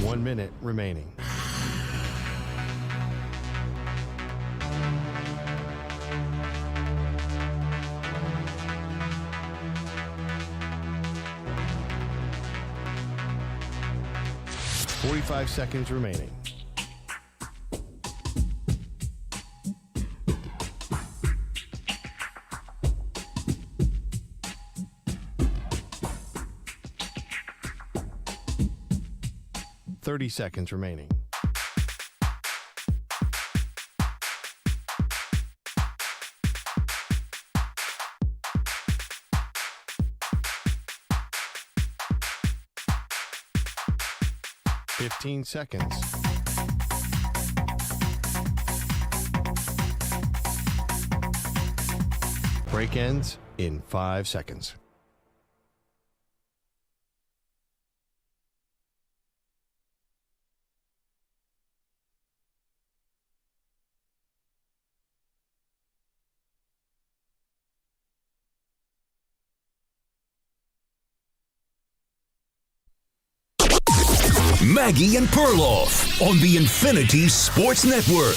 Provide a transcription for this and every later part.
1 minute remaining. $45 seconds remaining. $30 seconds remaining. $15 seconds. Break ends in 5 seconds. Maggie and Perloff on the Infinity Sports Network.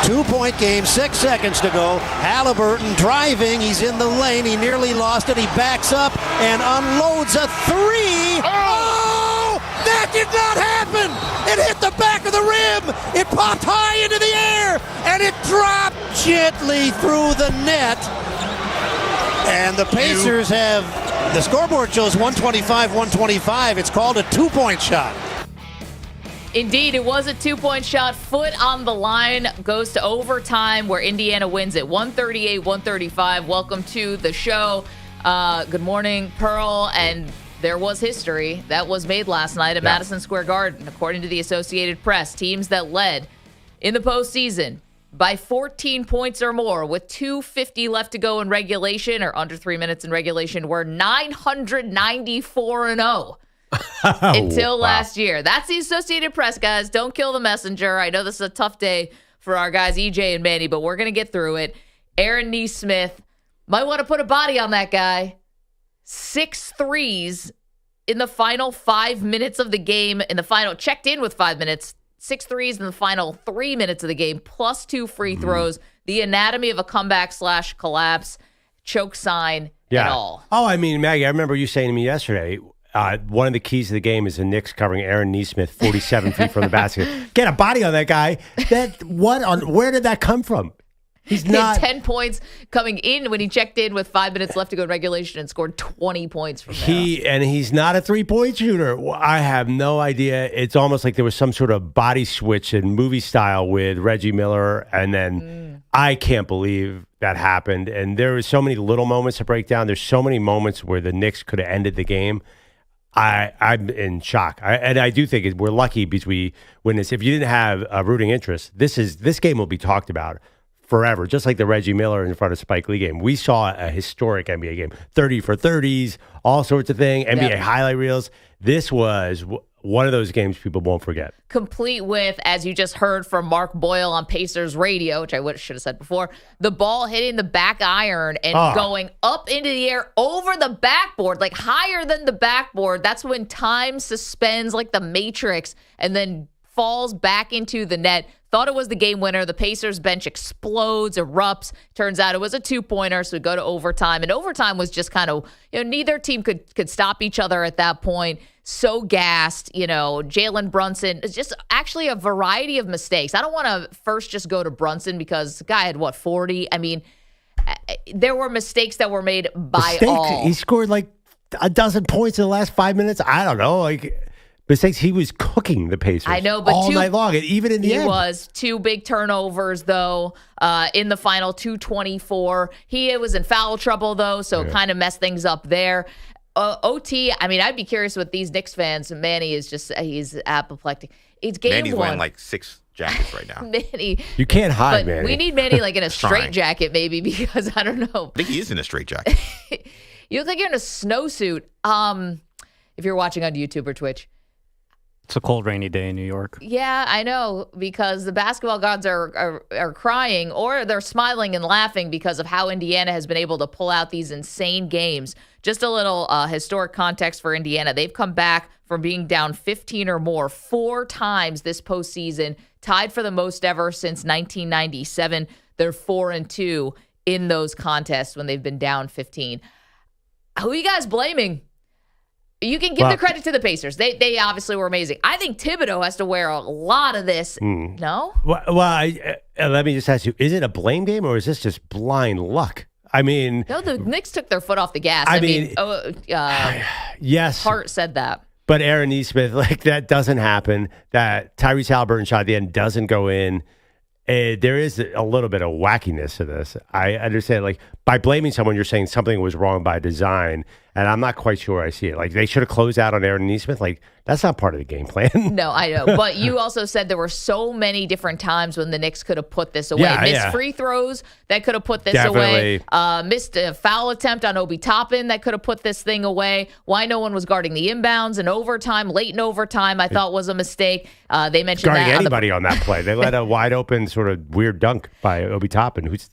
2-point game, 6 seconds to go. Haliburton driving. He's in the lane. He nearly lost it. He backs up and unloads a three. Oh! That did not happen! It hit the back of the rim. It popped high into the air. And it dropped gently through the net. And the Pacers have... The scoreboard shows 125-125. It's called a 2-point shot. Indeed, it was a 2-point shot. Foot on the line, goes to overtime where Indiana wins it 138-135. Welcome to the show. Good morning, Pearl. And there was history that was made last night at Madison Square Garden. According to the Associated Press, teams that led in the postseason by 14 points or more with 2:50 left to go in regulation, or under 3 minutes in regulation, were 994-0 until last year. That's the Associated Press, guys. Don't kill the messenger. I know this is a tough day for our guys EJ and Manny, but we're going to get through it. Aaron Nesmith, might want to put a body on that guy. 6 threes in the final 5 minutes of the game. In the final, checked in with 5 minutes. 6 threes in the final 3 minutes of the game, plus 2 free throws. The anatomy of a comeback/collapse, choke sign, and all. Oh, I mean, Maggie, I remember you saying to me yesterday, one of the keys to the game is the Knicks covering Aaron Nesmith 47 feet from the basket. Get a body on that guy. Where did that come from? He had 10 points coming in when he checked in with 5 minutes left to go in regulation and scored 20 points from there. And he's not a 3-point shooter. I have no idea. It's almost like there was some sort of body switch in movie style with Reggie Miller, and then I can't believe that happened. And there were so many little moments to break down. There's so many moments where the Knicks could have ended the game. I'm in shock. And I do think we're lucky because we win this. If you didn't have a rooting interest, this game will be talked about forever, just like the Reggie Miller in front of Spike Lee game. We saw a historic NBA game, 30 for 30s, all sorts of things, NBA highlight reels. This was one of those games people won't forget. Complete with, as you just heard from Mark Boyle on Pacers radio, which I should have said before, the ball hitting the back iron and going up into the air over the backboard, like higher than the backboard. That's when time suspends like the Matrix and then falls back into the net. Thought it was the game winner. The Pacers bench explodes, erupts. Turns out it was a 2-pointer, so we go to overtime. And overtime was just kind of, neither team could stop each other at that point. So gassed, Jalen Brunson. It's just actually a variety of mistakes. I don't want to first just go to Brunson because the guy had, 40? I mean, there were mistakes that were made by all. He scored like a dozen points in the last 5 minutes. I don't know, mistakes. He was cooking the Pacers. I know, but all night long, and even in the end. He was 2 big turnovers, though, in the final 2:24. He was in foul trouble, though, so it kind of messed things up there. OT, I mean, I'd be curious with these Knicks fans. Manny is he's apoplectic. It's game Manny's one. winning like 6 jackets right now. Manny. You can't hide, But man. we need Manny like in a Trying. straight jacket maybe because I don't know. I think he is in a straight jacket. You look like you're in a snowsuit. If you're watching on YouTube or Twitch. It's a cold, rainy day in New York. Yeah, I know, because the basketball gods are crying, or they're smiling and laughing because of how Indiana has been able to pull out these insane games. Just a little historic context for Indiana. They've come back from being down 15 or more 4 times this postseason, tied for the most ever since 1997. They're 4-2 in those contests when they've been down 15. Who are you guys blaming? You can give the credit to the Pacers. They obviously were amazing. I think Thibodeau has to wear a lot of this. No? Well, let me just ask you, is it a blame game or is this just blind luck? I mean... No, the Knicks took their foot off the gas. I mean yes. Hart said that. But Aaron Nesmith, like, that doesn't happen. That Tyrese Haliburton shot at the end doesn't go in. There is a little bit of wackiness to this. I understand, like, by blaming someone, you're saying something was wrong by design, and I'm not quite sure I see it. Like, they should have closed out on Aaron Nesmith. Like, that's not part of the game plan. No, I know. But you also said there were so many different times when the Knicks could have put this away. Missed free throws that could have put this away. Missed a foul attempt on Obi Toppin that could have put this thing away. Why no one was guarding the inbounds in overtime, late in overtime, I thought was a mistake. They mentioned guarding that anybody on that play. They let a wide open sort of weird dunk by Obi Toppin, who's,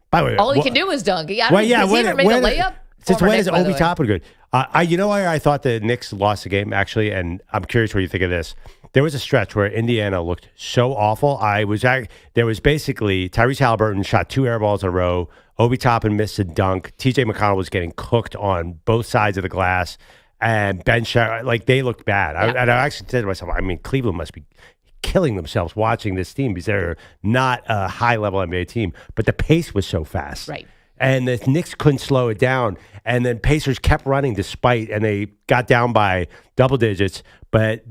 by the way, all he can do is dunk. Does he ever make a layup? Since when is Obi Toppin good? You know why I thought the Knicks lost the game, actually, and I'm curious what you think of this. There was a stretch where Indiana looked so awful. There was basically Tyrese Haliburton shot 2 air balls in a row. Obi Toppin missed a dunk. TJ McConnell was getting cooked on both sides of the glass. And Ben Sherrod, like, they looked bad. Yeah. I actually said to myself, I mean, Cleveland must be killing themselves watching this team because they're not a high-level NBA team. But the pace was so fast. Right. And the Knicks couldn't slow it down. And then Pacers kept running despite, and they got down by double digits. But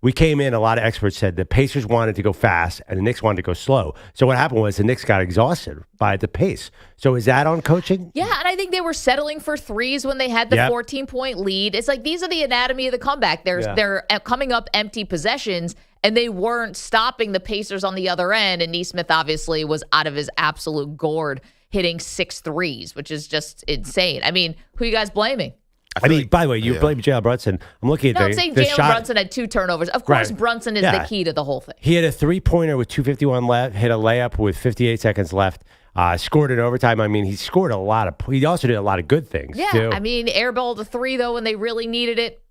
we came in, a lot of experts said the Pacers wanted to go fast and the Knicks wanted to go slow. So what happened was the Knicks got exhausted by the pace. So is that on coaching? Yeah, and I think they were settling for threes when they had the 14-point lead. It's like these are the anatomy of the comeback. They're coming up empty possessions, and they weren't stopping the Pacers on the other end. And Nesmith obviously was out of his absolute gourd, hitting 6 threes, which is just insane. I mean, who are you guys blaming? I mean, by the way, you blame Jalen Brunson. I'm looking at I'm saying Jalen Brunson had 2 turnovers. Of course, Brunson is the key to the whole thing. He had a 3-pointer with 2:51 left, hit a layup with 58 seconds left, scored in overtime. I mean, he scored he also did a lot of good things, too. I mean, airballed a 3, though, when they really needed it.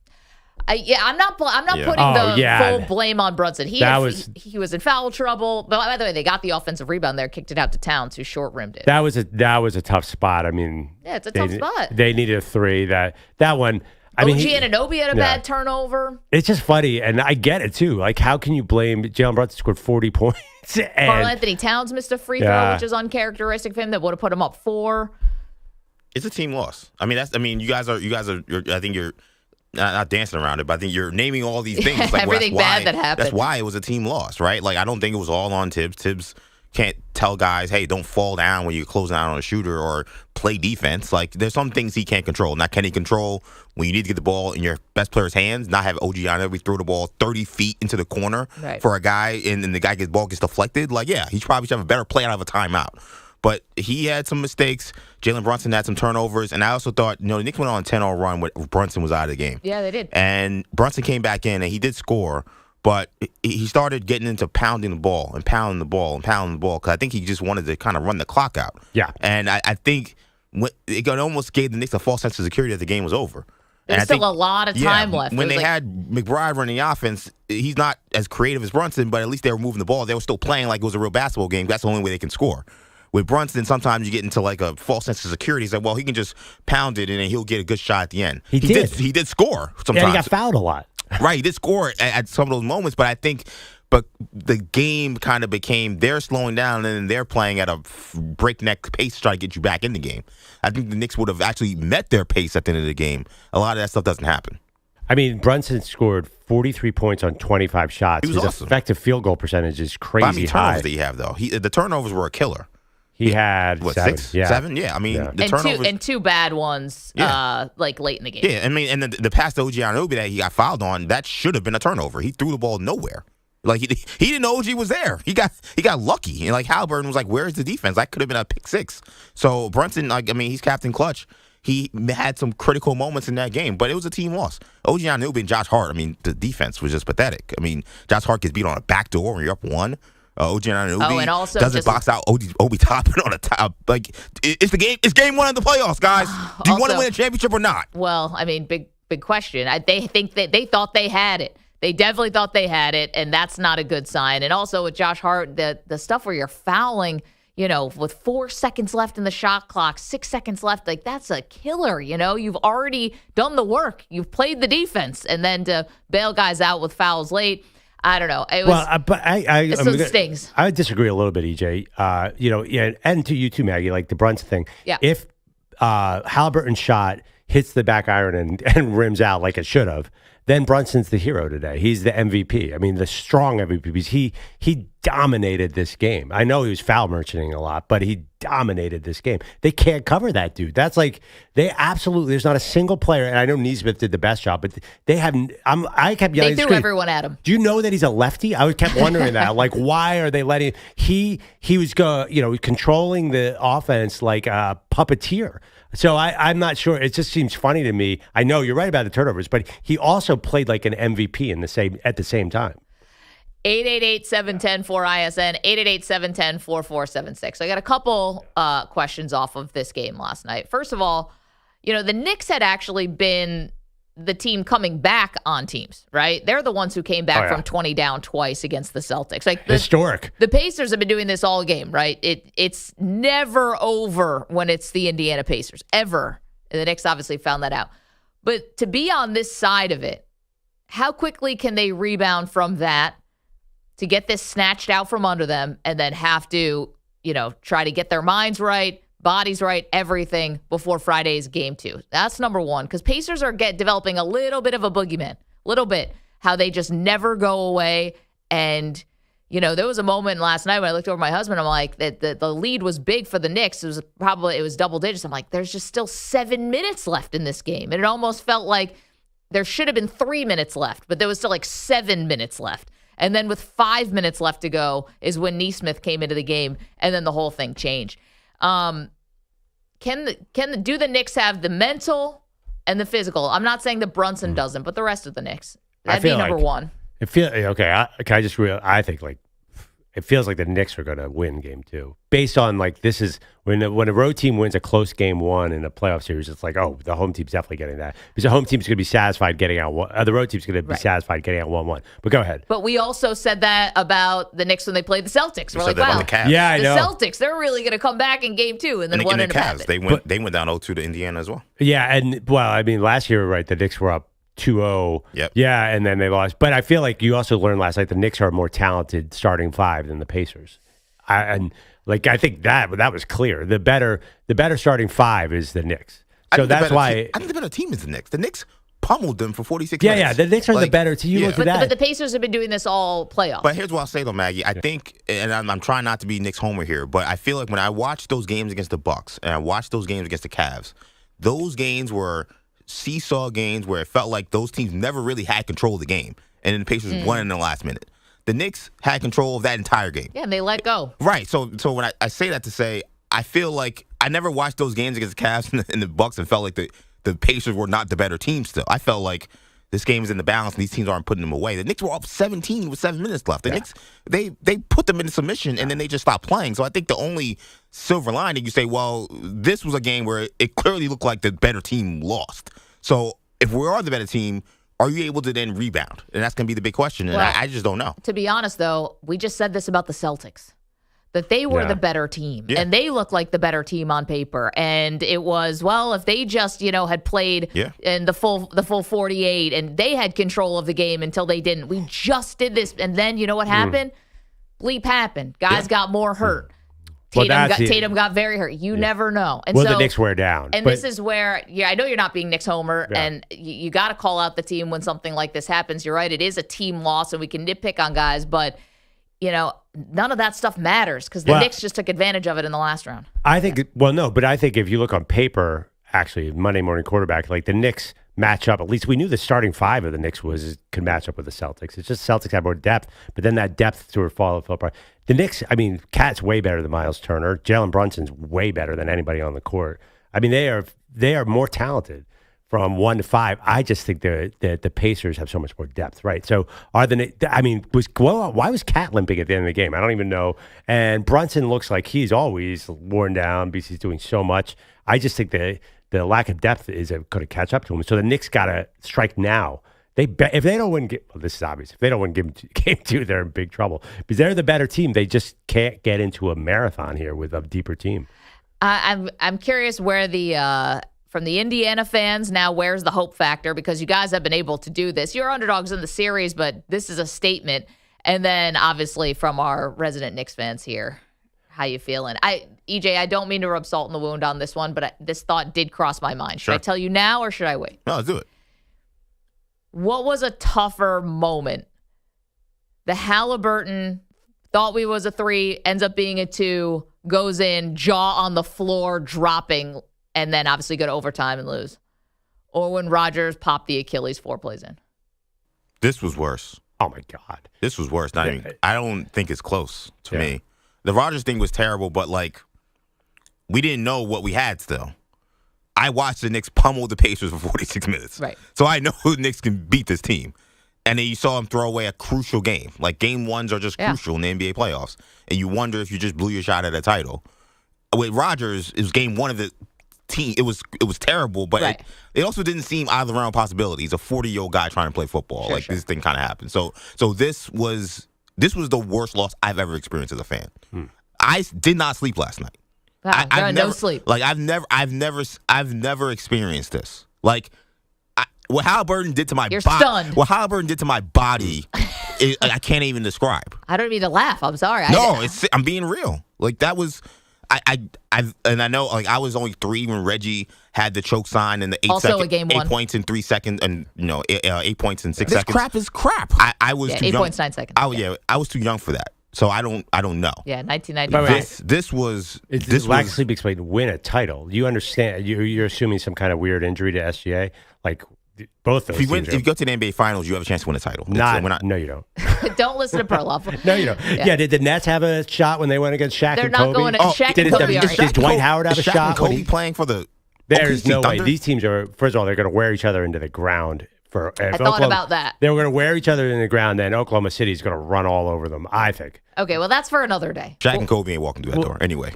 I'm not putting the full blame on Brunson. He was in foul trouble. But by the way, they got the offensive rebound there, kicked it out to Towns, who short rimmed it. That was a tough spot. I mean, it's a tough spot. They needed a 3. That one. I mean, Anunoby had a bad turnover. It's just funny, and I get it too. Like, how can you blame Jalen Brunson scored 40 points? Karl Anthony Towns missed a free throw, which is uncharacteristic of him. That would have put him up 4. It's a team loss. I mean, you guys are. I think you're not dancing around it, but I think you're naming all these things. Like, everything bad that happened. That's why it was a team loss, right? Like, I don't think it was all on Tibbs. Tibbs can't tell guys, hey, don't fall down when you're closing out on a shooter or play defense. Like, there's some things he can't control. Now, can he control when you need to get the ball in your best player's hands, not have OG Anunoby throw the ball 30 feet into the corner for a guy, and then the ball gets deflected? Like, yeah, he probably should have a better play out of a timeout. But he had some mistakes. Jalen Brunson had some turnovers. And I also thought, the Knicks went on a 10-0 run when Brunson was out of the game. Yeah, they did. And Brunson came back in, and he did score. But he started getting into pounding the ball because I think he just wanted to kind of run the clock out. Yeah. And I think it almost gave the Knicks a false sense of security that the game was over. There's still a lot of time left. When they had McBride running the offense, he's not as creative as Brunson, but at least they were moving the ball. They were still playing like it was a real basketball game. That's the only way they can score. With Brunson, sometimes you get into like a false sense of security. He's like, well, he can just pound it and then he'll get a good shot at the end. He did score sometimes. Yeah, he got fouled a lot. Right, he did score at some of those moments, but I think the game kind of became they're slowing down and then they're playing at a breakneck pace to try to get you back in the game. I think the Knicks would have actually met their pace at the end of the game. A lot of that stuff doesn't happen. I mean, Brunson scored 43 points on 25 shots. His effective field goal percentage is crazy high. How many turnovers that you have, though? The turnovers were a killer. He had 7? 6? Yeah. 7? Yeah. I mean, the turnovers. And 2 bad ones, like late in the game. Yeah, I mean, and the pass to OG Anunoby that he got fouled on, that should have been a turnover. He threw the ball nowhere. Like he didn't know OG was there. He got lucky. And like Haliburton was like, "Where's the defense?" That could have been a pick six. So Brunson, he's Captain Clutch. He had some critical moments in that game, but it was a team loss. OG Anunoby and Josh Hart. The defense was just pathetic. Josh Hart gets beat on a back door when you're up one. OG Anunoby and also doesn't box out Obi Toppin on the top. Like it's the game. It's game one of the playoffs, guys. Do you want to win a championship or not? Well, big question. They think that they thought they had it. They definitely thought they had it, and that's not a good sign. And also with Josh Hart, the stuff where you're fouling, with 4 seconds left in the shot clock, 6 seconds left, like that's a killer. You've already done the work. You've played the defense, and then to bail guys out with fouls late. I don't know. It was, but it still stings. I would disagree a little bit, EJ. And to you too, Maggie. Like the Brunson thing. Yeah. If Haliburton's shot hits the back iron and rims out like it should have, then Brunson's the hero today. He's the MVP. The strong MVP. Because he dominated this game. I know he was foul merchanting a lot, but he dominated this game. They can't cover that dude. That's like they absolutely. There's not a single player, and I know Nesmith did the best job, but they haven't. I kept yelling. They threw everyone at him. Do you know that he's a lefty? I kept wondering that. Like, why are they letting he was controlling the offense like a puppeteer. So I'm not sure. It just seems funny to me. I know you're right about the turnovers, but he also played like an MVP at the same time. 888-710-4ISN, 888-710-4476. I got a couple questions off of this game last night. First of all, the Knicks had actually been the team coming back on teams, right? They're the ones who came back from 20 down twice against the Celtics. Historic. The Pacers have been doing this all game, right? It's never over when it's the Indiana Pacers, ever. And the Knicks obviously found that out. But to be on this side of it, how quickly can they rebound from that to get this snatched out from under them and then have to, try to get their minds right, bodies right, everything before Friday's game 2. That's number one, because Pacers are developing a little bit of a boogeyman, how they just never go away. And, there was a moment last night when I looked over my husband, I'm like, the lead was big for the Knicks. It was double digits. I'm like, there's just still 7 minutes left in this game. And it almost felt like there should have been 3 minutes left, but there was still like 7 minutes left. And then with 5 minutes left to go is when Nesmith came into the game, and then the whole thing changed. Do the Knicks have the mental and the physical? I'm not saying that Brunson doesn't, but the rest of the Knicks. That'd be number one. I think it feels like the Knicks are going to win game 2. Based on this is when a road team wins a close game 1 in a playoff series, it's like, oh, the home team's definitely getting that. Because the home team's going to be satisfied getting out the road team's going to be satisfied getting out 1-1. But go ahead. But we also said that about the Knicks when they played the Celtics. We're like, wow, yeah, I know. The Celtics, they're really going to come back in game 2 and then one in the Cavs. They went down 0-2 to Indiana as well. Yeah, and last year, right, the Knicks were up 2-0. Yep. Yeah, and then they lost. But I feel like you also learned last night the Knicks are a more talented starting 5 than the Pacers. I think that was clear. The better starting 5 is the Knicks. So that's why I think the better team is the Knicks. The Knicks pummeled them for 46 minutes. minutes. Yeah, the Knicks are the better team. You look at that. But the Pacers have been doing this all playoffs. But here's what I'll say, though, Maggie. I think, and I'm trying not to be Knicks homer here, but I feel like when I watched those games against the Bucks and I watched those games against the Cavs, those games were seesaw games where it felt like those teams never really had control of the game. And then the Pacers won in the last minute. The Knicks had control of that entire game. Yeah, and they let go. Right. So when I say that to say, I feel like I never watched those games against the Cavs and the Bucks and felt like the Pacers were not the better team still. I felt like this game is in the balance and these teams aren't putting them away. The Knicks were up 17 with 7 minutes left. The Knicks, they put them into submission and then they just stopped playing. So I think the only silver lining, you say, well, this was a game where it clearly looked like the better team lost. So if we are the better team, are you able to then rebound? And that's going to be the big question. And I just don't know. To be honest, though, we just said this about the Celtics, that they were the better team. Yeah. And they looked like the better team on paper. And it was, well, if they just, had played in the full 48 and they had control of the game until they didn't. We just did this. And then you know what happened? Bleep happened. Guys got more hurt. Tatum got very hurt. You never know. And so the Knicks wear down. And this is where, I know you're not being Knicks homer, and you got to call out the team when something like this happens. You're right. It is a team loss, and we can nitpick on guys, but, none of that stuff matters because the Knicks just took advantage of it in the last round. I think, but I think if you look on paper, actually, Monday morning quarterback, like the Knicks match up. At least we knew the starting five of the Knicks could match up with the Celtics. It's just Celtics have more depth, but then that depth sort of fell apart. The Knicks, I mean, Cat's way better than Miles Turner. Jalen Brunson's way better than anybody on the court. I mean, they are more talented from 1 to 5. I just think that the Pacers have so much more depth, right? So why was Cat limping at the end of the game? I don't even know. And Brunson looks like he's always worn down because he's doing so much. I just think that the lack of depth is going to catch up to him. So the Knicks got to strike now. If they don't win, this is obvious. If they don't win game 2, they're in big trouble because they're the better team. They just can't get into a marathon here with a deeper team. I'm curious where from the Indiana fans now, where's the hope factor? Because you guys have been able to do this. You're underdogs in the series, but this is a statement. And then obviously from our resident Knicks fans here, how you feeling? EJ, I don't mean to rub salt in the wound on this one, but this thought did cross my mind. Should I tell you now or should I wait? No, let's do it. What was a tougher moment? The Haliburton thought we was a 3, ends up being a 2, goes in, jaw on the floor, dropping, and then obviously go to overtime and lose. Or when Rodgers popped the Achilles 4 plays in. This was worse. Oh, my God. This was worse. I don't think it's close to me. The Rodgers thing was terrible, but, we didn't know what we had still. I watched the Knicks pummel the Pacers for 46 minutes. Right. So I know the Knicks can beat this team. And then you saw them throw away a crucial game. Game ones are just crucial in the NBA playoffs. And you wonder if you just blew your shot at a title. With Rodgers, it was game 1 of the team. It was terrible, but it also didn't seem out of the realm of possibility. He's a 40-year-old guy trying to play football. This thing kind of happened. So this was the worst loss I've ever experienced as a fan. I did not sleep last night. Wow, I've no never, sleep. I've never experienced this. What Haliburton did to my body. Stunned. What Haliburton did to my body, I can't even describe. I don't mean to laugh. I'm sorry. I'm being real. That was. I know I was only 3 when Reggie had the choke sign and the 8 points in 3 seconds and 8 points in 6 seconds. This crap is crap. I was too 8 young. points 9 seconds. I was too young for that. So I don't know. Yeah, 1990. This was lack of sleep explained to win a title. You understand? You're assuming some kind of weird injury to SGA. Both those. If you go to the NBA Finals, you have a chance to win a title. No, you don't. Don't listen to Perloff. No, you don't. Yeah. Did the Nets have a shot when they went against Shaq They're and Kobe? not going to Shaq and Kobe. Did Dwight Howard have a Shaq shot? And Kobe playing for the There's OKC no Thunder? way. These teams are. First of all, they're going to wear each other into the ground. I thought about that. They were going to wear each other in the ground, then Oklahoma City is going to run all over them, I think. Okay, well, that's for another day. Shaq and Kobe ain't walking through that door. Anyway.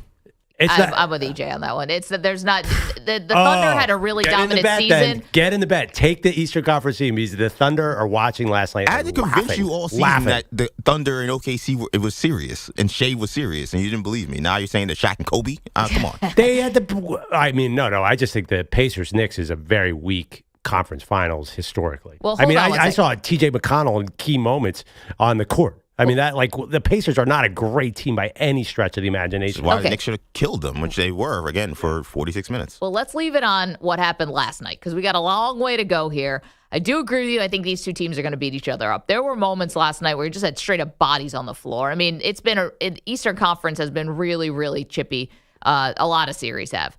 I'm with EJ on that one. It's that there's not the Thunder had a really dominant season. Then. Get in the bet. Take the Eastern Conference team because the Thunder are watching last night. I had to convince you all season that the Thunder and OKC it was serious and Shea was serious, and you didn't believe me. Now you're saying that Shaq and Kobe? Come on. They had the. I mean, no. I just think the Pacers Knicks is a very weak conference finals historically. Well, I saw T.J. McConnell in key moments on the court. I mean, the Pacers are not a great team by any stretch of the imagination. Why the Knicks should have killed them, which they were, again, for 46 minutes. Well, let's leave it on what happened last night because we got a long way to go here. I do agree with you. I think these two teams are going to beat each other up. There were moments last night where you just had straight up bodies on the floor. I mean, Eastern Conference has been really, really chippy. A lot of series have.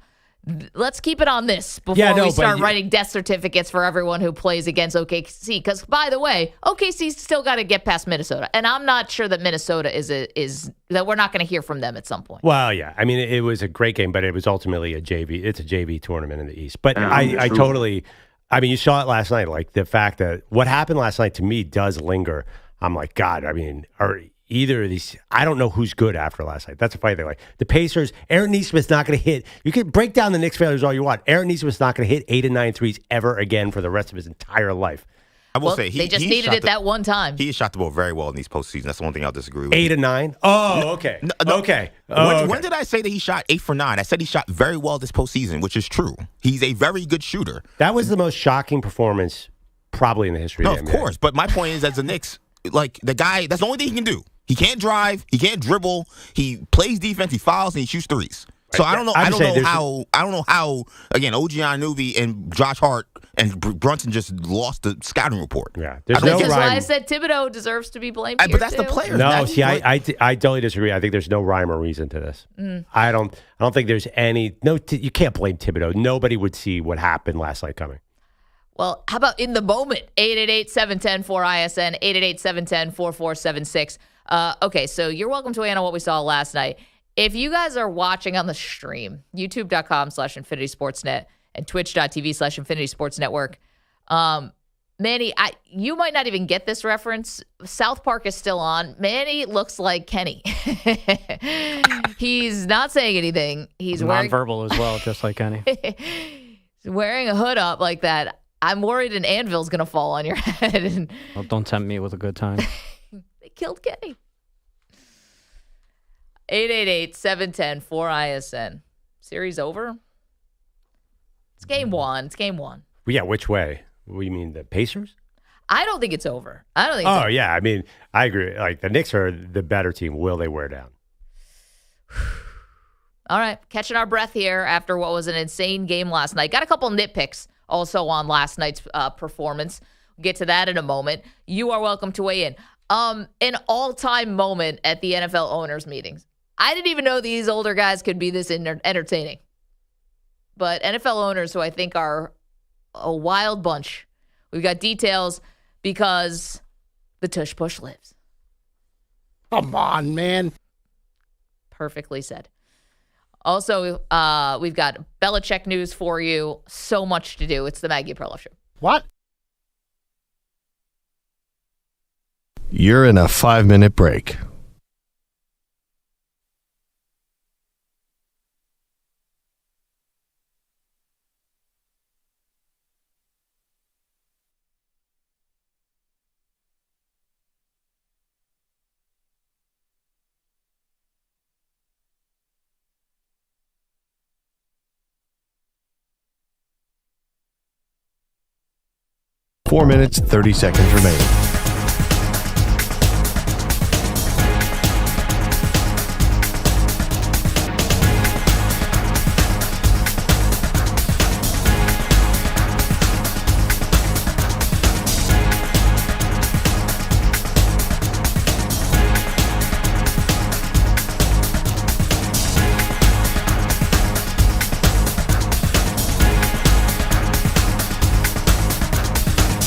Let's keep it on this before we start writing death certificates for everyone who plays against OKC. Because, by the way, OKC's still got to get past Minnesota. And I'm not sure that Minnesota is that we're not going to hear from them at some point. Well, yeah. I mean, it was a great game, but it was ultimately a JV. It's a JV tournament in the East. But I totally, I mean, you saw it last night. The fact that what happened last night to me does linger. I'm like, God, I mean, either of these, I don't know who's good after last night. That's a fight thing. The Pacers, Aaron Nesmith's not going to hit. You can break down the Knicks failures all you want. Aaron Nesmith's not going to hit 8 and 9 threes ever again for the rest of his entire life. I will say they just needed it that one time. He shot the ball very well in these postseasons. That's the one thing I'll disagree with. 8 and 9. Oh, okay. Okay. When did I say that he shot 8 for 9? I said he shot very well this postseason, which is true. He's a very good shooter. That was the most shocking performance probably in the history of the NBA. Of course. But my point is, as the Knicks, the guy, that's the only thing he can do. He can't drive. He can't dribble. He plays defense. He fouls and he shoots threes. So I don't know. I don't know how. Again, OG Anunoby and Josh Hart and Brunson just lost the scouting report. Yeah, that's why I said Thibodeau deserves to be blamed. But that's the players. No, see, I totally disagree. I think there's no rhyme or reason to this. I don't think there's any. You can't blame Thibodeau. Nobody would see what happened last night coming. Well, how about in the moment? 888-710-4ISN, 888-710-4476. Okay, so you're welcome to weigh in on what we saw last night. If you guys are watching on the stream, youtube.com/InfinitySportsNet and twitch.tv/InfinitySportsNetwork, Manny, you might not even get this reference. South Park is still on. Manny looks like Kenny. He's not saying anything. He's nonverbal as well, just like Kenny. He's wearing a hood up like that. I'm worried an anvil's going to fall on your head. Well, don't tempt me with a good time. They killed Kenny. 888-710-4ISN. Series over? It's game one. Yeah, which way? What do you mean, the Pacers? I don't think it's over. I don't think it's over. Yeah. I mean, I agree. Like, the Knicks are the better team. Will they wear down? All right. Catching our breath here after what was an insane game last night. Got a couple nitpicks also on last night's performance. We'll get to that in a moment. You are welcome to weigh in. An all-time moment at the NFL owners' meetings. I didn't even know these older guys could be this entertaining. But NFL owners, who I think are a wild bunch. We've got details because the tush push lives. Come on, man. Perfectly said. Also, we've got Belichick news for you. So much to do. It's the Maggie Perloff Show. What? You're in a 5-minute break. Four minutes, 30 seconds remaining.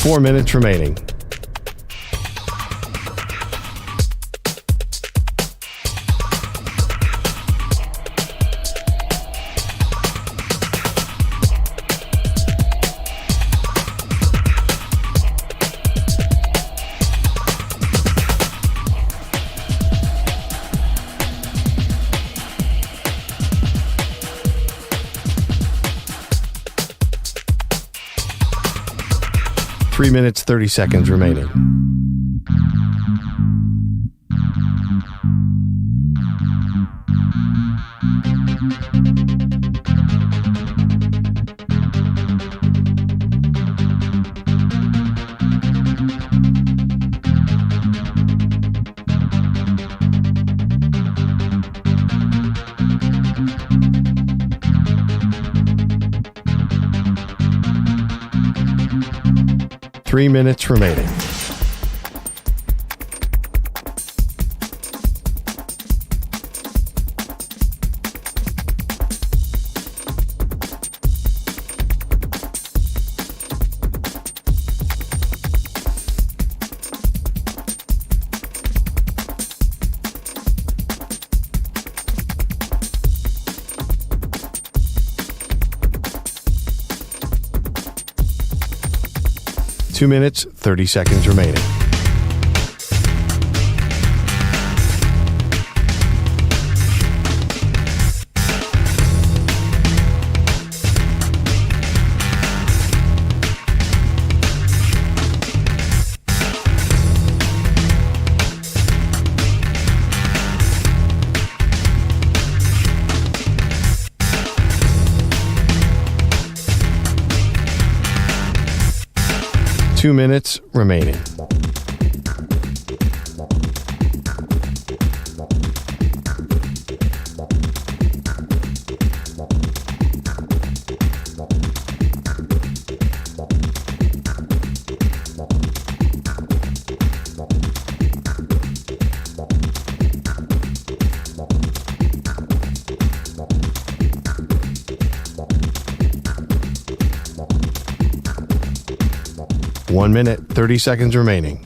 Four minutes remaining. Three minutes, 30 seconds remaining. Three minutes remaining. Two minutes, 30 seconds remaining. Two minutes remaining. 1 minute, 30 seconds remaining.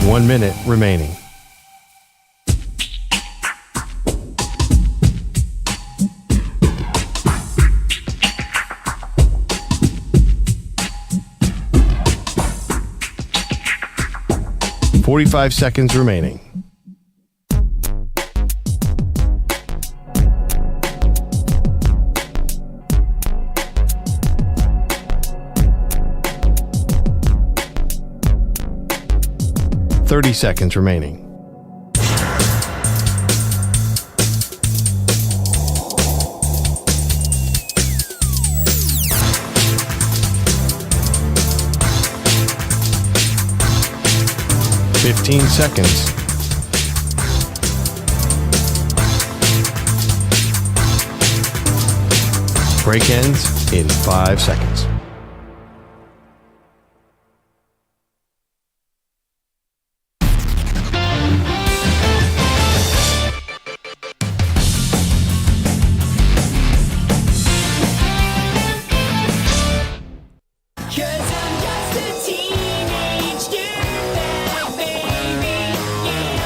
One minute remaining. .45 seconds remaining. .30 seconds remaining. .15 seconds. Break ends in 5 seconds.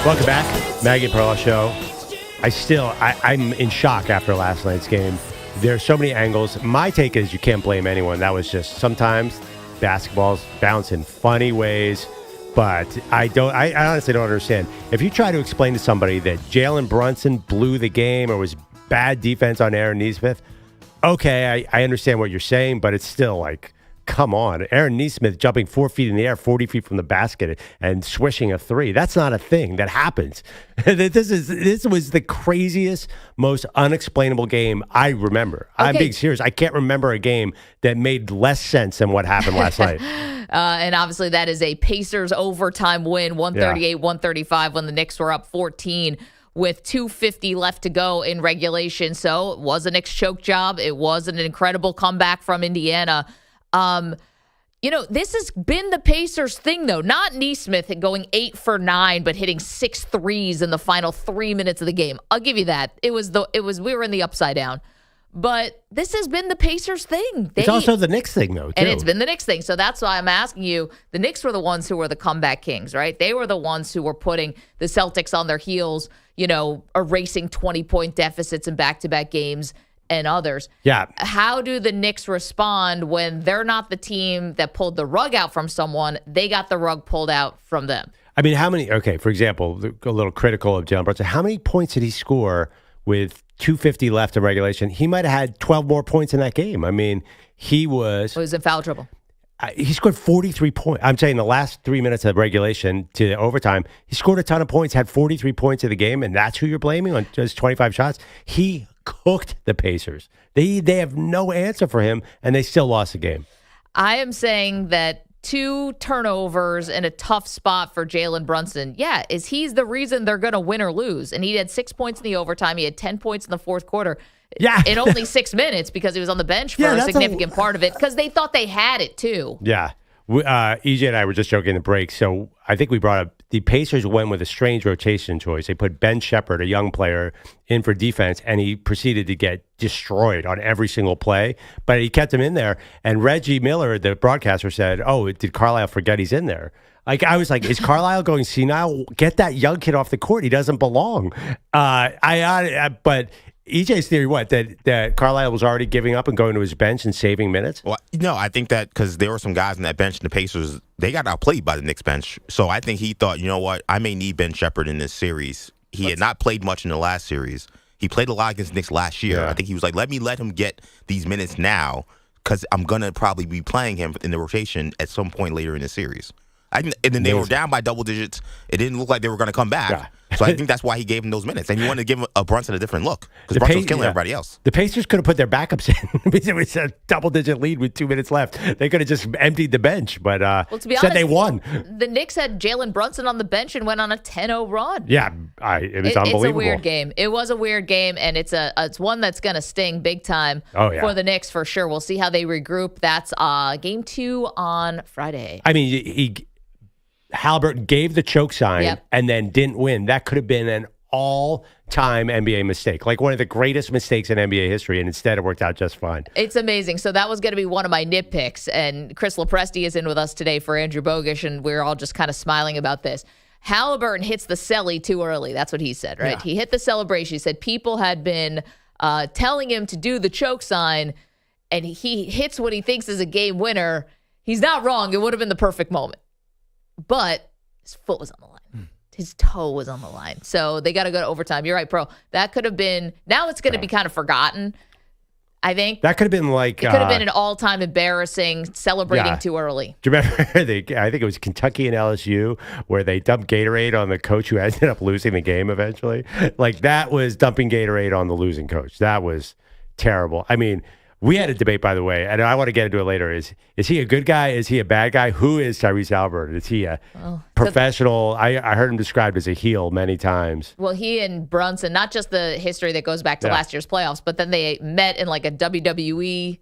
Welcome back. Maggie Perloff Show. I'm in shock after last night's game. There's so many angles. My take is you can't blame anyone. That was just sometimes basketballs bounce in funny ways, but I honestly don't understand. If you try to explain to somebody that Jalen Brunson blew the game or was bad defense on Aaron Nesmith, okay, I understand what you're saying, but it's still like, come on. Aaron Nesmith jumping 4 feet in the air, 40 feet from the basket and swishing a three. That's not a thing that happens. This was the craziest, most unexplainable game I remember. Okay. I'm being serious. I can't remember a game that made less sense than what happened last night. And obviously that is a Pacers overtime win, 138-135 when the Knicks were up 14 with 2:50 left to go in regulation. So it was a Knicks choke job. It was an incredible comeback from Indiana. This has been the Pacers thing, though. Not Nesmith going 8 for 9, but hitting 6 threes in the final 3 minutes of the game. I'll give you that. We were in the upside down. But this has been the Pacers thing. It's also the Knicks thing, though, too. And it's been the Knicks thing. So that's why I'm asking you. The Knicks were the ones who were the comeback kings, right? They were the ones who were putting the Celtics on their heels, erasing 20-point deficits in back-to-back games and others. Yeah. How do the Knicks respond when they're not the team that pulled the rug out from someone? They got the rug pulled out from them. I mean, for example, a little critical of Jalen Brunson. How many points did he score with 2:50 left in regulation? He might have had 12 more points in that game. I mean, he was in foul trouble. He scored 43 points. I'm saying the last 3 minutes of regulation to overtime, he scored a ton of points, had 43 points in the game, and that's who you're blaming on just 25 shots? He cooked the Pacers. They have no answer for him, and they still lost the game. I am saying that 2 turnovers in a tough spot for Jalen Brunson. Yeah, he's the reason they're going to win or lose. And he had 6 points in the overtime. He had 10 points in the fourth quarter. Yeah. In only 6 minutes because he was on the bench for a significant part of it because they thought they had it too. Yeah. EJ and I were just joking in the break. So I think we brought up the Pacers went with a strange rotation choice. They put Ben Shepherd, a young player, in for defense, and he proceeded to get destroyed on every single play. But he kept him in there. And Reggie Miller, the broadcaster, said, "Oh, did Carlisle forget he's in there?" I was like, is Carlisle going senile? Get that young kid off the court. He doesn't belong. But EJ's theory, what, that Carlisle was already giving up and going to his bench and saving minutes? Well, no, I think that because there were some guys on that bench in the Pacers, they got outplayed by the Knicks bench. So I think he thought, you know what, I may need Ben Shepherd in this series. He had not played much in the last series. He played a lot against the Knicks last year. Yeah. I think he was like, let him get these minutes now because I'm going to probably be playing him in the rotation at some point later in the series. And then they were down by double digits. It didn't look like they were going to come back. Yeah. So I think that's why he gave him those minutes. And he wanted to give Brunson a different look because Brunson was killing everybody else. The Pacers could have put their backups in. It was a double-digit lead with 2 minutes left. They could have just emptied the bench, but well, to be said honest, they won. The Knicks had Jalen Brunson on the bench and went on a 10-0 run. Yeah, it was unbelievable. It's a weird game. It was a weird game, and it's one that's going to sting big time for the Knicks for sure. We'll see how they regroup. That's game 2 on Friday. I mean, Haliburton gave the choke sign and then didn't win. That could have been an all-time NBA mistake, like one of the greatest mistakes in NBA history, and instead it worked out just fine. It's amazing. So that was going to be one of my nitpicks, and Chris LoPresti is in with us today for Andrew Bogish, and we're all just kind of smiling about this. Haliburton hits the celly too early. That's what he said, right? Yeah. He hit the celebration. He said people had been telling him to do the choke sign, and he hits what he thinks is a game winner. He's not wrong. It would have been the perfect moment. But his foot was on the line. His toe was on the line. So they got to go to overtime. You're right, Pro. That could have been, now it's going to be kind of forgotten, I think. That could have been like. It could have been an all-time embarrassing, celebrating too early. Do you remember, I think it was Kentucky and LSU, where they dumped Gatorade on the coach who ended up losing the game eventually? Like, that was dumping Gatorade on the losing coach. That was terrible. I mean, we had a debate, by the way, and I want to get into it later. Is he a good guy? Is he a bad guy? Who is Tyrese Haliburton? Is he a professional? I heard him described as a heel many times. Well, he and Brunson, not just the history that goes back to last year's playoffs, but then they met in like a WWE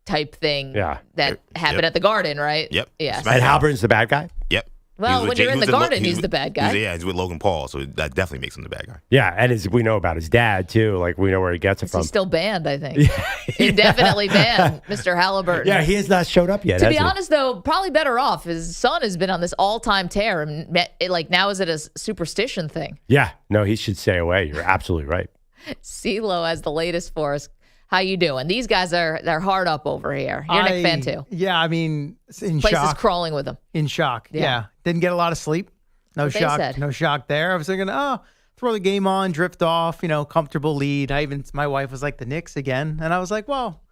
type thing that happened at the Garden, right? Yep. Yeah. And Haliburton's the bad guy? Yep. Well, when you're in the Garden, he's the bad guy. He's with Logan Paul, so that definitely makes him the bad guy. Yeah, and we know about his dad, too. Like, we know where he gets it from. He's still banned, I think. Indefinitely banned, Mr. Haliburton. Yeah, he has not showed up yet, To be honest, though, probably better off. His son has been on this all-time tear, and now is it a superstition thing? Yeah, no, he should stay away. You're absolutely right. CeeLo has the latest for us. How you doing? These guys they're hard up over here. You're a Knicks fan too. Yeah, I mean, in place shock. Is crawling with them. In shock. Yeah. Didn't get a lot of sleep. No shock. No shock there. I was thinking, throw the game on, drift off, comfortable lead. My wife was like, the Knicks again. And I was like, well,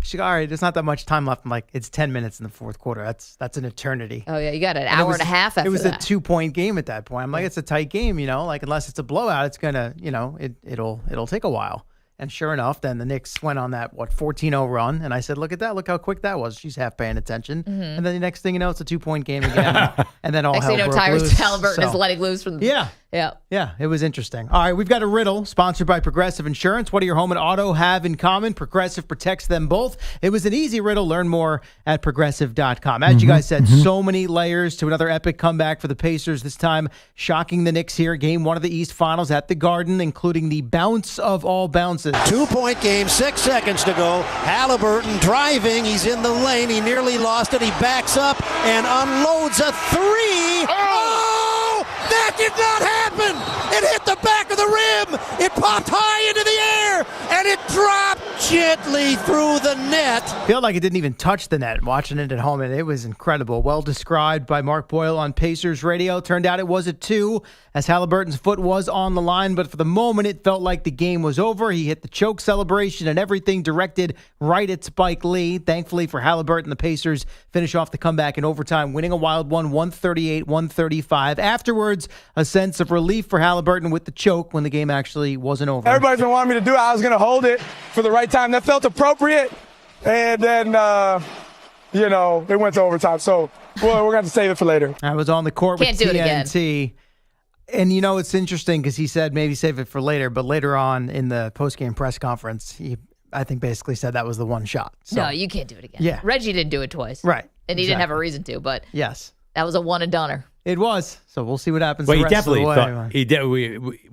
she's like, all right, there's not that much time left. I'm like, it's 10 minutes in the fourth quarter. That's an eternity. Oh yeah, you got an hour and a half after that. It was a 2-point game at that point. I'm like, it's a tight game, like unless it's a blowout, it's gonna, it'll take a while. And sure enough, then the Knicks went on that, 14-0 run. And I said, look at that. Look how quick that was. She's half paying attention. Mm-hmm. And then the next thing you know, it's a 2-point game again. And then all hell broke loose. Tyrese Haliburton is letting loose from the... Yeah, it was interesting. All right, we've got a riddle sponsored by Progressive Insurance. What do your home and auto have in common? Progressive protects them both. It was an easy riddle. Learn more at Progressive.com. As you guys said, so many layers to another epic comeback for the Pacers, this time shocking the Knicks here. Game 1 of the East Finals at the Garden, including the bounce of all bounces. 2-point game, 6 seconds to go. Haliburton driving. He's in the lane. He nearly lost it. He backs up and unloads a 3. Oh! That did not happen! It hit the back of the rim! It popped high into the air! And it dropped gently through the net. Felt like it didn't even touch the net watching it at home, and it was incredible. Well described by Mark Boyle on Pacers Radio. Turned out it was a 2, as Haliburton's foot was on the line, but for the moment it felt like the game was over. He hit the choke celebration and everything directed right at Spike Lee. Thankfully for Haliburton, the Pacers finish off the comeback in overtime, winning a wild one, 138-135. Afterwards, a sense of relief for Haliburton with the choke when the game actually wasn't over. Everybody's been wanting me to do it. I was going to hold it for the right time. That felt appropriate. And then, it went to overtime. So we're going to have to save it for later. I was on the court Can't with do TNT. And, it's interesting because he said maybe save it for later. But later on in the postgame press conference, he, I think, basically said that was the one shot. So, no, you can't do it again. Yeah. Reggie didn't do it twice. Right. And he didn't have a reason to, but yes, that was a one-and-doner. It was. So we'll see what happens. Well, the he rest definitely of the thought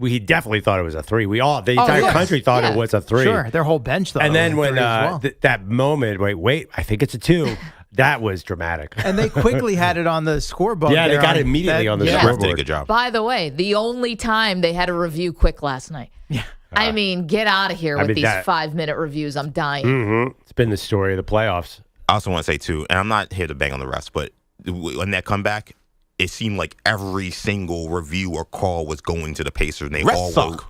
he definitely thought it was a 3. The entire country thought it was a 3. Sure, their whole bench thought. And then when well. that moment, wait, I think it's a 2. That was dramatic. And they quickly had it on the scoreboard. Yeah, they got it immediately on the scoreboard. Did a good job. By the way, the only time they had a review quick last night. Yeah. I mean, get out of here with these 5-minute reviews. I'm dying. Mm-hmm. It's been the story of the playoffs. I also want to say, too, and I'm not here to bang on the refs, but on that comeback, it seemed like every single review or call was going to the Pacers, and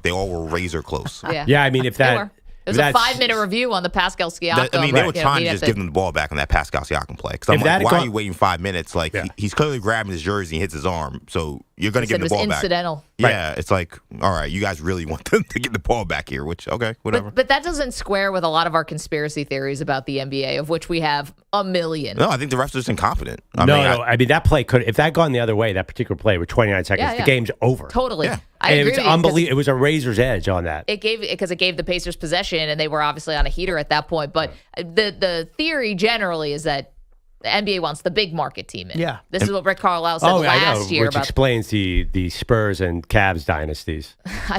they all were razor close. Yeah, I mean, if It was a 5-minute review on the Pascal Siakam. They were trying to just give them the ball back on that Pascal Siakam play. Because I'm like, why are you waiting 5 minutes? Like, he's clearly grabbing his jersey and hits his arm. So you're going to give him the ball back. It was incidental. Yeah, it's like, all right, you guys really want them to get the ball back here, which, okay, whatever. But that doesn't square with a lot of our conspiracy theories about the NBA, of which we have a million. No, I think the refs are just incompetent. I mean, that play could, if that gone the other way, that particular play with 29 seconds, the game's over. Totally. Yeah. I agree. It was unbelievable. It was a razor's edge on that. It gave the Pacers possession, and they were obviously on a heater at that point. But the theory generally is that the NBA wants the big market team in. Yeah. This is what Rick Carlisle said last year. Which explains the Spurs and Cavs dynasties. I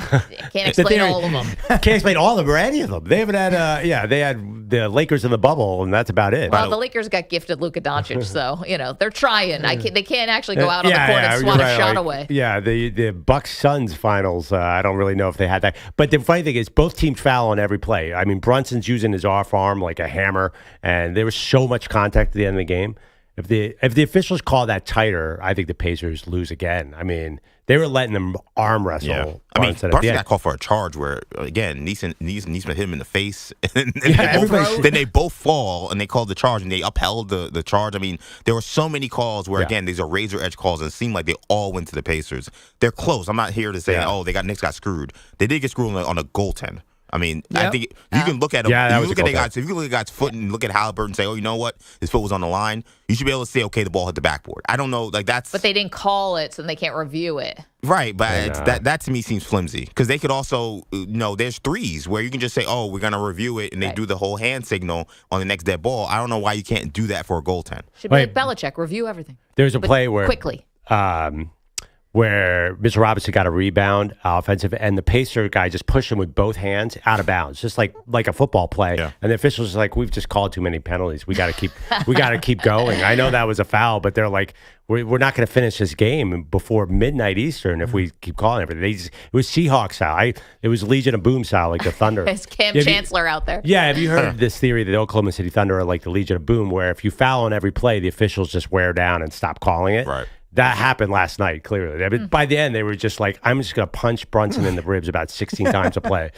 can't explain all of them. Can't explain all of them or any of them. They haven't had, they had the Lakers in the bubble, and that's about it. Well, the Lakers got gifted Luka Doncic, so, they're trying. They can't actually go out on the court and swat a shot away. Yeah, the Bucks-Suns finals, I don't really know if they had that. But the funny thing is, both teams foul on every play. I mean, Brunson's using his off arm like a hammer, and there was so much contact at the end of the game. If the officials call that tighter, I think the Pacers lose again. I mean, they were letting them arm wrestle. Yeah. I mean, Brunson got called for a charge where, again, Neesmith hit him in the face. And then they both fall, and they called the charge, and they upheld the charge. I mean, there were so many calls where, again, these are razor edge calls, and it seemed like they all went to the Pacers. They're close. I'm not here to say, Knicks got screwed. They did get screwed on a goaltend. I mean, I think you can look at him. If you look at a guy's foot and look at Haliburton and say, "Oh, you know what? His foot was on the line." You should be able to say, "Okay, the ball hit the backboard." I don't know, like that's. But they didn't call it, so they can't review it. Right, but that to me seems flimsy because they could also, there's threes where you can just say, "Oh, we're gonna review it," and they do the whole hand signal on the next dead ball. I don't know why you can't do that for a goaltend. Should be like Belichick, review everything. There's a play where quickly. Where Mr. Robinson got a rebound offensive, and the Pacer guy just pushed him with both hands out of bounds, just like a football play. Yeah. And the officials are like, "We've just called too many penalties. We got to keep going." I know that was a foul, but they're like, "We're not going to finish this game before midnight Eastern if we keep calling everything." It was Seahawks style. It was Legion of Boom style, like the Thunder. It's Cam Chancellor out there. Yeah, have you heard this theory that the Oklahoma City Thunder are like the Legion of Boom, where if you foul on every play, the officials just wear down and stop calling it? Right. That happened last night, clearly. I mean, by the end, they were just like, I'm just going to punch Brunson in the ribs about 16 times a play.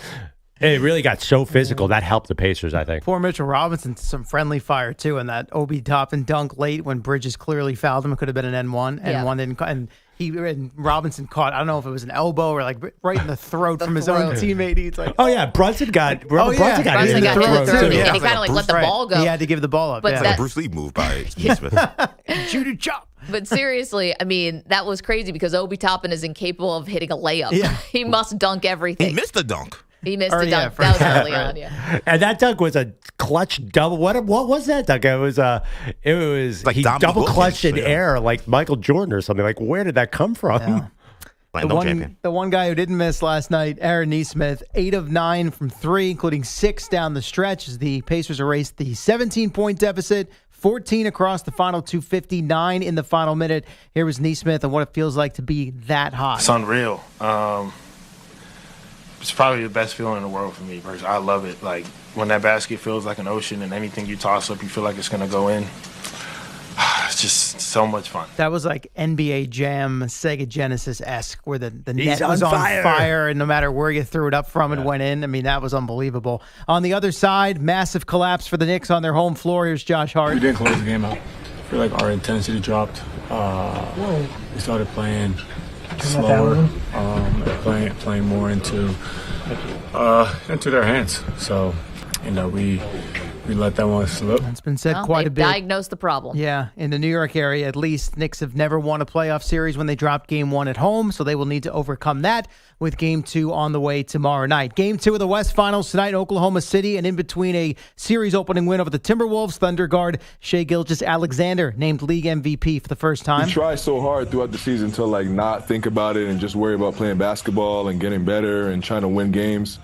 It really got so physical. That helped the Pacers, I think. Poor Mitchell Robinson, some friendly fire, too, and that Obi Toppin dunk late when Bridges clearly fouled him. It could have been an N1, and one didn't. And Robinson caught, I don't know if it was an elbow or like right in the throat from his own teammate. He's like, Brunson got Brunson got hit in the throat, too. And he kind of let the ball go. He had to give the ball up. But it's like a Bruce Lee move by Smith. Judy chop. But seriously, I mean, that was crazy because Obi Toppin is incapable of hitting a layup. Yeah. He must dunk everything. He missed the dunk. He missed the dunk. That was early on, And that dunk was a clutch double. What was that dunk? It was like he double clutched in air like Michael Jordan or something. Like, where did that come from? Yeah. The one guy who didn't miss last night, Aaron Nesmith, 8 of 9 from 3, including 6 down the stretch as the Pacers erased the 17-point deficit, 14 across the final 259 in the final minute. Here was Nesmith and what it feels like to be that hot. It's unreal. It's probably the best feeling in the world for me. I love it. Like when that basket feels like an ocean and anything you toss up, you feel like it's going to go in. It's just so much fun. That was like NBA Jam, Sega Genesis-esque, where the net was on fire, and no matter where you threw it up from, it went in. I mean, that was unbelievable. On the other side, massive collapse for the Knicks on their home floor. Here's Josh Hart. We didn't close the game out. I feel like our intensity dropped. We started playing slower, playing more into their hands. So, we let that one slip. It's been said quite a bit. Diagnosed the problem. Yeah, in the New York area at least, Knicks have never won a playoff series when they dropped Game 1 at home, so they will need to overcome that with Game 2 on the way tomorrow night. Game 2 of the West Finals tonight in Oklahoma City, and in between a series opening win over the Timberwolves, Thunder guard Shai Gilgeous-Alexander named league MVP for the first time. We try so hard throughout the season to not think about it and just worry about playing basketball and getting better and trying to win games.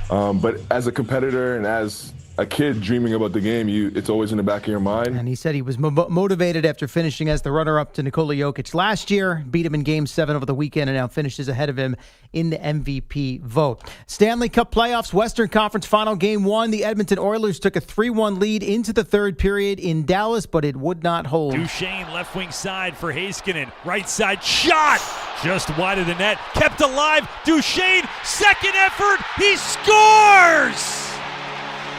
But as a competitor and as a kid dreaming about the game, it's always in the back of your mind. And he said he was motivated after finishing as the runner-up to Nikola Jokic last year, beat him in Game 7 over the weekend, and now finishes ahead of him in the MVP vote. Stanley Cup playoffs, Western Conference Final Game 1. The Edmonton Oilers took a 3-1 lead into the third period in Dallas, but it would not hold. Duchesne, left wing side for Heiskanen. Right side shot! Just wide of the net. Kept alive. Duchesne, second effort. He scores!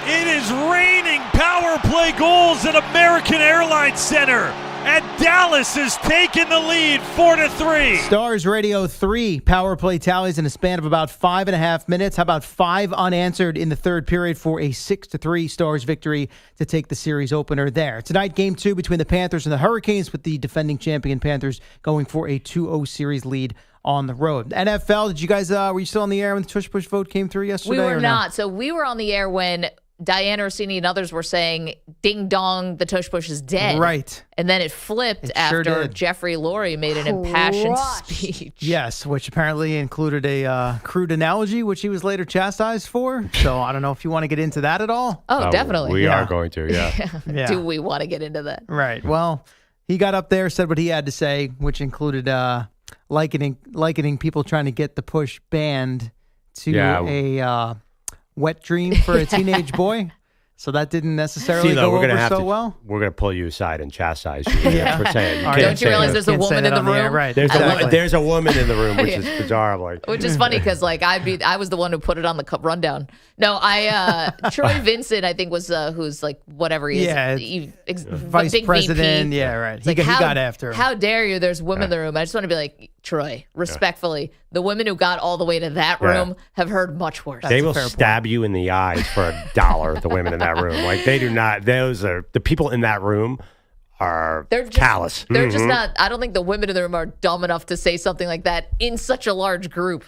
It is raining power play goals at American Airlines Center. And Dallas has taken the lead 4-3. Stars Radio 3 power play tallies in a span of about 5.5 minutes. How about 5 unanswered in the third period for a 6-3 Stars victory to take the series opener there. Tonight, Game 2 between the Panthers and the Hurricanes, with the defending champion Panthers going for a 2-0 series lead on the road. NFL, did you guys, were you still on the air when the Tush Push vote came through yesterday? We were not. No? So we were on the air when Diana Orsini and others were saying, ding dong, the Tush Push is dead. Right. And then it flipped sure after did. Jeffrey Lurie made an impassioned speech. Yes, which apparently included a crude analogy, which he was later chastised for. So I don't know if you want to get into that at all. Oh, definitely. We are going to, yeah. Yeah. Do we want to get into that? Right. Well, he got up there, said what he had to say, which included likening people trying to get the push banned to a wet dream for a teenage boy. So that didn't necessarily go over so well. We're going to pull you aside and chastise you. Yeah. For saying you All right. can't Don't you realize there's a woman in the room? Right. There's a woman in the room, which is bizarre. I'm like, which is funny because I was the one who put it on the rundown. No, Troy Vincent, I think, was who's like whatever he is. Yeah, vice president. VP. Yeah, right. He got after him. How dare you? There's women in the room. I just want to be like, Troy, respectfully, the women who got all the way to that room have heard much worse. They will stab you in the eyes for $1, the women in that room. Like, they do not, those are, the people in that room are callous. They're just not, I don't think the women in the room are dumb enough to say something like that in such a large group.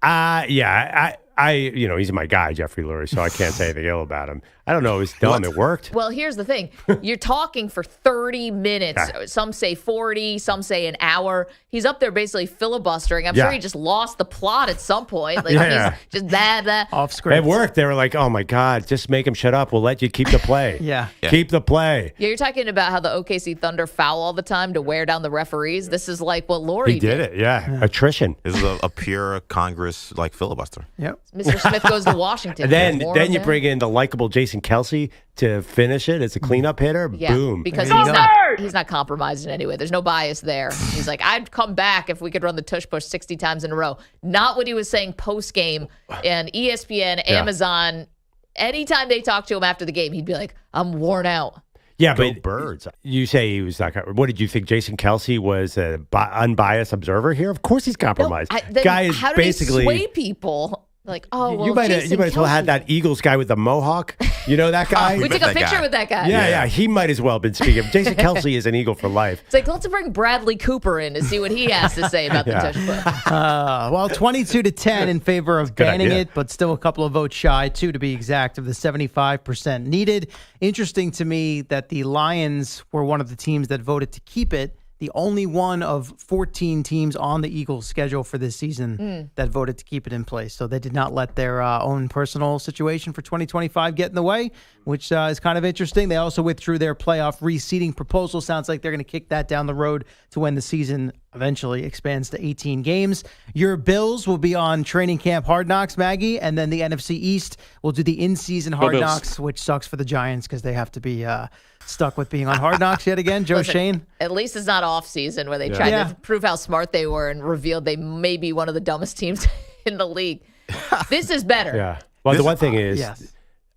He's my guy, Jeffrey Lurie, so I can't say anything ill about him. I don't know. It was dumb. It worked. Well, here's the thing. You're talking for 30 minutes. Some say 40. Some say an hour. He's up there basically filibustering. I'm sure he just lost the plot at some point. Like he's just blah. Off script. It worked. They were like, oh, my God, just make him shut up. We'll let you keep the play. Keep the play. Yeah, you're talking about how the OKC Thunder foul all the time to wear down the referees. This is like what Lurie He did it, attrition. This is a pure Congress like filibuster. Yep. Mr. Smith goes to Washington. And then you bring in the likable Jason Kelsey to finish it as a cleanup hitter. Yeah, Boom. because he's not compromised in any way. There's no bias there. He's like, I'd come back if we could run the tush push 60 times in a row. Not what he was saying post game and ESPN, Amazon. Anytime they talked to him after the game, he'd be like, I'm worn out. Yeah, Go but Birds. You say he was not. What did you think? Jason Kelsey was an unbiased observer here? Of course he's compromised. Guy is how did basically he sway people? Like, oh, well, you might as well had that Eagles guy with the mohawk. You know that guy? We took a picture with that guy. Yeah. He might as well have been speaking. Jason Kelsey is an Eagle for life. It's like, let's bring Bradley Cooper in to see what he has to say about the tush push. Well, 22-10 in favor of banning it, but still a couple of votes shy, 2 to be exact, of the 75% needed. Interesting to me that the Lions were one of the teams that voted to keep it. The only one of 14 teams on the Eagles' schedule for this season that voted to keep it in place. So they did not let their own personal situation for 2025 get in the way, which is kind of interesting. They also withdrew their playoff reseeding proposal. Sounds like they're going to kick that down the road to when the season eventually expands to 18 games. Your Bills will be on training camp Hard Knocks, Maggie, and then the NFC East will do the in-season Hard Knocks, which sucks for the Giants because they have to be stuck with being on Hard Knocks yet again. Joe Shane? At least it's not off-season where they tried to prove how smart they were and revealed they may be one of the dumbest teams in the league. This is better. Yeah. Well, the one thing is,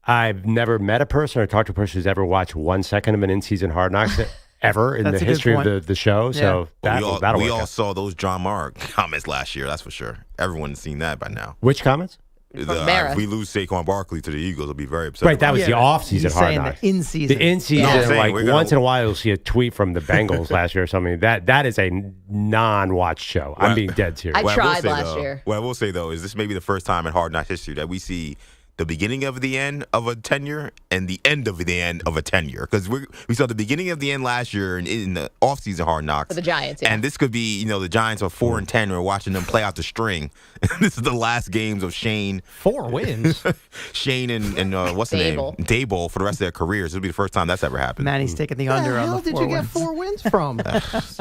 I've never met a person or talked to a person who's ever watched 1 second of an in-season Hard Knocks ever in the history of the show. So we all saw those John Marr comments last year, that's for sure. Everyone's seen that by now. Which comments? If we lose Saquon Barkley to the Eagles, I'll be very upset. Right, that was the off-season Hard Knocks. The in-season. The in-season, like once in a while you'll see a tweet from the Bengals last year or something. That is a non-watch show. I'm being dead serious. I tried last year. What I will say, though, is this may be the first time in Hard Knocks history that we see the beginning of the end of a tenure and the end of the end of a tenure. Because we saw the beginning of the end last year in the offseason Hard Knocks. For the Giants, And this could be, the Giants are 4-10. We're watching them play out the string. This is the last games of Shane. 4 wins. Shane and what's the name? Daboll for the rest of their careers. It'll be the first time that's ever happened. Manny's taking the under on the 4 wins. Where did you get 4 wins from?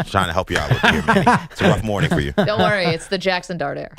Trying to help you out with here, Manny. It's a rough morning for you. Don't worry. It's the Jackson Dart era.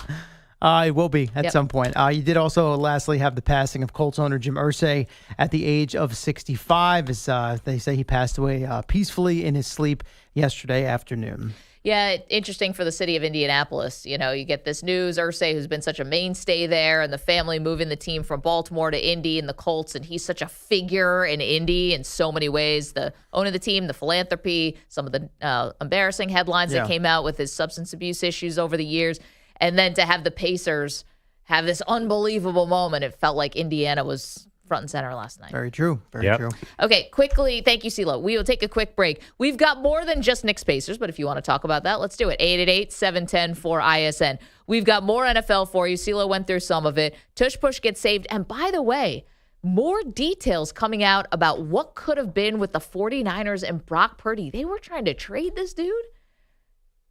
It will be at some point. You did also lastly have the passing of Colts owner Jim Irsay at the age of 65. As they say he passed away peacefully in his sleep yesterday afternoon. Yeah, interesting for the city of Indianapolis. You know, you get this news, Irsay, who's been such a mainstay there, and the family moving the team from Baltimore to Indy and the Colts, and he's such a figure in Indy in so many ways. The owning the team, the philanthropy, some of the embarrassing headlines that came out with his substance abuse issues over the years, and then to have the Pacers have this unbelievable moment. It felt like Indiana was front and center last night. Very true. Very true. Okay, quickly, thank you, CeeLo. We will take a quick break. We've got more than just Knicks Pacers, but if you want to talk about that, let's do it. 888-710-4ISN. We've got more NFL for you. CeeLo went through some of it. Tush Push gets saved. And by the way, more details coming out about what could have been with the 49ers and Brock Purdy. They were trying to trade this dude?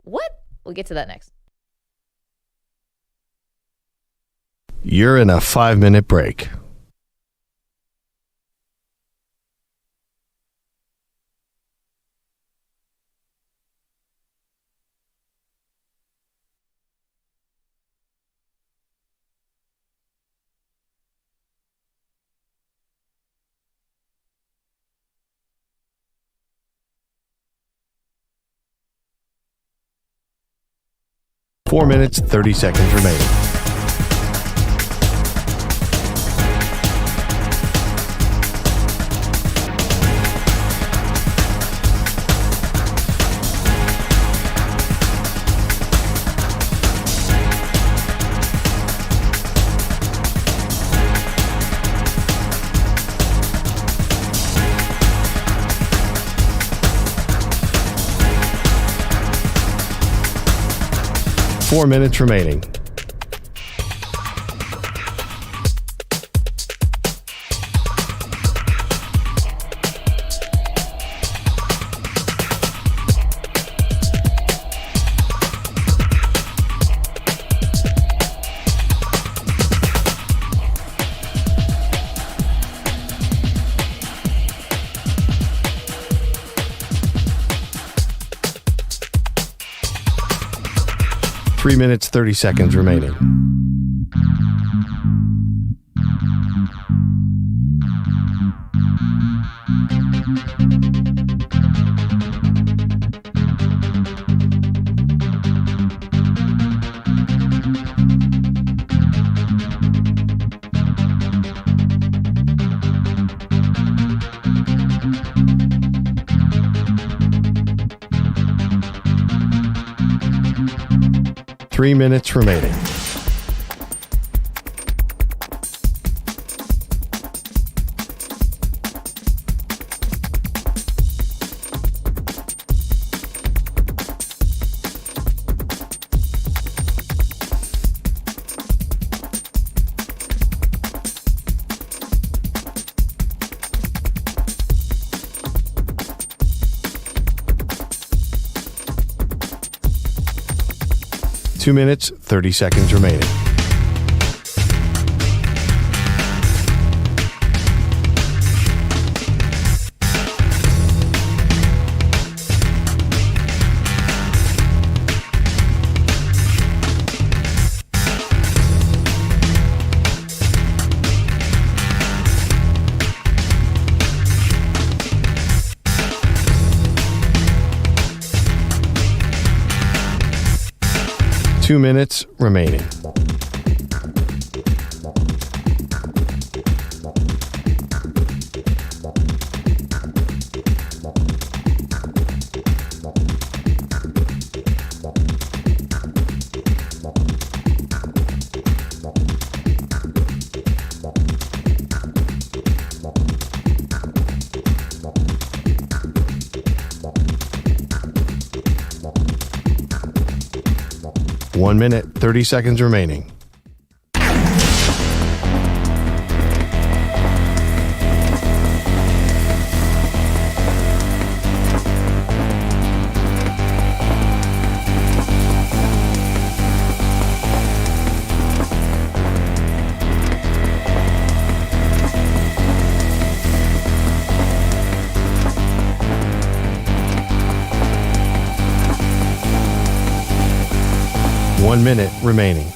What? We'll get to that next. You're in a 5-minute break. Four minutes, 30 seconds remaining. Four minutes remaining. Three minutes, 30 seconds remaining. Three minutes remaining. Two minutes, 30 seconds remaining. Two minutes remaining. One minute, 30 seconds remaining. One minute remaining.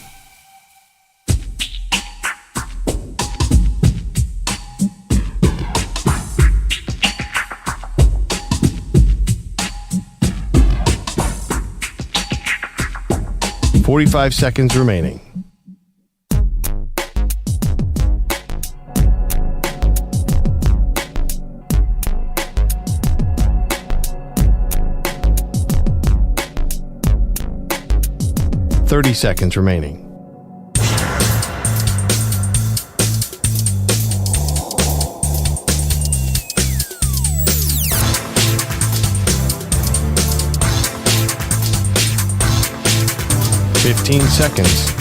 45 seconds remaining. Seconds remaining. Seconds.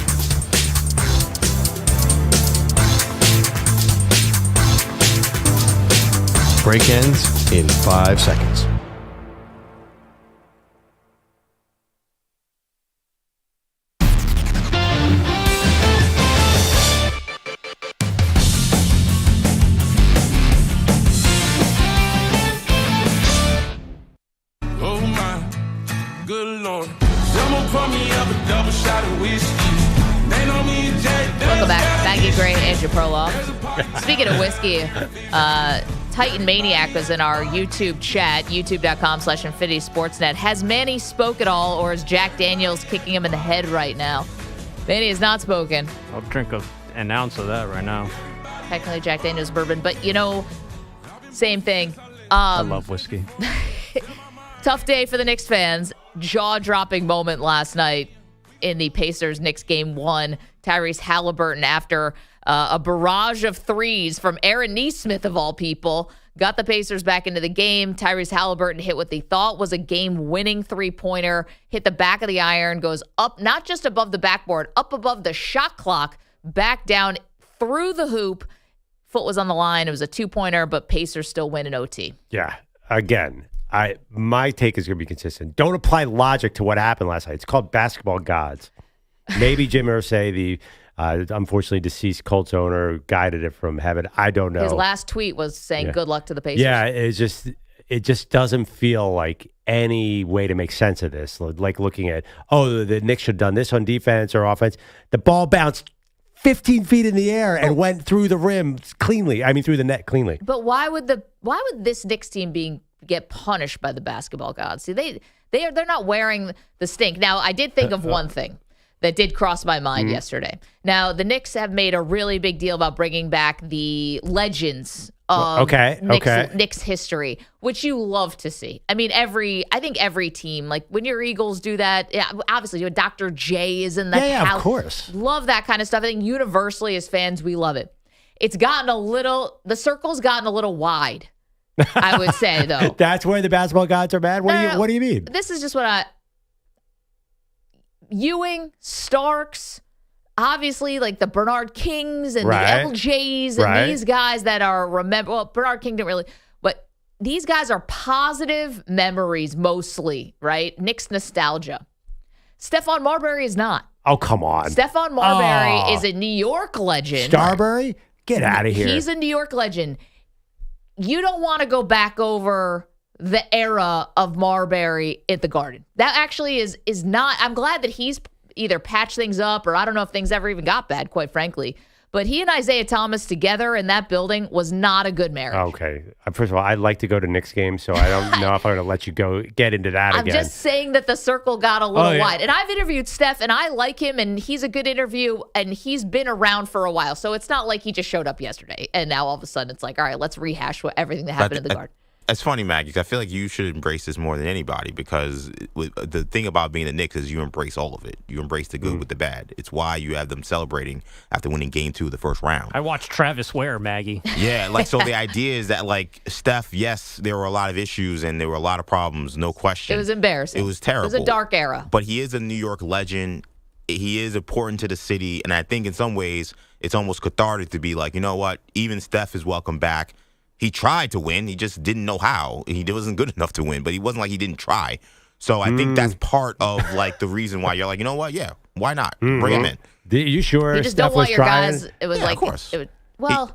Break ends in 5 seconds. Oh my, good Lord. Someone pour me up a double shot of whiskey. They know me and Jack. Welcome back. Maggie Gray and Andrew Perloff. Speaking of whiskey, Titan Maniac was in our YouTube chat, youtube.com/InfinitySportsNet. Has Manny spoke at all, or is Jack Daniels kicking him in the head right now? Manny has not spoken. I'll drink an ounce of that right now. Technically Jack Daniels bourbon, but same thing. I love whiskey. Tough day for the Knicks fans. Jaw-dropping moment last night in the Pacers-Knicks Game 1. Tyrese Haliburton, after a barrage of threes from Aaron Nesmith, of all people, got the Pacers back into the game. Tyrese Haliburton hit what they thought was a game-winning three-pointer, hit the back of the iron, goes up, not just above the backboard, up above the shot clock, back down through the hoop. Foot was on the line. It was a two-pointer, but Pacers still win in OT. Yeah, again. My take is going to be consistent. Don't apply logic to what happened last night. It's called basketball gods. Maybe Jim Irsay, the unfortunately deceased Colts owner, guided it from heaven. I don't know. His last tweet was saying good luck to the Pacers. Yeah, it just doesn't feel like any way to make sense of this. Like looking at, the Knicks should have done this on defense or offense. The ball bounced 15 feet in the air and went through the rim cleanly. I mean, through the net cleanly. But why would this Knicks team get punished by the basketball gods? See, they're not wearing the stink. Now, I did think of one thing that did cross my mind yesterday. Now, the Knicks have made a really big deal about bringing back the legends of Knicks history, which you love to see. I mean, I think every team, like when your Eagles do that, obviously Dr. J is in that. Yeah, of course. Love that kind of stuff. I think universally as fans, we love it. The circle's gotten a little wide, I would say, though. That's where the basketball gods are mad? What do you mean? This is just what Ewing, Starks, obviously like the Bernard Kings and the LJs and these guys that are Bernard King didn't really, but these guys are positive memories mostly, right? Knicks nostalgia. Stephon Marbury is not. Oh, come on. Stephon Marbury is a New York legend. Starbury? Get out of here. He's a New York legend. You don't want to go back over the era of Marbury at the Garden. That actually is not. I'm glad that he's either patched things up, or I don't know if things ever even got bad, quite frankly. But he and Isaiah Thomas together in that building was not a good marriage. Okay. First of all, I'd like to go to Knicks games, so I don't know if I'm going to let you get into that again. I'm just saying that the circle got a little wide. And I've interviewed Steph, and I like him, and he's a good interview, and he's been around for a while. So it's not like he just showed up yesterday, and now all of a sudden it's like, all right, let's rehash everything that happened in the Garden. It's funny, Maggie, because I feel like you should embrace this more than anybody, because the thing about being the Knicks is you embrace all of it. You embrace the good with the bad. It's why you have them celebrating after winning Game 2 of the first round. I watched Travis Ware, Maggie. Yeah, so the idea is that, Steph, yes, there were a lot of issues and there were a lot of problems, no question. It was embarrassing. It was terrible. It was a dark era. But he is a New York legend. He is important to the city, and I think in some ways it's almost cathartic to be like, you know what, even Steph is welcome back. He tried to win. He just didn't know how. He wasn't good enough to win, but he wasn't like he didn't try. So I think that's part of the reason why you're like, you know what? Yeah, why not? Bring him in. Are you sure? You just Steph don't want was your trying? guys. It was of course. He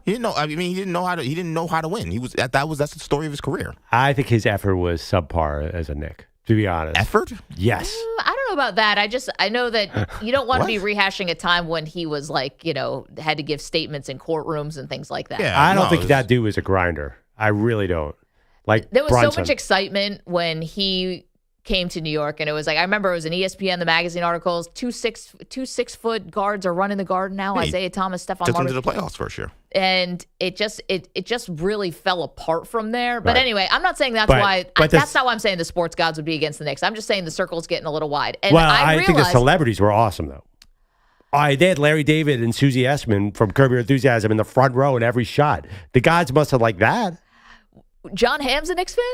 didn't know. I mean, he didn't know how to. He didn't know how to win. That's the story of his career. I think his effort was subpar as a Knick, to be honest. Effort? Yes. I don't know about that. I know that you don't want to be rehashing a time when he was had to give statements in courtrooms and things like that. Yeah, I don't think that dude was a grinder. I really don't. There was Brunson. so much excitement when he came to New York, and it was like, I remember it was an ESPN, the magazine articles, two 6-foot guards are running the Garden now. Isaiah Thomas, Stephon Took them Marbury. to the playoffs first year. And it just really fell apart from there. But Right. anyway, I'm not saying that's why. That's not why I'm saying the sports gods would be against the Knicks. I'm just saying the circle's getting a little wide. And Well, I think the celebrities were awesome, though. They had Larry David and Susie Essman from Curb Your Enthusiasm in the front row in every shot. The gods must have liked that. John Hamm's a Knicks fan?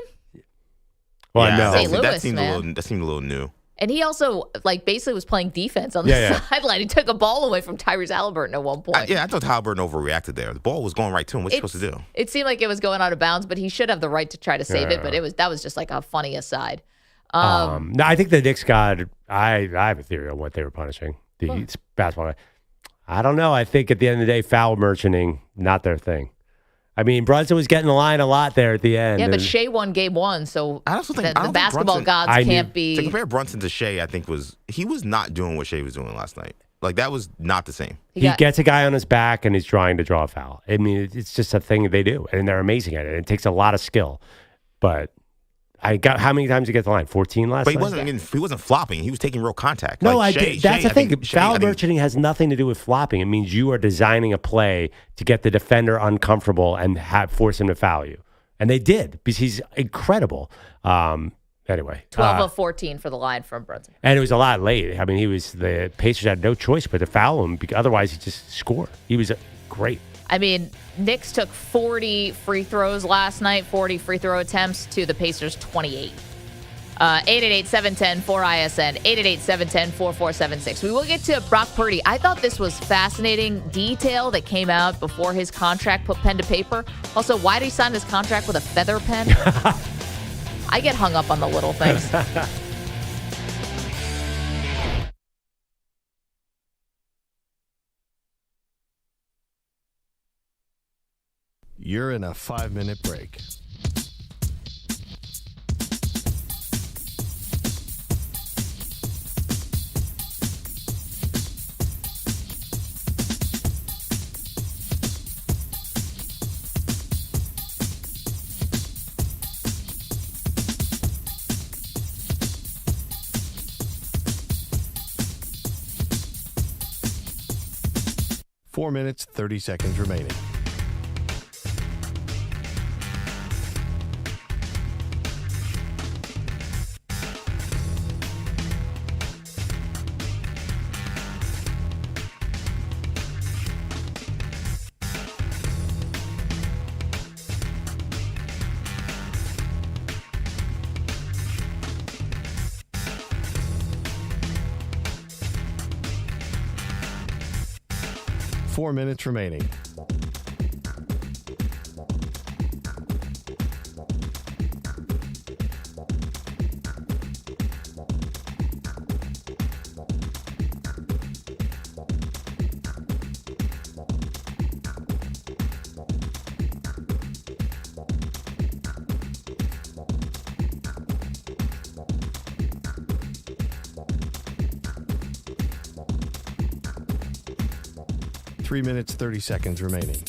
Well, yeah, no. St. Louis, that seemed man. a little new. And he also, basically was playing defense on the sideline. He took a ball away from Tyrese Haliburton at one point. I thought Haliburton overreacted there. The ball was going right to him. What's he supposed to do? It seemed like it was going out of bounds, but he should have the right to try to save it. But that was just like a funny aside. No, I think the Knicks got. I have a theory on what they were punishing. The basketball. I don't know. I think at the end of the day, foul merchanting, not their thing. I mean, Brunson was getting the line a lot there at the end. Yeah, but Shea won game 1, so I also think the basketball gods can't be. To compare Brunson to Shea, I think he was not doing what Shea was doing last night. Like, that was not the same. He gets a guy on his back and he's trying to draw a foul. I mean, it's just a thing they do, and they're amazing at it. It takes a lot of skill. But how many times did he get the line? 14 last night? But he wasn't flopping. He was taking real contact. No, like that's the thing. Foul merchanting has nothing to do with flopping. It means you are designing a play to get the defender uncomfortable and force him to foul you. And they did, because he's incredible. Anyway. 12 of 14 for the line from Brunson. And it was a lot late. I mean, the Pacers had no choice but to foul him, because otherwise he just scored. He was great. I mean, Knicks took 40 free throws last night, 40 free throw attempts to the Pacers 28. 888-710-4ISN, 888-710-4476. We will get to Brock Purdy. I thought this was fascinating detail that came out before his contract put pen to paper. Also, why did he sign his contract with a feather pen? I get hung up on the little things. You're in a 5-minute break. Four minutes, 30 seconds remaining. Four minutes remaining. Three minutes, 30 seconds remaining.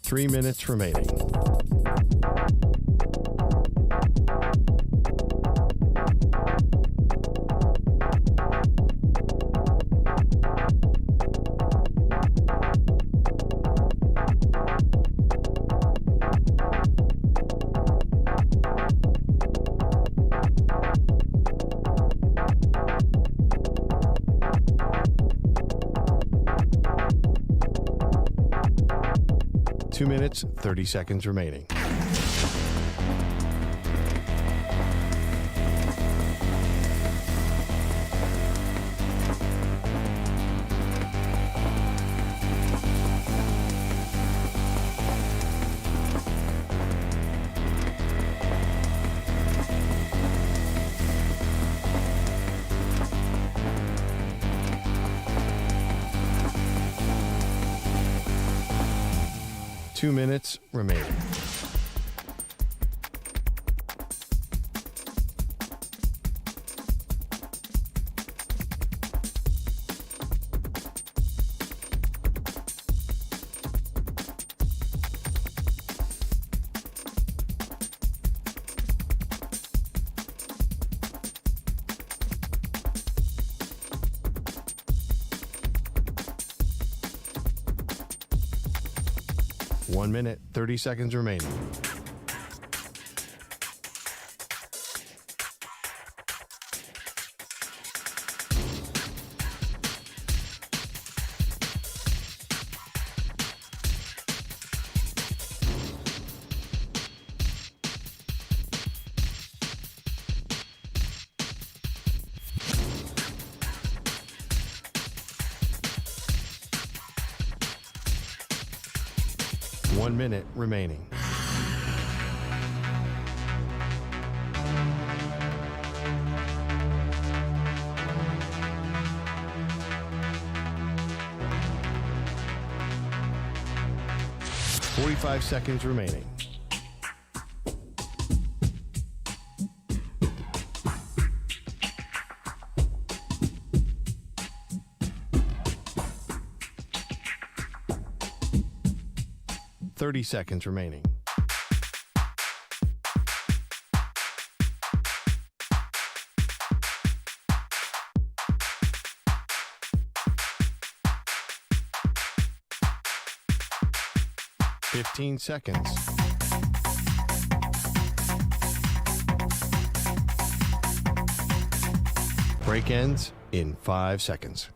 Three minutes remaining. Two minutes, 30 seconds remaining. 2 minutes remaining. One minute, 30 seconds remaining. One minute remaining. Forty-five seconds remaining. Seconds remaining. Fifteen seconds. Break ends in 5 seconds.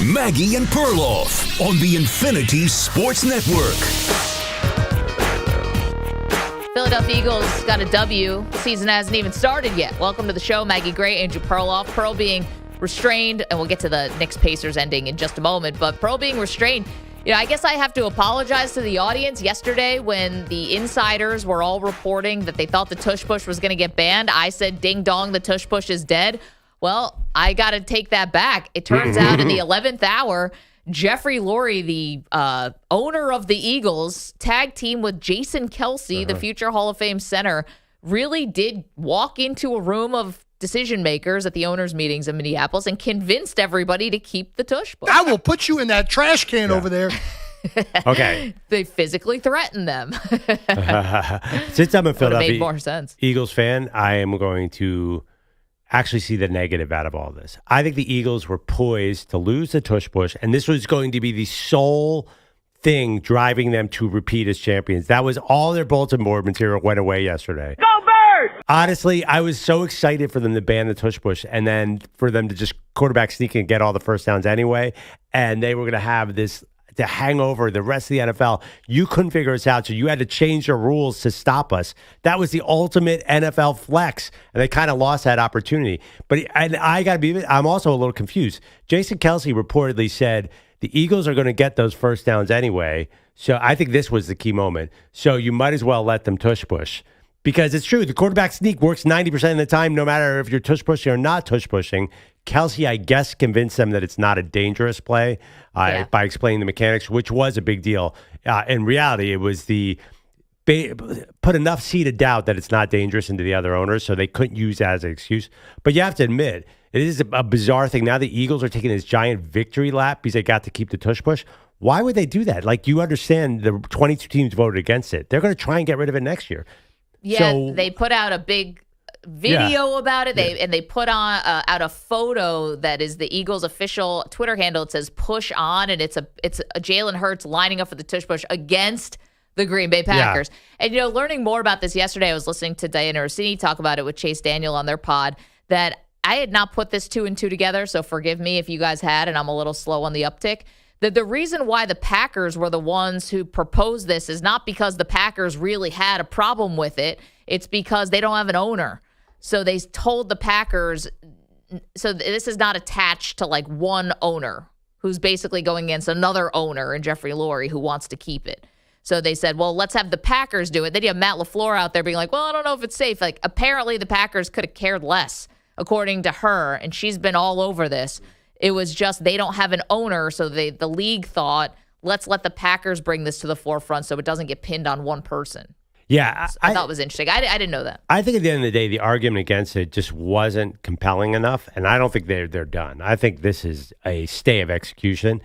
Maggie and Perloff on the Infinity Sports Network. Philadelphia Eagles got a W. Season hasn't even started yet. Welcome to the show, Maggie Gray, Andrew Perloff. Pearl being restrained, and we'll get to the Knicks-Pacers ending in just a moment, but Pearl being restrained, I guess I have to apologize to the audience. Yesterday, when the insiders were all reporting that they thought the tush push was going to get banned, I said, ding dong, the tush push is dead. Well, I got to take that back. It turns out in the 11th hour, Jeffrey Lurie, the owner of the Eagles, tag team with Jason Kelce, the future Hall of Fame center, really did walk into a room of decision makers at the owners' meetings in Minneapolis and convinced everybody to keep the tush push. I will put you in that trash can over there. Okay. They physically threatened them. Since I'm a Philadelphia made more sense. Eagles fan, I am going to actually see the negative out of all this. I think the Eagles were poised to lose the tush push, and this was going to be the sole thing driving them to repeat as champions. That was all their bulletin board material went away yesterday. Go Birds! Honestly, I was so excited for them to ban the tush push and then for them to just quarterback sneak and get all the first downs anyway, and they were going to have this to hang over the rest of the NFL. You couldn't figure us out, so you had to change your rules to stop us. That was the ultimate NFL flex, and they kind of lost that opportunity. And I got to be, I'm also a little confused. Jason Kelce reportedly said the Eagles are going to get those first downs anyway, so I think this was the key moment. So you might as well let them tush push. Because it's true, the quarterback sneak works 90% of the time, no matter if you're tush pushing or not tush pushing. Kelce, I guess, convinced them that it's not a dangerous play by explaining the mechanics, which was a big deal. In reality, it was put enough seed of doubt that it's not dangerous into the other owners, so they couldn't use that as an excuse. But you have to admit, it is a bizarre thing. Now the Eagles are taking this giant victory lap because they got to keep the tush push. Why would they do that? Like, you understand the 22 teams voted against it. They're going to try and get rid of it next year. Yeah, so, they put out a big video about it. They put on out a photo that is the Eagles' official Twitter handle. It says "push on," and it's a Jalen Hurts lining up for the tush push against the Green Bay Packers. Yeah. And learning more about this yesterday, I was listening to Diana Orsini talk about it with Chase Daniel on their pod. That I had not put this 2 and 2 together, so forgive me if you guys had, and I'm a little slow on the uptick. The reason why the Packers were the ones who proposed this is not because the Packers really had a problem with it. It's because they don't have an owner. So they told the Packers, so this is not attached to like one owner. who's basically going against another owner in Jeffrey Lurie who wants to keep it. So they said, well, let's have the Packers do it. Then you have Matt LaFleur out there being like, well, I don't know if it's safe. Like, apparently the Packers could have cared less, according to her, and she's been all over this. It was just they don't have an owner, so the league thought, let's let the Packers bring this to the forefront so it doesn't get pinned on one person. Yeah. I thought it was interesting. I didn't know that. I think at the end of the day, the argument against it just wasn't compelling enough, and I don't think they're done. I think this is a stay of execution.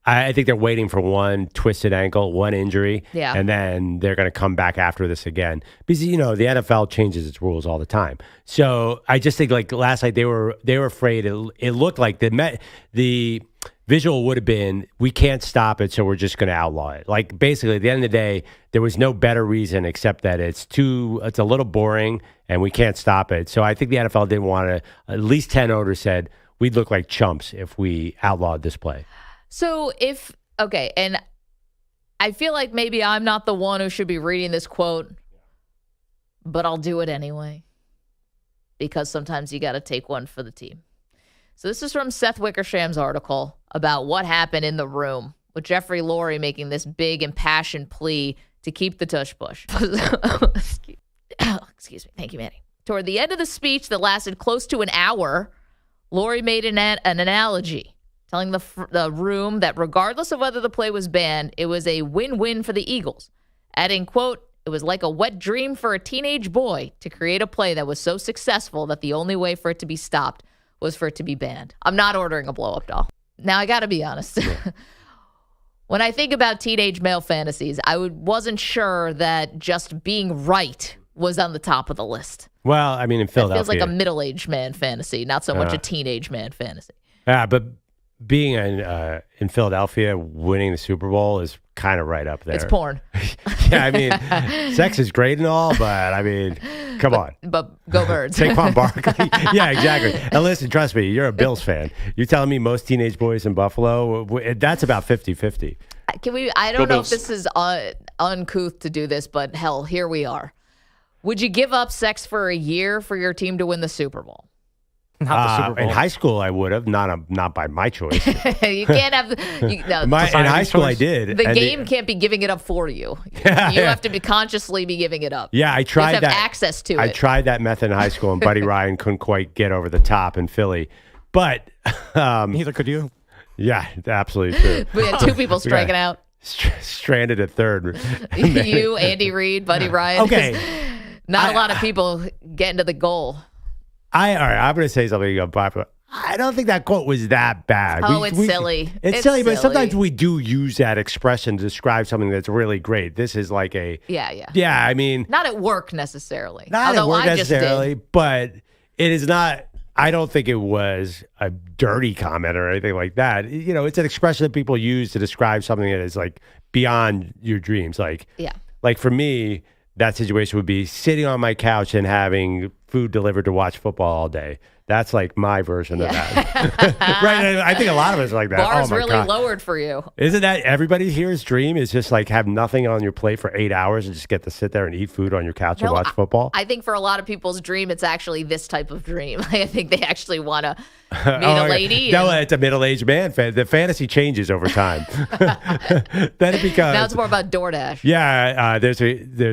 I think they're waiting for one twisted ankle, one injury, and then they're going to come back after this again. Because, the NFL changes its rules all the time. So I just think, like, last night they were afraid. It looked like the visual would have been, we can't stop it, so we're just going to outlaw it. Like, basically, at the end of the day, there was no better reason except that it's a little boring, and we can't stop it. So I think the NFL didn't want to, at least 10 owners said, we'd look like chumps if we outlawed this play. So and I feel like maybe I'm not the one who should be reading this quote, but I'll do it anyway, because sometimes you got to take one for the team. So this is from Seth Wickersham's article about what happened in the room with Jeffrey Lurie making this big impassioned plea to keep the tush push. Excuse me. Thank you, Manny. Toward the end of the speech that lasted close to an hour, Lurie made an analogy, telling the room that regardless of whether the play was banned, it was a win-win for the Eagles. Adding, quote, it was like a wet dream for a teenage boy to create a play that was so successful that the only way for it to be stopped was for it to be banned. I'm not ordering a blow-up doll. Now, I got to be honest. When I think about teenage male fantasies, I wasn't sure that just being right was on the top of the list. Well, I mean, in Philadelphia. It feels like a middle-aged man fantasy, not so much a teenage man fantasy. Yeah, but being in Philadelphia, winning the Super Bowl is kind of right up there. It's porn. Yeah, I mean, sex is great and all, but I mean, come on. But go Birds. Saquon Barkley. Yeah, exactly. And listen, trust me, you're a Bills fan. You're telling me most teenage boys in Buffalo, that's about 50-50. I don't know if this is uncouth to do this, but hell, here we are. Would you give up sex for a year for your team to win the Super Bowl? Not the Super Bowl. In high school, I would have. Not by my choice. You can't have. In high school, I did. The game can't be giving it up for you. You have to consciously be giving it up. Yeah, I tried you have that. To have access to it. I tried that method in high school, and Buddy Ryan couldn't quite get over the top in Philly. But neither could you. Yeah, absolutely true. We had two people striking out. Stranded at third. You, Andy Reid, Buddy Ryan. Okay. Not a lot of people getting to the goal. All right, I'm going to say something. I don't think that quote was that bad. Oh, it's silly. It's silly, but sometimes we do use that expression to describe something that's really great. This is like a... Yeah. Yeah, I mean... Not at work necessarily. Not at work necessarily, but it is not... I don't think it was a dirty comment or anything like that. It's an expression that people use to describe something that is like beyond your dreams. Like for me, that situation would be sitting on my couch and having food delivered to watch football all day. That's like my version of that. Right? I think a lot of us are like that. Bar's really lowered for you. Isn't that everybody here's dream is just like have nothing on your plate for 8 hours and just get to sit there and eat food on your couch and watch football? I think for a lot of people's dream, it's actually this type of dream. I think they actually want to meet a lady. No, it's a middle-aged man. The fantasy changes over time. Then it becomes... Now it's more about DoorDash. Yeah, there's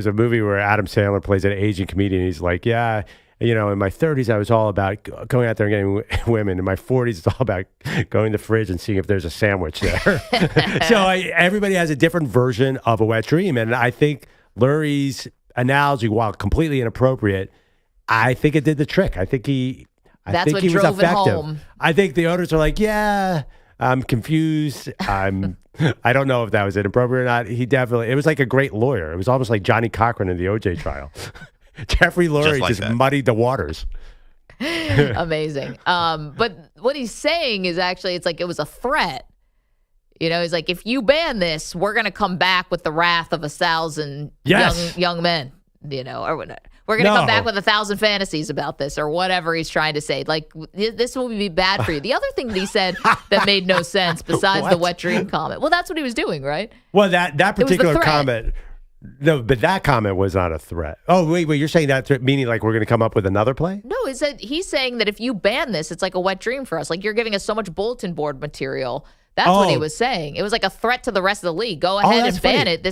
a movie where Adam Sandler plays an Asian comedian. He's like, yeah... in my 30s, I was all about going out there and getting women. In my 40s, it's all about going to the fridge and seeing if there's a sandwich there. So everybody has a different version of a wet dream. And I think Lurie's analogy, while completely inappropriate, I think it did the trick. I think he was effective. Home. I think the owners are like, yeah, I'm confused. I don't know if that was inappropriate or not. It was like a great lawyer. It was almost like Johnny Cochran in the OJ trial. Jeffrey Lurie just muddied the waters. Amazing. But what he's saying is actually, it's like it was a threat. He's like, if you ban this, we're going to come back with the wrath of 1,000 young men, or whatever. We're going to come back with 1,000 fantasies about this or whatever he's trying to say. Like, this will be bad for you. The other thing that he said that made no sense besides the wet dream comment. Well, that's what he was doing, right? Well, that particular comment... No, but that comment was not a threat. Oh, wait, you're saying that meaning like we're going to come up with another play? No, he's saying that if you ban this, it's like a wet dream for us. Like you're giving us so much bulletin board material That's what he was saying. It was like a threat to the rest of the league. Go ahead and ban it.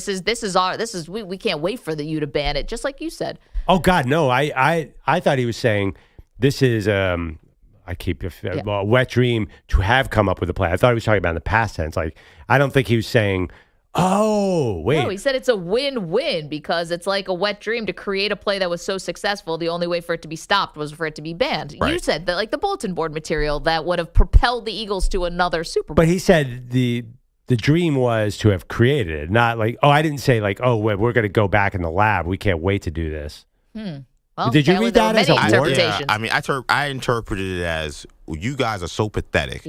We can't wait for you to ban it, just like you said. Oh God, no. I thought he was saying this is a wet dream to have come up with a play. I thought he was talking about in the past tense. Like, I don't think he was saying, oh, wait. No, he said it's a win-win because it's like a wet dream to create a play that was so successful. The only way for it to be stopped was for it to be banned. Right. You said that, like, the bulletin board material that would have propelled the Eagles to another Super Bowl. But he said the dream was to have created it, not like, I didn't say like, we're going to go back in the lab. We can't wait to do this. Well, did you read that as a warning? Yeah, I mean, I interpreted it as you guys are so pathetic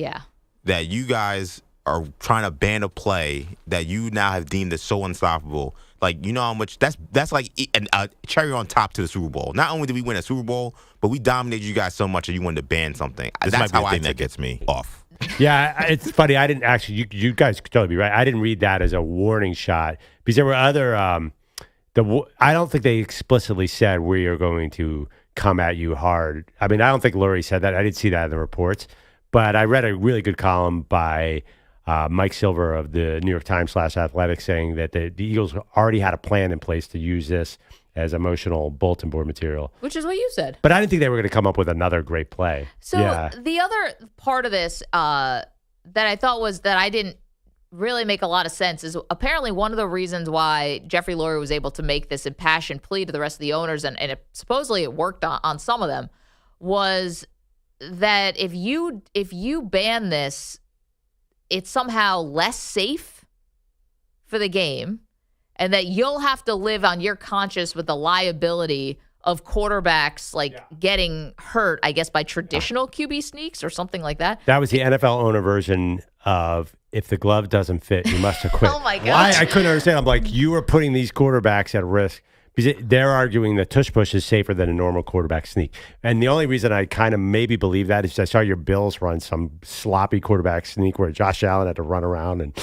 that you guys are trying to ban a play that you now have deemed as so unstoppable. Like, you know how much that's like a cherry on top to the Super Bowl. Not only did we win a Super Bowl, but we dominated you guys so much that you wanted to ban something. That's how I think that gets me off. Yeah, it's funny. I didn't actually. You guys could totally be right. I didn't read that as a warning shot because there were other. I don't think they explicitly said we are going to come at you hard. I mean, I don't think Lurie said that. I didn't see that in the reports, but I read a really good column by Mike Silver of the New York Times /Athletics saying that the Eagles already had a plan in place to use this as emotional bulletin board material. Which is what you said. But I didn't think they were going to come up with another great play. So the other part of this that I thought was that I didn't really make a lot of sense is apparently one of the reasons why Jeffrey Lurie was able to make this impassioned plea to the rest of the owners, and supposedly it worked on some of them, was that if you ban this, it's somehow less safe for the game, and that you'll have to live on your conscience with the liability of quarterbacks getting hurt, I guess, by traditional QB sneaks or something like that. That was the NFL owner version of if the glove doesn't fit, you must have quit. Oh, my God. I couldn't understand. I'm like, you are putting these quarterbacks at risk. Because they're arguing that tush push is safer than a normal quarterback sneak. And the only reason I kind of maybe believe that is I saw your Bills run some sloppy quarterback sneak where Josh Allen had to run around and,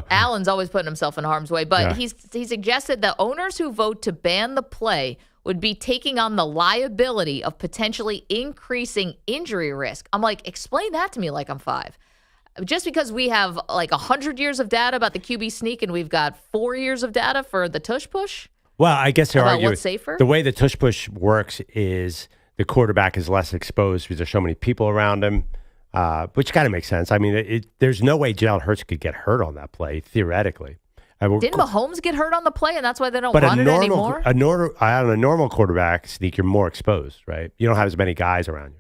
Allen's always putting himself in harm's way. But he suggested that owners who vote to ban the play would be taking on the liability of potentially increasing injury risk. I'm like, explain that to me like I'm 5. Just because we have like 100 years of data about the QB sneak and we've got 4 years of data for the tush push? Well, I guess they're arguing what's safer? The way the tush push works is the quarterback is less exposed because there's so many people around him, which kind of makes sense. I mean, there's no way Jalen Hurts could get hurt on that play, theoretically. Didn't Mahomes get hurt on the play, and that's why they don't run it anymore? On a normal quarterback sneak, you're more exposed, right? You don't have as many guys around you.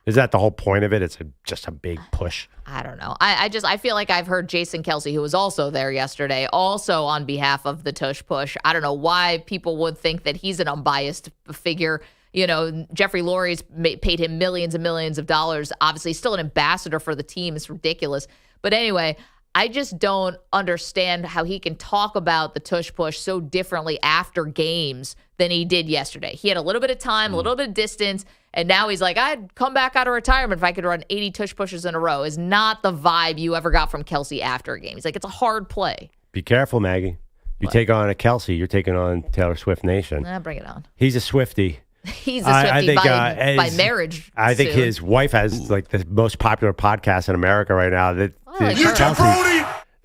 Is that the whole point of it? It's just a big push. I don't know. I feel like I've heard Jason Kelce, who was also there yesterday, also on behalf of the tush push. I don't know why people would think that he's an unbiased figure. You know, Jeffrey Lurie's paid him millions and millions of dollars. Obviously, still an ambassador for the team. It's ridiculous. But anyway, I just don't understand how he can talk about the tush push so differently after games than he did yesterday. He had a little bit of time, a little bit of distance, and now he's like, I'd come back out of retirement if I could run 80 tush pushes in a row. Is not the vibe you ever got from Kelce after a game. He's like, it's a hard play. Be careful, Maggie. You take on a Kelce, you're taking on Taylor Swift Nation. Bring it on. He's a Swiftie. He's a Swiftie by marriage. I think his wife has like the most popular podcast in America right now. The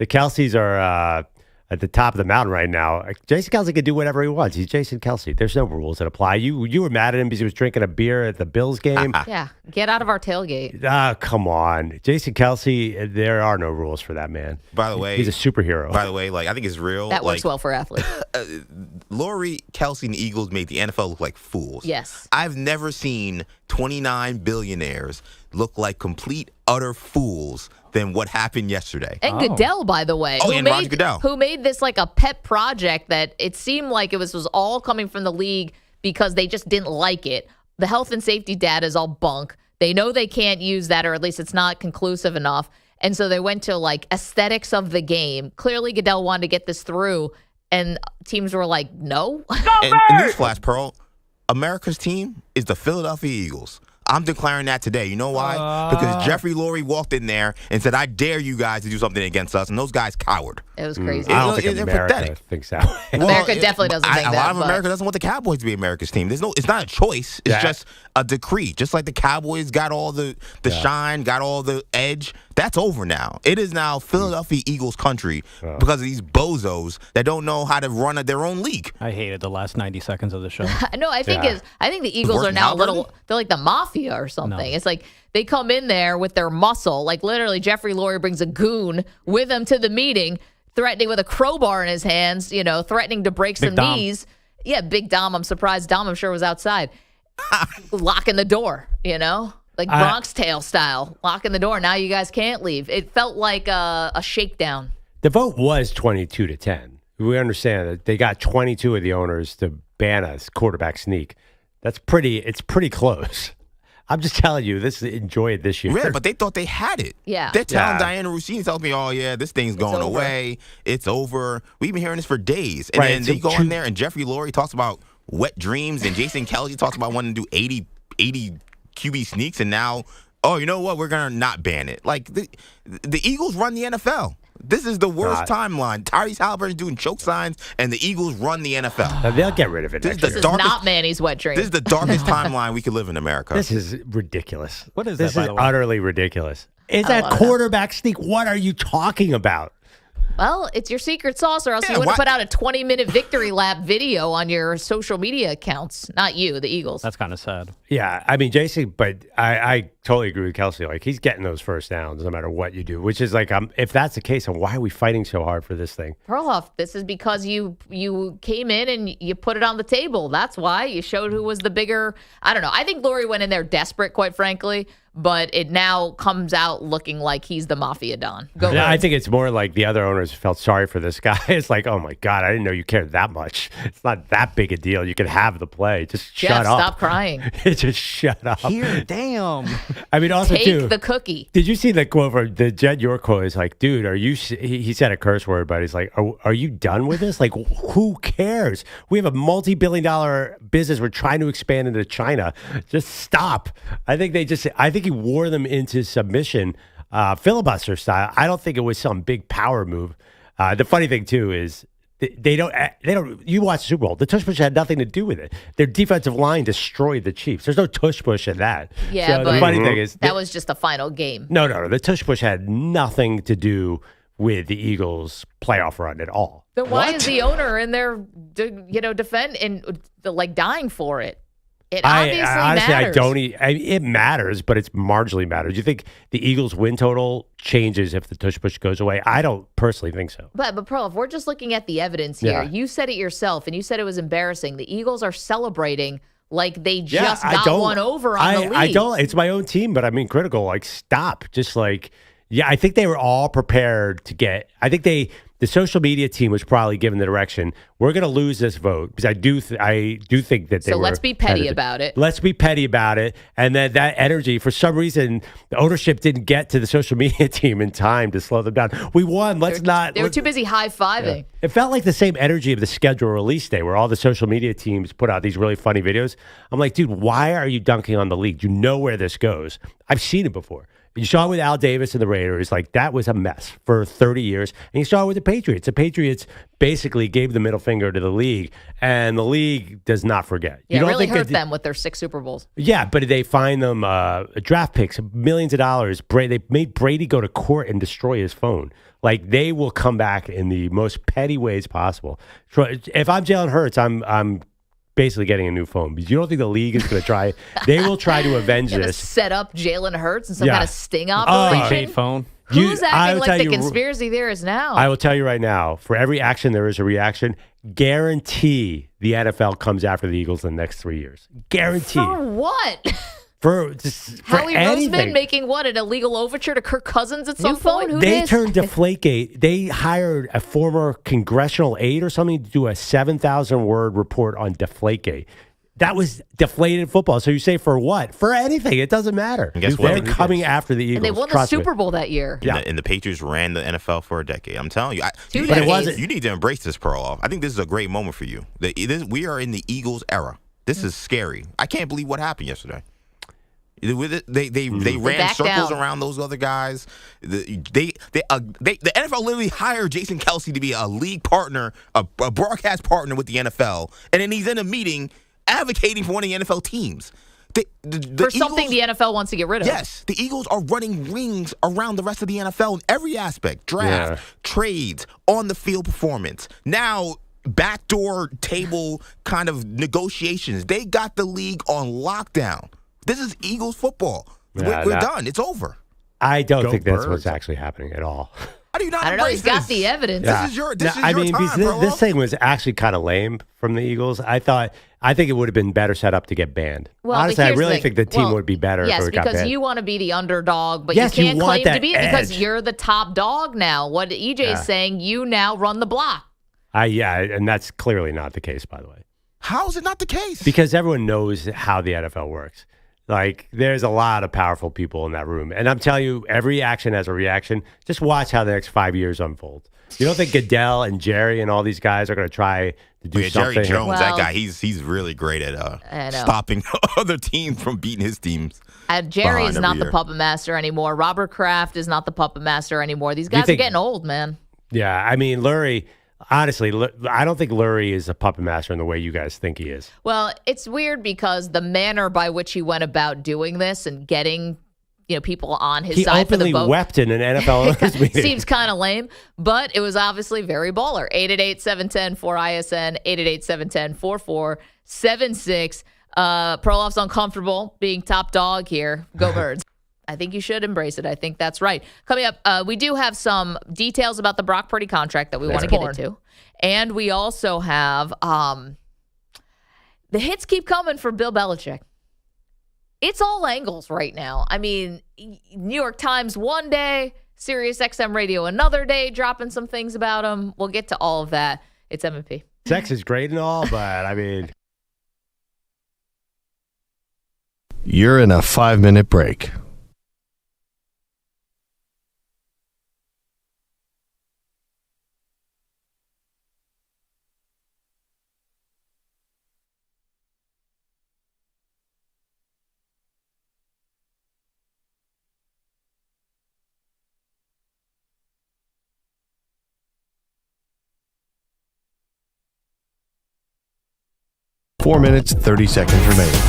Kelces are at the top of the mountain right now. Jason Kelce can do whatever he wants. He's Jason Kelce. There's no rules that apply. You were mad at him because he was drinking a beer at the Bills game. Yeah, get out of our tailgate. Come on. Jason Kelce, there are no rules for that man. By the way, he's a superhero. By the way, I think it's real. That works well for athletes. Lurie, Kelce, and the Eagles made the NFL look like fools. Yes. I've never seen 29 billionaires look like complete, utter fools than what happened yesterday. And Goodell, by the way. Roger Goodell. Who made this like a pet project that it seemed like it was all coming from the league because they just didn't like it. The health and safety data is all bunk. They know they can't use that, or at least it's not conclusive enough. And so they went to like aesthetics of the game. Clearly Goodell wanted to get this through, and teams were like, no. And newsflash, Pearl, America's team is the Philadelphia Eagles. I'm declaring that today. You know why? Because Jeffrey Lurie walked in there and said, I dare you guys to do something against us, and those guys cowered. It was crazy. I don't think America thinks that way. America definitely doesn't think that. A lot of America doesn't want the Cowboys to be America's team. It's not a choice. It's just a decree. Just like the Cowboys got all the shine, got all the edge. That's over now. It is now Philadelphia Eagles country because of these bozos that don't know how to run their own league. I hated the last 90 seconds of the show. No, I think the Eagles are now they're like the mafia or something. No. It's like they come in there with their muscle. Like literally Jeffrey Lurie brings a goon with him to the meeting, threatening with a crowbar in his hands, threatening to break some knees. Yeah, Big Dom. I'm surprised Dom, I'm sure, was outside. Locking the door, like Bronx Tale style, locking the door. Now you guys can't leave. It felt like a shakedown. The vote was 22-10. We understand that they got 22 of the owners to ban a quarterback sneak. It's pretty close. I'm just telling you, enjoy it this year. Yeah, but they thought they had it. Yeah. They're telling Diana Rossini, tells me, oh, yeah, this thing's going away. It's over. We've been hearing this for days. And then they go in there, and Jeffrey Lurie talks about wet dreams, and Jason Kelce talks about wanting to do 80 QB sneaks, and now, oh, you know what? We're going to not ban it. Like, the Eagles run the NFL. This is the worst timeline. Tyrese Haliburton doing choke signs, and the Eagles run the NFL. They'll get rid of it This is not Manny's wet dream. This is the darkest timeline we could live in America. This is ridiculous. What is this? By This the is way? utterly ridiculous. Is that quarterback sneak? What are you talking about? Well, it's your secret sauce, or else you would have put out a 20-minute victory lap video on your social media accounts. Not you, the Eagles. That's kind of sad. Yeah, I mean, JC, but I totally agree with Kelsey. Like, he's getting those first downs no matter what you do, which is like, if that's the case, then why are we fighting so hard for this thing? Perloff, this is because you came in and you put it on the table. That's why. You showed who was the bigger. I don't know. I think Lurie went in there desperate, quite frankly. But it now comes out looking like he's the mafia don. I think it's more like the other owners felt sorry for this guy. It's like, oh my God, I didn't know you cared that much. It's not that big a deal. You can have the play. Just shut up. Stop crying. Just shut up. Here, damn. I mean, also take the cookie. Did you see the quote from the Jed York quote? Is like, dude, are you? He said a curse word, but he's like, are you done with this? Like, who cares? We have a multi-billion-dollar business. We're trying to expand into China. Just stop. I think he wore them into submission, filibuster style. I don't think it was some big power move. The funny thing too is they don't. You watch the Super Bowl. The tush push had nothing to do with it. Their defensive line destroyed the Chiefs. There's no tush push in that. Yeah, so but the funny thing is that was just the final game. No. The tush push had nothing to do with the Eagles' playoff run at all. Then why is the owner in there, defend and like dying for it? It obviously honestly, matters. It matters, but it's marginally matters. You think the Eagles' win total changes if the tush push goes away? I don't personally think so. But Pearl, if we're just looking at the evidence here, you said it yourself, and you said it was embarrassing. The Eagles are celebrating like they just got one over on the league. I don't. It's my own team, but I mean critical. Like, stop. Just like, I think they were all prepared to get. I think the social media team was probably given the direction, we're going to lose this vote, because I do think that they were. So let's be petty about it. Let's be petty about it. And then that energy, for some reason, the ownership didn't get to the social media team in time to slow them down. We won. They were too busy high-fiving. Yeah. It felt like the same energy of the schedule release day, where all the social media teams put out these really funny videos. I'm like, dude, why are you dunking on the league? You know where this goes. I've seen it before. You saw it with Al Davis and the Raiders. Like, that was a mess for 30 years. And you saw it with the Patriots. The Patriots basically gave the middle finger to the league, and the league does not forget. Yeah, it really hurt them with their 6 Super Bowls. Yeah, but they find them draft picks, millions of dollars. They made Brady go to court and destroy his phone. Like, they will come back in the most petty ways possible. If I'm Jalen Hurts, I'm basically getting a new phone, because you don't think the league is going to try. They will try to avenge this. Set up Jalen Hurts and some kind of sting operation. Prepaid phone. Who's acting like the conspiracy theorist now? I will tell you right now, for every action there is a reaction. Guarantee the NFL comes after the Eagles in the next 3 years. Guarantee. For what? For Howie anything. Roseman making what, an illegal overture to Kirk Cousins at some point? Who They turned Deflategate. They hired a former congressional aide or something to do a 7,000-word report on Deflategate. That was deflated football. So you say for what? For anything. It doesn't matter. And guess what? They're coming after the Eagles. And they won the Super Bowl that year. Yeah. And the Patriots ran the NFL for a decade. I'm telling you. But it wasn't. You need to embrace this, Perloff. I think this is a great moment for you. We are in the Eagles era. This is scary. I can't believe what happened yesterday. With it, they ran circles around those other guys. The NFL literally hired Jason Kelce to be a league partner, a broadcast partner with the NFL, and then he's in a meeting advocating for one of the NFL teams. For something the NFL wants to get rid of. Yes, the Eagles are running rings around the rest of the NFL in every aspect: draft, trades, on the field performance. Now, backdoor table kind of negotiations. They got the league on lockdown. This is Eagles football. We're done. It's over. I don't think that's what's actually happening at all. How do you not? I don't know. He's got the evidence. This is your time, this thing was actually kind of lame from the Eagles. I think it would have been better set up to get banned. Well, honestly, I really think the team would be better if it got banned. Yes, because you want to be the underdog, but you can't claim to be it because you're the top dog now. What EJ is saying, you now run the block. And that's clearly not the case, by the way. How is it not the case? Because everyone knows how the NFL works. Like, there's a lot of powerful people in that room. And I'm telling you, every action has a reaction. Just watch how the next 5 years unfold. You don't think Goodell and Jerry and all these guys are going to try to do something? Jerry Jones, that guy, he's really great at stopping other teams from beating his teams. Jerry is not the puppet master anymore. Robert Kraft is not the puppet master anymore. These guys are getting old, man. Yeah, I mean, Lurie... Honestly, I don't think Lurie is a puppet master in the way you guys think he is. Well, it's weird because the manner by which he went about doing this and getting people on his side for the vote. He openly wept in an NFL owners meeting. Seems kind of lame, but it was obviously very baller. 888-710-4ISN, 888-710-4476. Perloff's uncomfortable being top dog here. Go Birds. I think you should embrace it. I think that's right. Coming up, we do have some details about the Brock Purdy contract that we want to get into. And we also have the hits keep coming for Bill Belichick. It's all angles right now. I mean, New York Times one day, Sirius XM Radio another day, dropping some things about him. We'll get to all of that. It's M&P. Sex is great and all, but I mean... You're in a 5-minute break. Four minutes, 30 seconds remaining.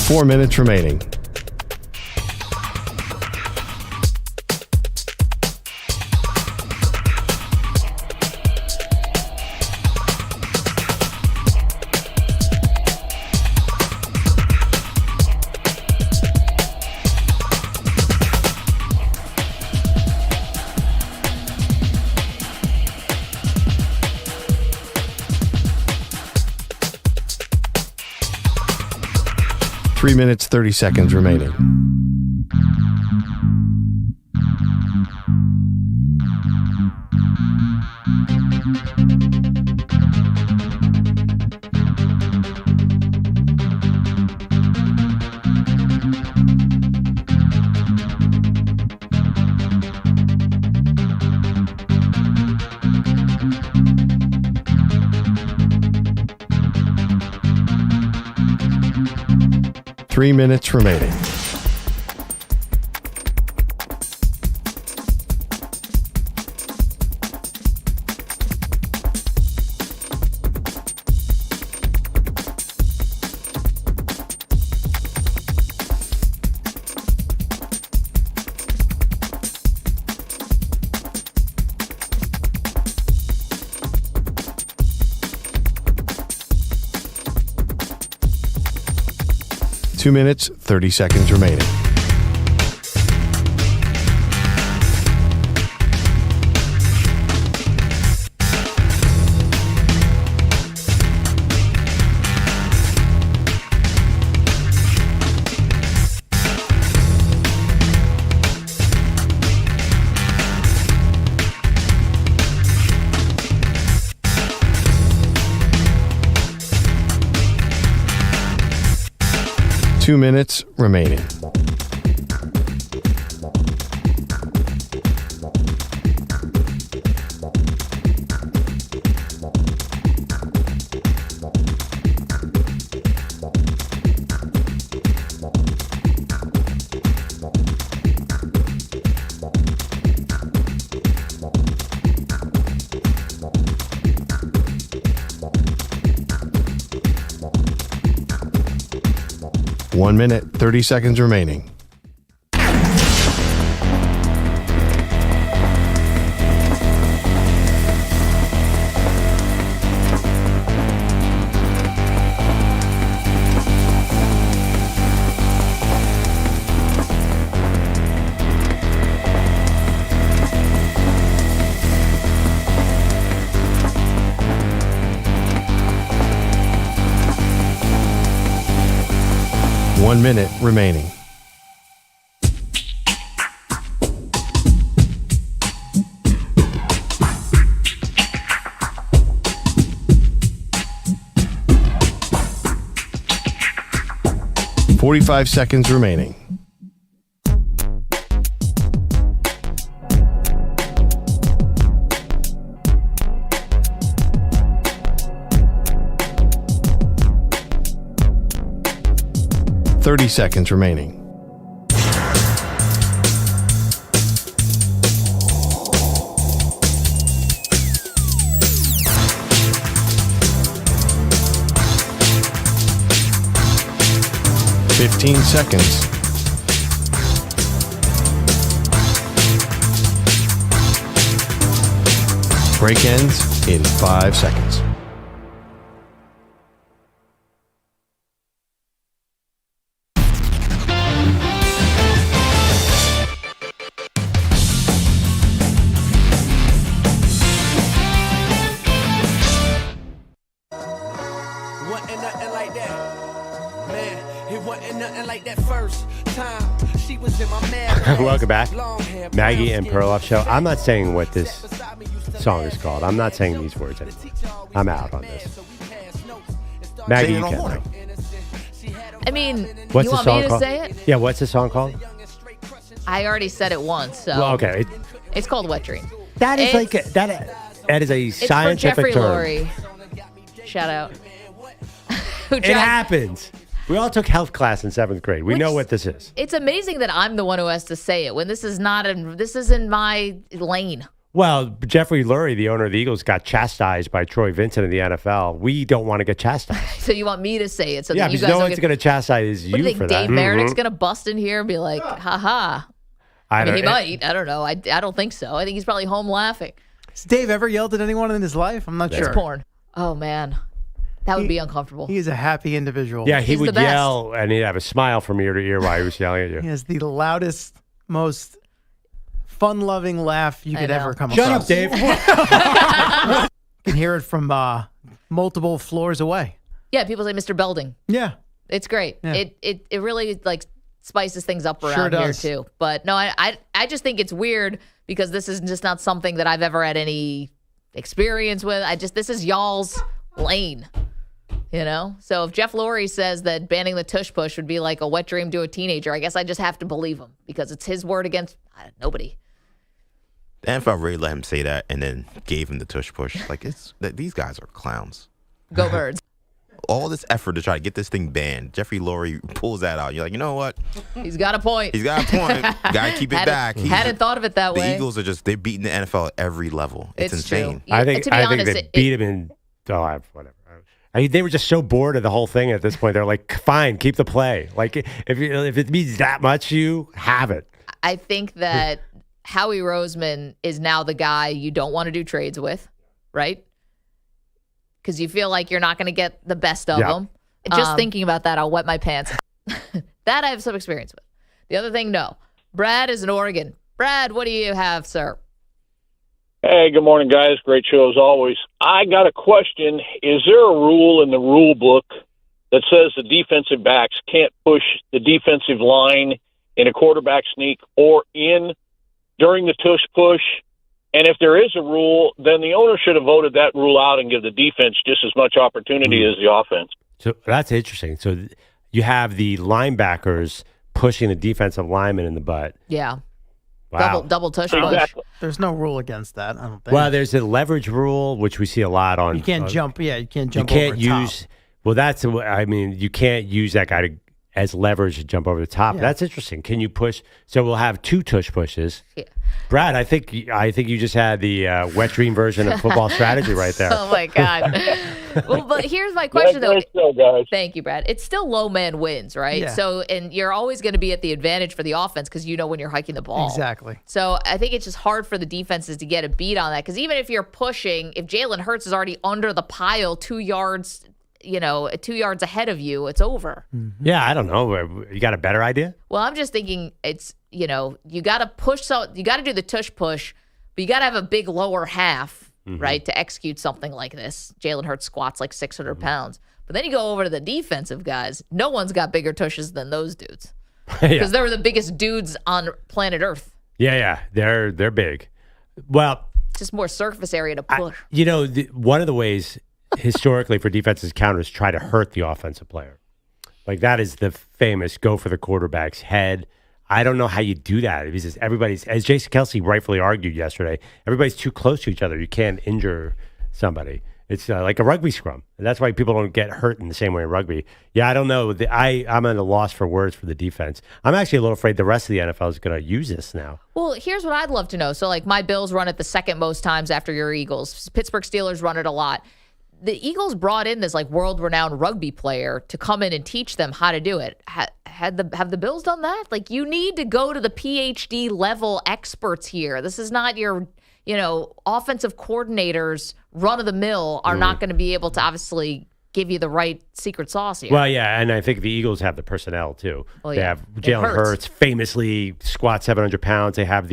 Four minutes remaining. Three minutes, 30 seconds remaining. Three minutes remaining. Two minutes, 30 seconds remaining. 2 minutes remaining. One minute, 30 seconds remaining. One minute remaining. .45 seconds remaining. .30 seconds remaining. .15 seconds. Break ends in 5 seconds. Welcome back. Maggie and Perloff Show. I'm not saying what this song is called. I'm not saying these words anymore. I'm out on this. Maggie, you can know. I mean, What's you the want song me to called? say it? Yeah, what's the song called? I already said it once, so Well, okay. it's called Wet Dream. That is that is a It's for scientific Jeffrey term. Lurie. Shout out. It happens. We all took health class in 7th grade. We know what this is. It's amazing that I'm the one who has to say it when this is not this is in my lane. Well, Jeffrey Lurie, the owner of the Eagles, got chastised by Troy Vincent in the NFL. We don't want to get chastised. So you want me to say it? So Yeah, that you because guys no one's going to chastise What do you you think? for that. Dave Meredith's going to bust in here and be like, "Ha I mean, he might. I don't know. I don't think so. I think he's probably home laughing. Has Dave ever yelled at anyone in his life? I'm not sure. It's porn. Oh man, that would be uncomfortable. He is a happy individual. Yeah, he would yell and he'd have a smile from ear to ear while he was yelling at you. He has the loudest, most fun-loving laugh you could ever come Shut across. up, Dave. You can hear it from multiple floors away. Yeah, people say Mr. Belding. Yeah. It's great. Yeah. It really like spices things up Sure around here does. too. But no, I just think it's weird because this is just not something that I've ever had any experience with. This is y'all's lane. You know? So if Jeff Lurie says that banning the tush push would be like a wet dream to a teenager, I guess I just have to believe him because it's his word against nobody. The NFL really let him say that and then gave him the tush push. Like, these guys are clowns. Go Birds. All this effort to try to get this thing banned. Jeffrey Lurie pulls that out. You're like, you know what? He's got a point. He's got a point. Got to keep it back. Hadn't thought of it that way. The Eagles are they're beating the NFL at every level. It's insane. True. I think To be honest, they beat him in. Whatever. They were just so bored of the whole thing at this point. They're like, fine, keep the play. Like, if it means that much, you have it. I think that Howie Roseman is now the guy you don't want to do trades with, right? Because you feel like you're not going to get the best of them. Just thinking about that, I'll wet my pants. That I have some experience with. The other thing, no. Brad is in Oregon. Brad, what do you have, sir? Hey, good morning, guys. Great show as always. I got a question. Is there a rule in the rule book that says the defensive backs can't push the defensive line in a quarterback sneak or during the tush push? And if there is a rule, then the owner should have voted that rule out and give the defense just as much opportunity as the offense. So that's interesting. So you have the linebackers pushing the defensive lineman in the butt. Yeah. Wow. Double tush push. There's no rule against that, I don't think. Well, there's a leverage rule, which we see a lot on. You can't jump. Yeah, you can't jump. You can't over use. top. Well, that's. I mean, you can't use that guy as leverage to jump over the top. Yeah. That's interesting. Can you push? So we'll have 2 tush pushes. Yeah. Brad, I think you just had the wet dream version of football strategy right there. Oh my God. Well, but here's my question though. Guys. Thank you, Brad. It's still low man wins, right? Yeah. So, and you're always going to be at the advantage for the offense because you know when you're hiking the ball. Exactly. So I think it's just hard for the defenses to get a beat on that because even if you're pushing, if Jalen Hurts is already under the pile 2 yards, 2 yards ahead of you, it's over. Yeah, I don't know. You got a better idea? Well, I'm just thinking it's, you got to push, so you got to do the tush push, but you got to have a big lower half, right, to execute something like this. Jalen Hurts squats like 600 pounds. But then you go over to the defensive guys. No one's got bigger tushes than those dudes because they're the biggest dudes on planet Earth. Yeah, they're big. Well, just more surface area to push. One of the ways historically for defenses counters try to hurt the offensive player. Like that is the famous go for the quarterback's head. I don't know how you do that. Because everybody's, as Jason Kelsey rightfully argued yesterday, everybody's too close to each other. You can't injure somebody. It's like a rugby scrum. And that's why people don't get hurt in the same way in rugby. Yeah, I don't know. I'm at a loss for words for the defense. I'm actually a little afraid the rest of the NFL is going to use this now. Well, here's what I'd love to know. So, like, my Bills run it the second most times after your Eagles. Pittsburgh Steelers run it a lot. The Eagles brought in this like world-renowned rugby player to come in and teach them how to do it. Have the Bills done that? Like, you need to go to the PhD level experts here. This is not your, offensive coordinators, run-of-the-mill are not going to be able to obviously give you the right secret sauce here. Well, yeah, and I think the Eagles have the personnel too. Well, they have Jalen Hurts, famously squat 700 pounds. They have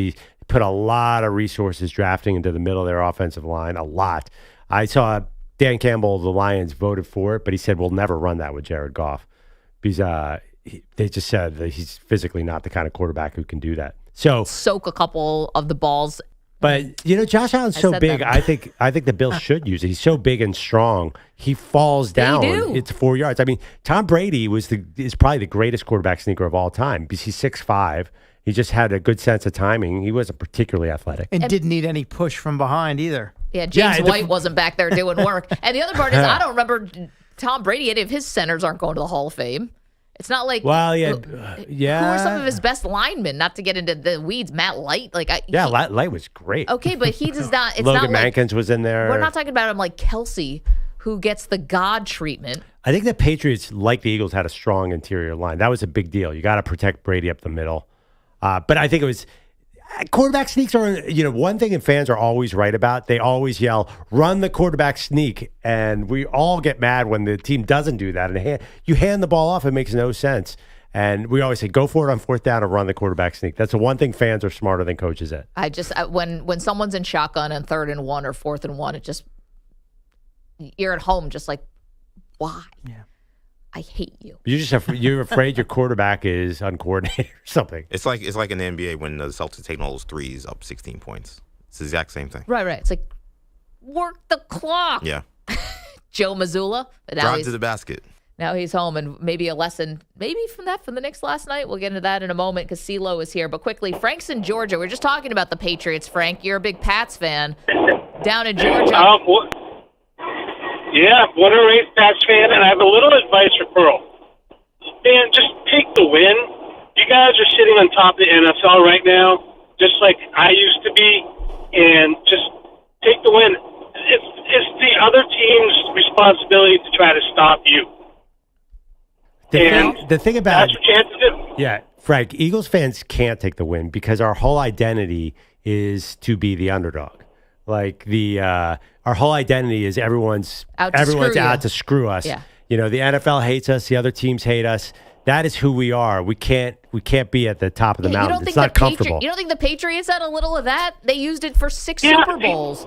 put a lot of resources drafting into the middle of their offensive line, a lot. I saw Dan Campbell, the Lions, voted for it, but he said we'll never run that with Jared Goff because they just said that he's physically not the kind of quarterback who can do that. So soak a couple of the balls. But Josh Allen's so big. I think the Bills should use it. He's so big and strong. He falls down. It's 4 yards. I mean, Tom Brady is probably the greatest quarterback sneaker of all time because he's 6'5". He just had a good sense of timing. He wasn't particularly athletic. And didn't need any push from behind either. Yeah, James White wasn't back there doing work. And the other part is I don't remember Tom Brady. Any of his centers aren't going to the Hall of Fame. It's not like, well, yeah. Who are some of his best linemen? Not to get into the weeds, Matt Light. Light was great. Okay, but he does not. It's Logan not like, Mankins was in there. We're not talking about him like Kelsey, who gets the God treatment. I think the Patriots, like the Eagles, had a strong interior line. That was a big deal. You got to protect Brady up the middle. But I think it was quarterback sneaks are, one thing fans are always right about. They always yell, run the quarterback sneak. And we all get mad when the team doesn't do that. And you hand the ball off, it makes no sense. And we always say, go for it on fourth down and run the quarterback sneak. That's the one thing fans are smarter than coaches at. When someone's in shotgun and 3rd and 1 or 4th and 1, you're at home just like, why? Yeah. I hate you. You're afraid your quarterback is uncoordinated or something. It's like in the NBA when the Celtics taking all those threes up 16 points. It's the exact same thing. Right. It's like work the clock. Yeah. Joe Mazzulla. Drive to the basket. Now he's home, and maybe a lesson, from the Knicks last night. We'll get into that in a moment because CeeLo is here. But quickly, Frank's in Georgia. We're just talking about the Patriots, Frank. You're a big Pats fan down in Georgia. Yeah, born and raised Pats fan, and I have a little advice for Pearl. Man, just take the win. You guys are sitting on top of the NFL right now, just like I used to be, and just take the win. It's the other team's responsibility to try to stop you. The thing about that's what you have to do. Yeah, Frank, Eagles fans can't take the win because our whole identity is to be the underdog. Like our whole identity is everyone's out to screw us. Yeah. The NFL hates us. The other teams hate us. That is who we are. We can't be at the top of the mountain. It's not comfortable. You don't think the Patriots had a little of that? They used it for 6 Super Bowls.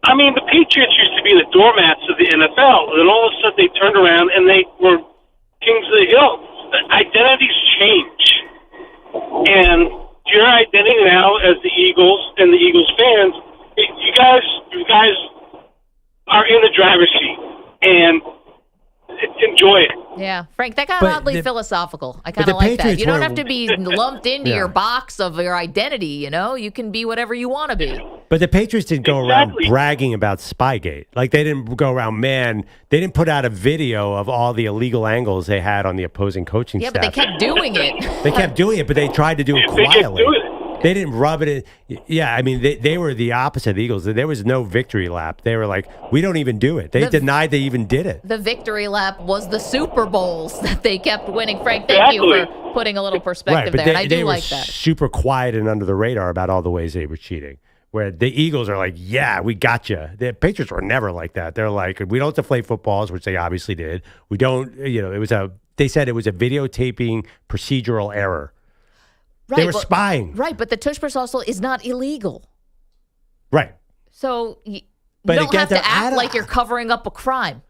I mean, the Patriots used to be the doormats of the NFL, and all of a sudden they turned around and they were kings of the hill. The identities change, and your identity now as the Eagles and the Eagles fans. You guys are in the driver's seat, and enjoy it. Yeah, Frank, that got oddly philosophical. I kind of like that. Patriots You don't were- have to be lumped into your box of your identity, You can be whatever you want to be. But the Patriots didn't go around bragging about Spygate. Like, they didn't go around, they didn't put out a video of all the illegal angles they had on the opposing coaching staff. Yeah, but they kept doing it. They kept doing it, but they tried to do it They kept quietly. doing it. They didn't rub it in. Yeah, I mean, they were the opposite of the Eagles. There was no victory lap. They were like, we don't even do it. They denied they even did it. The victory lap was the Super Bowls that they kept winning. Frank, thank you for putting a little perspective there. And I do like that. Super quiet and under the radar about all the ways they were cheating. Where the Eagles are like, yeah, we got you. The Patriots were never like that. They're like, we don't deflate footballs, which they obviously did. We don't, they said it was a videotaping procedural error. Right, they were spying. Right, but the tush proposal is not illegal. Right. So you But don't again, have to they're act like you're covering up a crime.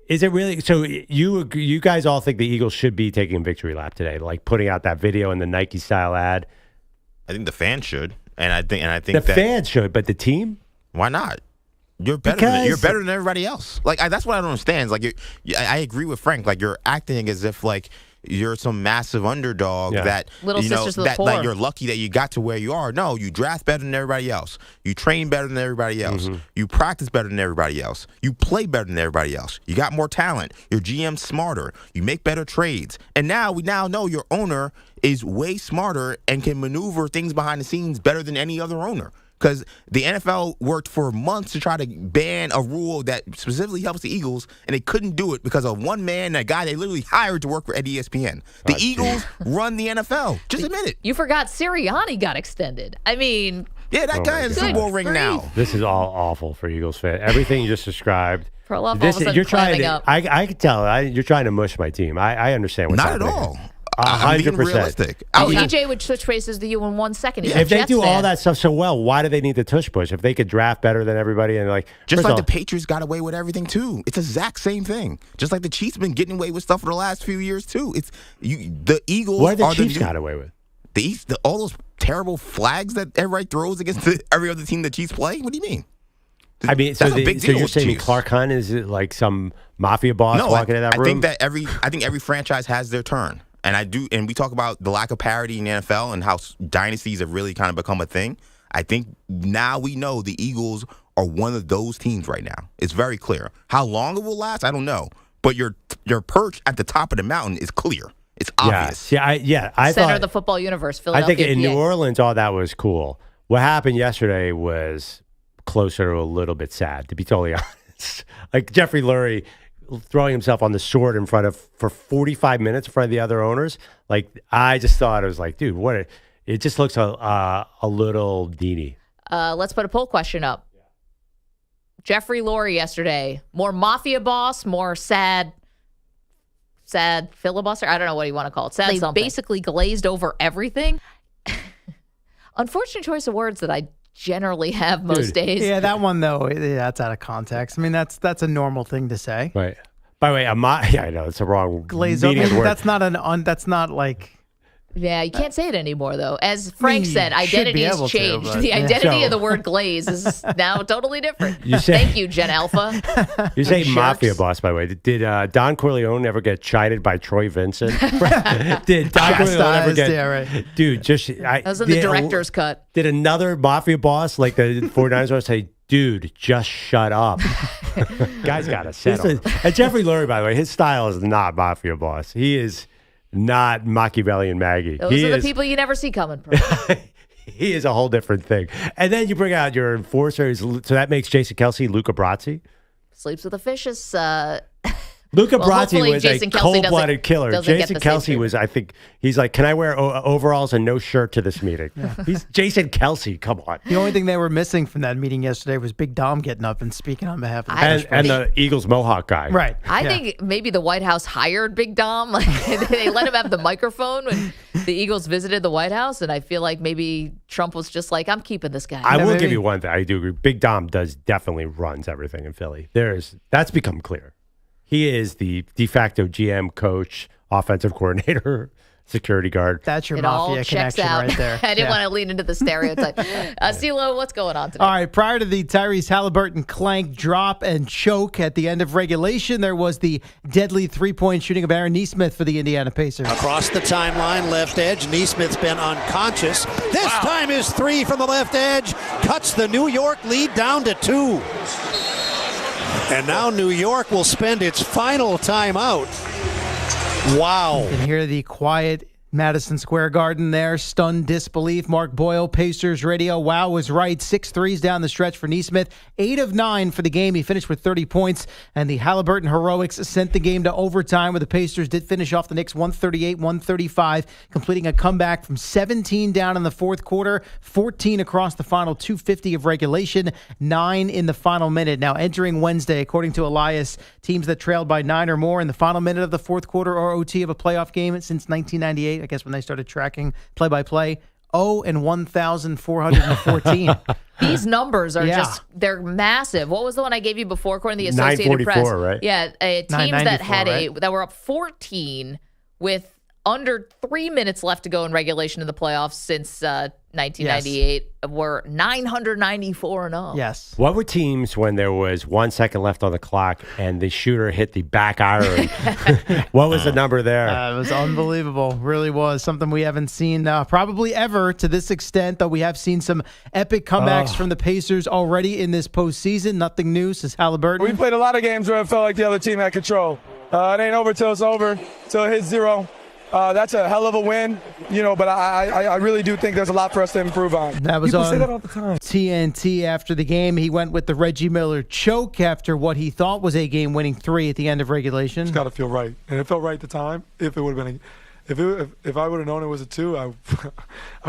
Is it really? So you guys all think the Eagles should be taking a victory lap today, like putting out that video in the Nike style ad? I think the fans should, and I think the fans should, but the team? Why not? You're better. You're better than everybody else. Like that's what I don't understand. Like I agree with Frank. Like you're acting as if like you're some massive underdog that Little sisters of the poor. Like you're lucky that you got to where you are. No, you draft better than everybody else. You train better than everybody else. You practice better than everybody else. You play better than everybody else. You got more talent. Your GM's smarter. You make better trades. And now we know your owner is way smarter and can maneuver things behind the scenes better than any other owner. Because the NFL worked for months to try to ban a rule that specifically helps the Eagles, and they couldn't do it because of one man, that guy they literally hired to work for at ESPN. The Eagles run the NFL. Just admit it. You forgot Sirianni got extended. I mean, yeah, that guy has a Super Bowl ring now. This is all awful for Eagles fans. Everything you just described. Perloff all of a sudden you're trying climbing to. up. I can tell. You're trying to mush my team. I understand what's Not happening. at all. 100%. Realistic. TJ would switch places with you in 1 second. If they do all that stuff so well, why do they need the tush push? If they could draft better than everybody and just like the Patriots got away with everything too. It's the exact same thing. Just like the Chiefs been getting away with stuff for the last few years too. It's the Eagles. What are the Chiefs got away with? All those terrible flags that everybody throws against every other team the Chiefs play. What do you mean? I mean, so you're saying Clark Hunt is like some mafia boss walking in that room? I think every franchise has their turn. And we talk about the lack of parity in the NFL and how dynasties have really kind of become a thing. I think now we know the Eagles are one of those teams right now. It's very clear. How long it will last, I don't know. But your perch at the top of the mountain is clear. It's obvious. I Center thought of the football universe, I Philadelphia. think in PA. New Orleans, all that was cool. What happened yesterday was closer to a little bit sad, to be totally honest. Like Jeffrey Lurie throwing himself on the sword for 45 minutes in front of the other owners. Like, I just thought it was like, dude, it just looks a little deedy. Let's put a poll question up. Jeffrey Lurie yesterday, more mafia boss, more sad filibuster. I don't know what you want to call it. Sad something. Basically glazed over everything. Unfortunate choice of words that I generally have most days. Yeah, that one though, that's out of context. I mean, that's a normal thing to say. Right. By the way, I know it's a wrong glaze meaning of the word. That's not that's not like. Yeah, you can't say it anymore, though. As Frank said, identity's changed. To, the identity of the word glaze is now totally different. Thank you, Gen Alpha. You say mafia boss, by the way. Did Don Corleone ever get chided by Troy Vincent? Did Don Corleone ever get... Yeah, right. Dude, that was in the director's cut. Did another mafia boss, like the 49ers, want to say, dude, just shut up. Guy's got to settle. And Jeffrey Lurie, by the way, his style is not mafia boss. He is... not Machiavellian Maggie. Those are the people you never see coming. He is a whole different thing. And then you bring out your enforcers. So that makes Jason Kelce Luca Brasi. Sleeps with the fishes. Luca Brasi was a cold-blooded killer. Jason Kelce was, I think, he's like, can I wear overalls and no shirt to this meeting? Yeah. He's Jason Kelce. Come on. The only thing they were missing from that meeting yesterday was Big Dom getting up and speaking on behalf of and the Eagles Mohawk guy. Right. I think maybe the White House hired Big Dom. Like they let him have the microphone when the Eagles visited the White House, and I feel like maybe Trump was just like, I'm keeping this guy. I will give you one thing. I do agree. Big Dom definitely runs everything in Philly. That's become clear. He is the de facto GM, coach, offensive coordinator. security guard. That's your It all mafia checks connection out. right there. I didn't want to lean into the stereotype. CeeLo, what's going on today? All right, prior to the Tyrese Haliburton clank, drop, and choke at the end of regulation, there was the deadly three-point shooting of Aaron Nesmith for the Indiana Pacers. Across the timeline, left edge. Nesmith's been unconscious. This time his three from the left edge cuts the New York lead down to 2. And now New York will spend its final timeout. Wow. You can hear the quiet Madison Square Garden there. Stunned disbelief. Mark Boyle, Pacers Radio. Wow was right. 6 threes down the stretch for Nesmith. 8 of 9 for the game. He finished with 30 points. And the Haliburton heroics sent the game to overtime, where the Pacers did finish off the Knicks 138-135, completing a comeback from 17 down in the fourth quarter, 14 across the final 250 of regulation, 9 in the final minute. Now entering Wednesday, according to Elias, teams that trailed by 9 or more in the final minute of the fourth quarter or OT of a playoff game since 1998, I guess when they started tracking play-by-play, 0-1,414. These numbers are they're massive. What was the one I gave you before, according to the Associated Press? Right? Yeah, teams that had that were up 14 with under 3 minutes left to go in regulation in the playoffs since 1998 were 994-0. Yes. What were teams when there was 1 second left on the clock and the shooter hit the back iron? What was the number there? It was unbelievable. Really was. Something we haven't seen probably ever to this extent, though we have seen some epic comebacks from the Pacers already in this postseason. Nothing new, says Haliburton. We played a lot of games where it felt like the other team had control. It ain't over till it's over, till it hits 0. That's a hell of a win, but I really do think there's a lot for us to improve on. That was People on say that all the time. TNT after the game. He went with the Reggie Miller choke after what he thought was a game-winning 3 at the end of regulation. It's got to feel right, and it felt right at the time. If it would have been, if I would have known it was a 2, I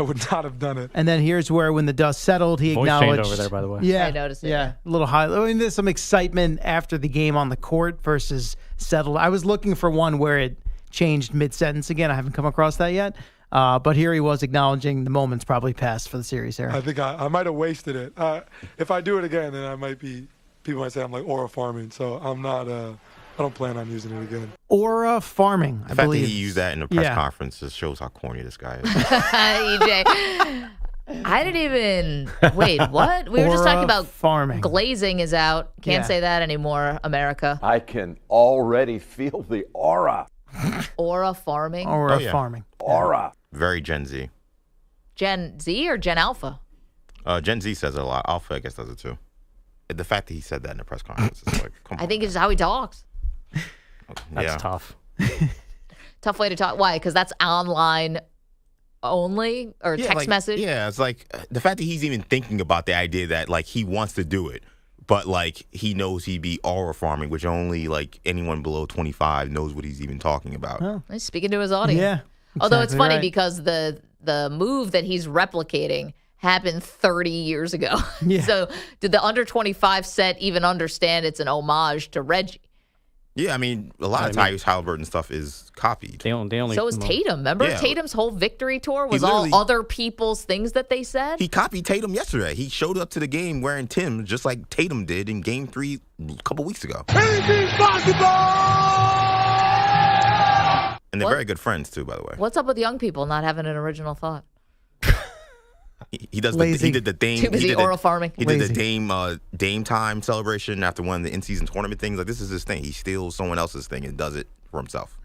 would not have done it. And then here's where, when the dust settled, he Voice acknowledged. change over there, by the way. Yeah, I noticed it. Yeah, a little high. I mean, there's some excitement after the game on the court versus settled. I was looking for one where it changed mid-sentence again. I haven't come across that yet. But here he was acknowledging the moment's probably passed for the series here. I think I might have wasted it. If I do it again, then people might say I'm like aura farming. So I'm not, I don't plan on using it again. Aura farming, I the fact believe. that he used that in a press conference just shows how corny this guy is. EJ. I didn't even wait. What we were just talking about? Farming. Glazing is out. Can't say that anymore, America. I can already feel the aura. Aura farming. Aura farming. Aura. Very Gen Z. Gen Z or Gen Alpha? Gen Z says it a lot. Alpha, I guess, does it too. The fact that he said that in a press conference is like, come on. I think it's how he talks. That's tough. Tough way to talk. Why? Because that's online only or text message? Yeah, it's like the fact that he's even thinking about the idea that like he wants to do it, but like he knows he'd be aura farming, which only like anyone below 25 knows what he's even talking about. Oh. He's speaking to his audience. Yeah. Although it's funny right. because the move that he's replicating happened 30 years ago. Yeah. So did the under 25 set even understand it's an homage to Reggie? Yeah, I mean, a lot of Tyrese Haliburton stuff is copied. They only So is Tatum. Remember Tatum's whole victory tour was all other people's things that they said? He copied Tatum yesterday. He showed up to the game wearing Tim's just like Tatum did in Game 3 a couple weeks ago. Anything's possible! And they're very good friends, too, by the way. What's up with young people not having an original thought? He does. Lazy. He did the Dame. Too busy oral farming. He did the Dame time celebration after one of the in-season tournament things. Like, this is his thing. He steals someone else's thing and does it for himself.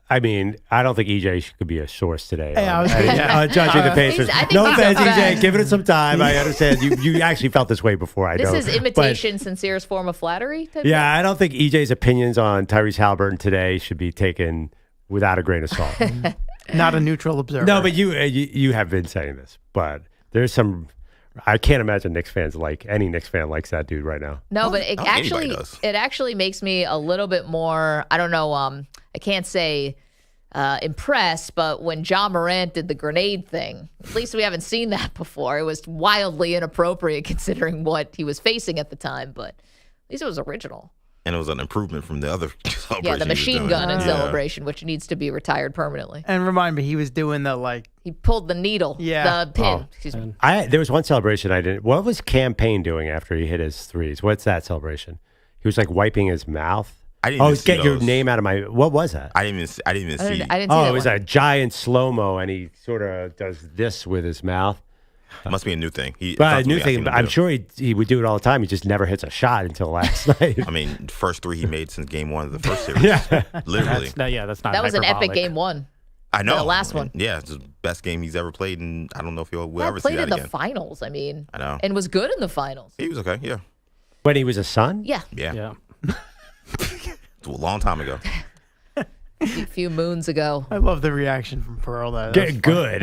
I mean, I don't think EJ could be a source today. Hey, I was thinking judging the Pacers. I think No he's offense, a EJ. fan. Give it some time. I understand. You actually felt this way before. This know. is imitation, sincerest form of flattery? Type Yeah, I don't think EJ's opinions on Tyrese Haliburton today should be taken without a grain of salt. Not a neutral observer. No, but you have been saying this, but there's some. I can't imagine Knicks fans like any Knicks fan likes that dude right now. No, but it actually makes me a little bit more. I don't know. I can't say impressed, but when John Morant did the grenade thing, at least we haven't seen that before. It was wildly inappropriate considering what he was facing at the time, but at least it was original. And it was an improvement from the other celebration. Yeah, the machine gun in Yeah. celebration, which needs to be retired permanently. And remind me, he was doing the He pulled the needle, the pin. Excuse me. There was one celebration I didn't. What was Campaign doing after he hit his threes? What's that celebration? He was like wiping his mouth. I didn't even see get your those. name out of my. What was that? I didn't even see. I didn't see it that was one. a giant slow mo, and he sort of does this with his mouth. Must be a new thing. A new thing. I'm sure he would do it all the time. He just never hits a shot until last night. I mean, first 3 he made since game 1 of the first series. Yeah. Literally. That's not. That was an epic hyperbolic. game 1. I know. The last one. Yeah, it's the best game he's ever played, and I don't know if he'll ever see Played that in the again. Finals. I mean, I know. and was good in the finals. He was okay. Yeah. When he was a son. Yeah. Yeah. It's a long time ago. A few moons ago. I love the reaction from Pearl. That Good.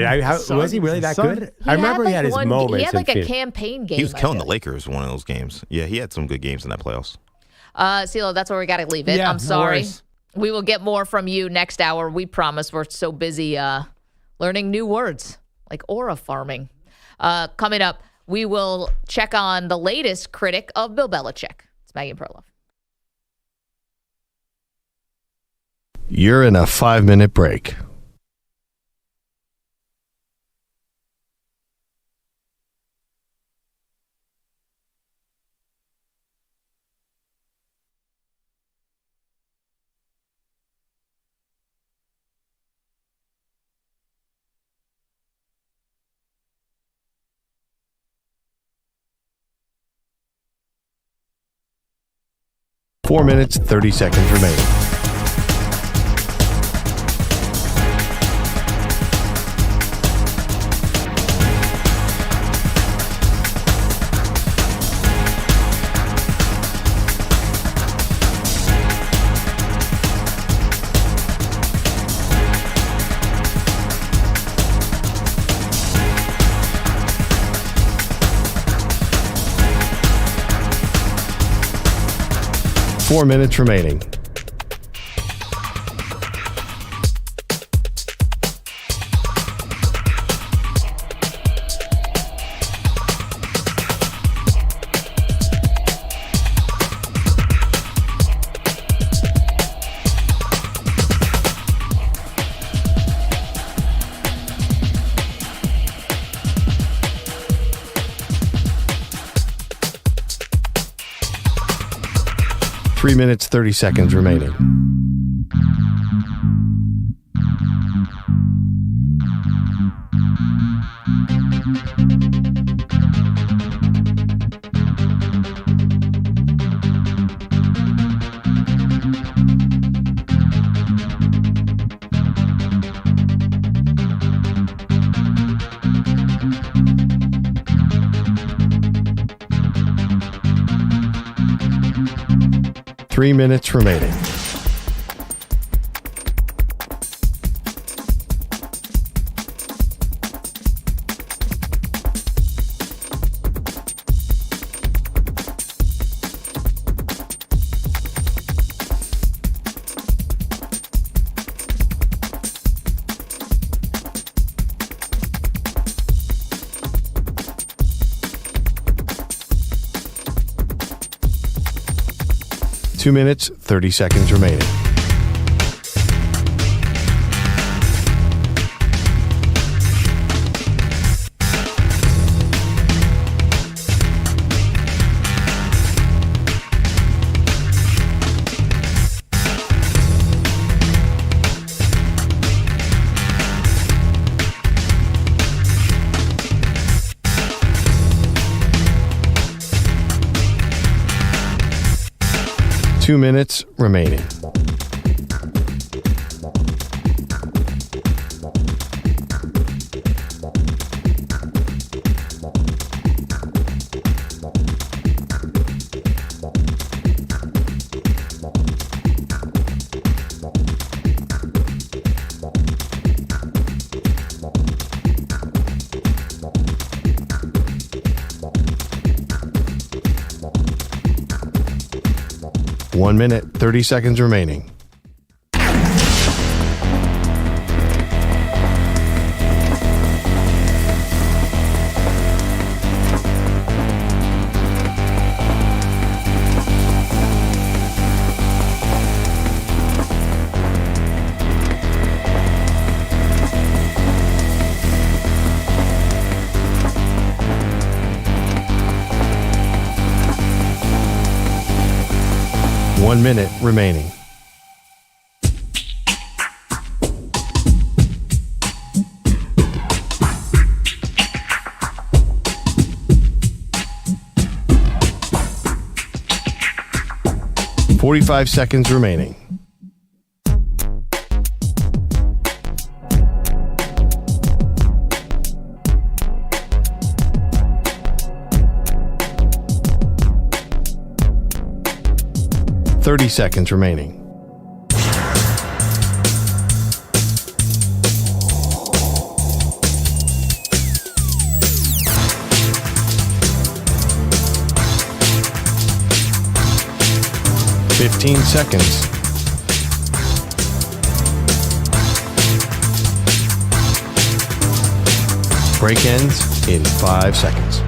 Was he really that good? I remember he had his moments. He had like in a Phoenix. campaign game. He was killing the Lakers in one of those games. Yeah, he had some good games in that playoffs. CeeLo, that's where we got to leave it. Yeah, I'm no sorry. worries. We will get more from you next hour. We promise. We're so busy learning new words like aura farming. Coming up, we will check on the latest critic of Bill Belichick. It's Maggie Perloff. You're in a 5-minute break. Four minutes, 30 seconds remaining. Four minutes remaining. Three minutes, 30 seconds remaining. Three minutes remaining. Two minutes, 30 seconds remaining. Two minutes remaining. One minute, 30 seconds remaining. 1 minute remaining. $45 seconds remaining. $30 seconds remaining. $15 seconds. Break ends in 5 seconds.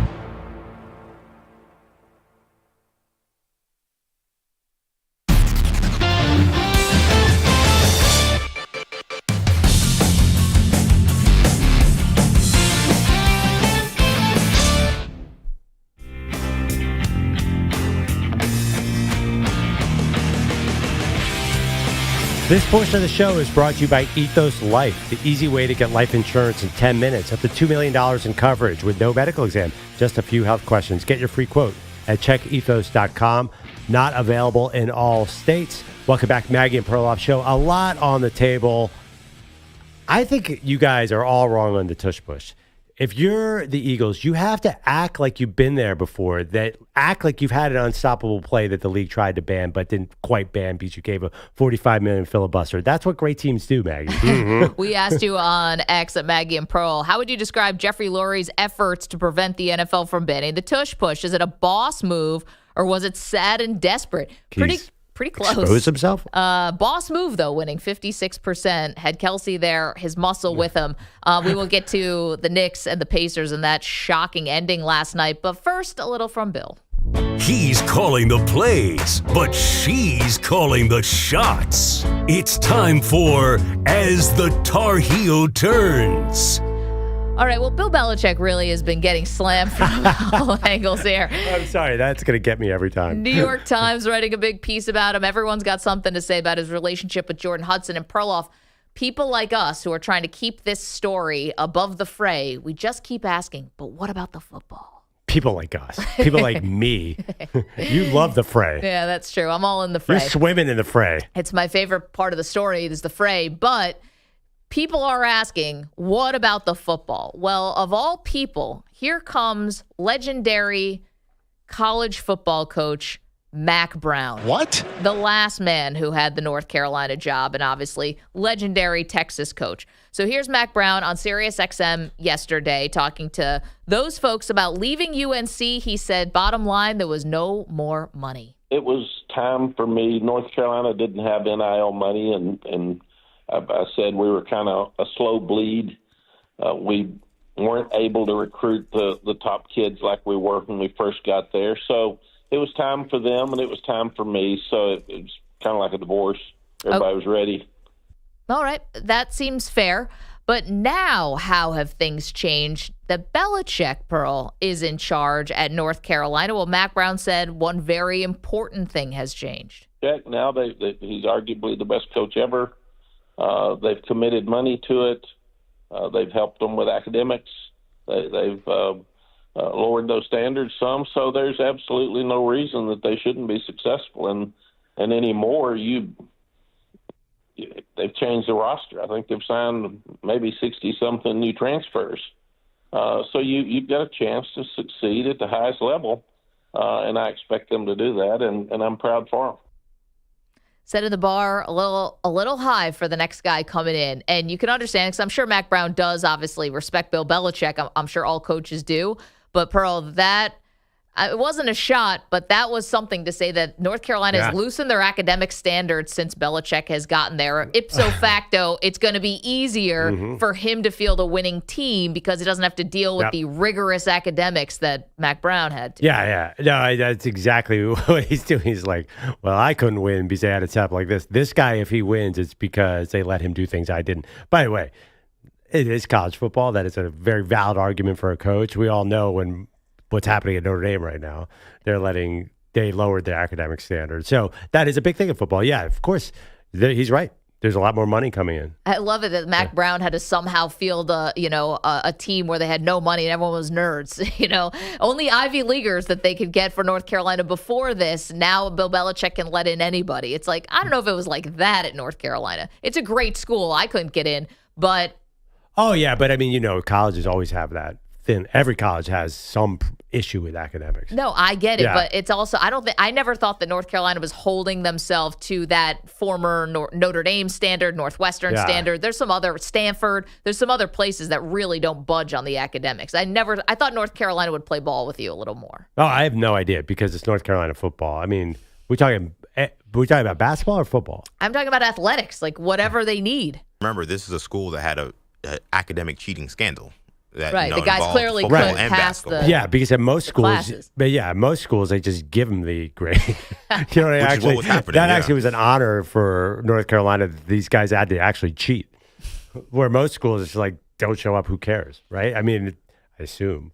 This portion of the show is brought to you by Ethos Life, the easy way to get life insurance in 10 minutes, up to $2 million in coverage with no medical exam, just a few health questions. Get your free quote at checkethos.com. Not available in all states. Welcome back, Maggie and Perloff Show. A lot on the table. I think you guys are all wrong on the tush push. If you're the Eagles, you have to act like you've been there before, that act like you've had an unstoppable play that the league tried to ban but didn't quite ban because you gave a $45 million filibuster. That's what great teams do, Maggie. We asked you on X at Maggie and Pearl, how would you describe Jeffrey Lurie's efforts to prevent the NFL from banning the tush push? Is it a boss move or was it sad and desperate? Pretty close. Expose himself? Boss move, though, winning 56%. Had Kelsey there, his muscle with him. We will get to the Knicks and the Pacers and that shocking ending last night. But first, a little from Bill. He's calling the plays, but she's calling the shots. It's time for As the Tar Heel Turns. All right, well, Bill Belichick really has been getting slammed from all angles here. I'm sorry, that's going to get me every time. New York Times writing a big piece about him. Everyone's got something to say about his relationship with Jordan Hudson and Perloff. People like us who are trying to keep this story above the fray, we just keep asking, but what about the football? People like us. People like me. You love the fray. Yeah, that's true. I'm all in the fray. You're swimming in the fray. It's my favorite part of the story is the fray, but people are asking, what about the football? Well, of all people, here comes legendary college football coach Mack Brown. What? The last man who had the North Carolina job and obviously legendary Texas coach. So here's Mack Brown on SiriusXM yesterday talking to those folks about leaving UNC. He said, bottom line, there was no more money. It was time for me. North Carolina didn't have NIL money, and I said we were kind of a slow bleed. We weren't able to recruit the top kids like we were when we first got there. So it was time for them, and it was time for me. So it was kind of like a divorce. Everybody was ready. All right. That seems fair. But now how have things changed? That Belichick, Pearl, is in charge at North Carolina. Well, Mack Brown said one very important thing has changed. Yeah, now he's arguably the best coach ever. They've committed money to it. They've helped them with academics. They've lowered those standards some. So there's absolutely no reason that they shouldn't be successful. And anymore, they've changed the roster. I think they've signed maybe 60-something new transfers. So you've got a chance to succeed at the highest level, and I expect them to do that, and I'm proud for them. Setting the bar a little high for the next guy coming in. And you can understand, because I'm sure Mack Brown does obviously respect Bill Belichick. I'm sure all coaches do. But, Pearl, that it wasn't a shot, but that was something to say that North Carolina has loosened their academic standards since Belichick has gotten there. Ipso facto, it's going to be easier for him to field a winning team because he doesn't have to deal with the rigorous academics that Mack Brown had to. Yeah. No, that's exactly what he's doing. He's like, well, I couldn't win because they had a setup like this. This guy, if he wins, it's because they let him do things I didn't. By the way, it is college football. That is a very valid argument for a coach. We all know what's happening at Notre Dame right now. They're letting they lowered their academic standards. So that is a big thing in football. Yeah, of course, he's right. There's a lot more money coming in. I love it that Mack Brown had to somehow field a team where they had no money and everyone was nerds. Only Ivy Leaguers that they could get for North Carolina before this. Now Bill Belichick can let in anybody. It's like, I don't know if it was like that at North Carolina. It's a great school. I couldn't get in, but. Oh, yeah. But I mean, colleges always have that. Every college has some issue with academics. No, I get it, but it's also I never thought that North Carolina was holding themselves to that former Notre Dame standard, Northwestern standard. There's some other Stanford. There's some other places that really don't budge on the academics. I thought North Carolina would play ball with you a little more. Oh, I have no idea because it's North Carolina football. I mean, we're talking about basketball or football? I'm talking about athletics, like whatever they need. Remember, this is a school that had a academic cheating scandal. That, right, the guys clearly couldn't pass the because at most schools, classes. But at most schools they just give them the grade. Which is what was happening. That actually was an honor for North Carolina. These guys had to actually cheat. Where most schools, it's like don't show up, who cares, right? I mean, I assume.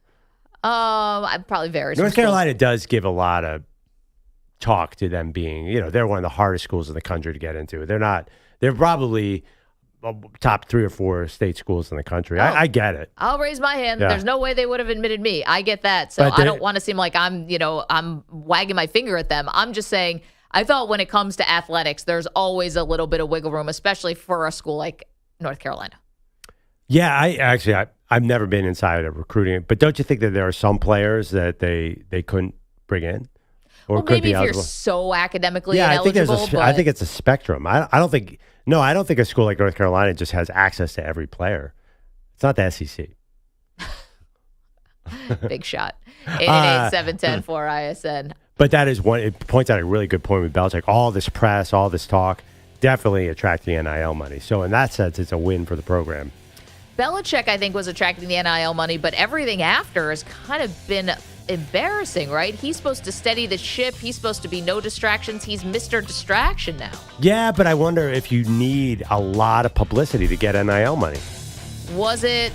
It probably varies. North Carolina does give a lot of talk to them being, they're one of the hardest schools in the country to get into. They're probably top 3 or 4 state schools in the country. I get it. I'll raise my hand. Yeah. There's no way they would have admitted me. I get that. So I don't want to seem like I'm wagging my finger at them. I'm just saying, I thought when it comes to athletics, there's always a little bit of wiggle room, especially for a school like North Carolina. Yeah, I've never been inside of recruiting, but don't you think that there are some players that they couldn't bring in? Or maybe if you're so academically ineligible. I think it's a spectrum. I don't think a school like North Carolina just has access to every player. It's not the SEC. Big shot. 888-710-4ISN. But that is one. It points out a really good point with Belichick. All this press, all this talk, definitely attracting NIL money. So in that sense, it's a win for the program. Belichick, I think, was attracting the NIL money, but everything after has kind of been embarrassing, right? He's supposed to steady the ship. He's supposed to be no distractions. He's Mr. Distraction now. Yeah, but I wonder if you need a lot of publicity to get NIL money. Was it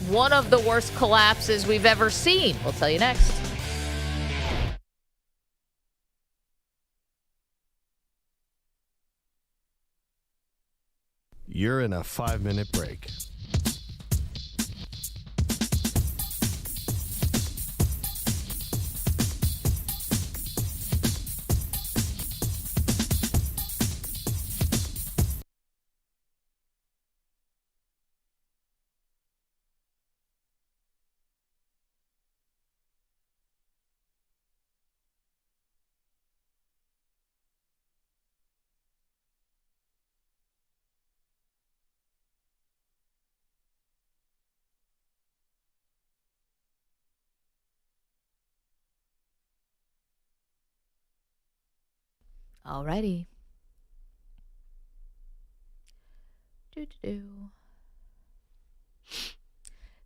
one of the worst collapses we've ever seen? We'll tell you next. You're in a 5-minute break. Alrighty.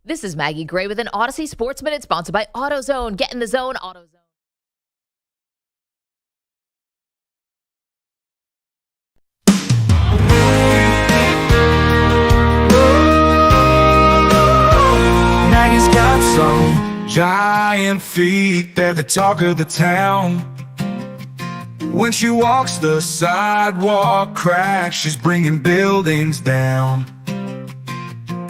This is Maggie Gray with an Odyssey Sports Minute sponsored by AutoZone. Get in the zone, AutoZone. Maggie's got some giant feet. They're the talk of the town. When she walks the sidewalk cracks, she's bringing buildings down.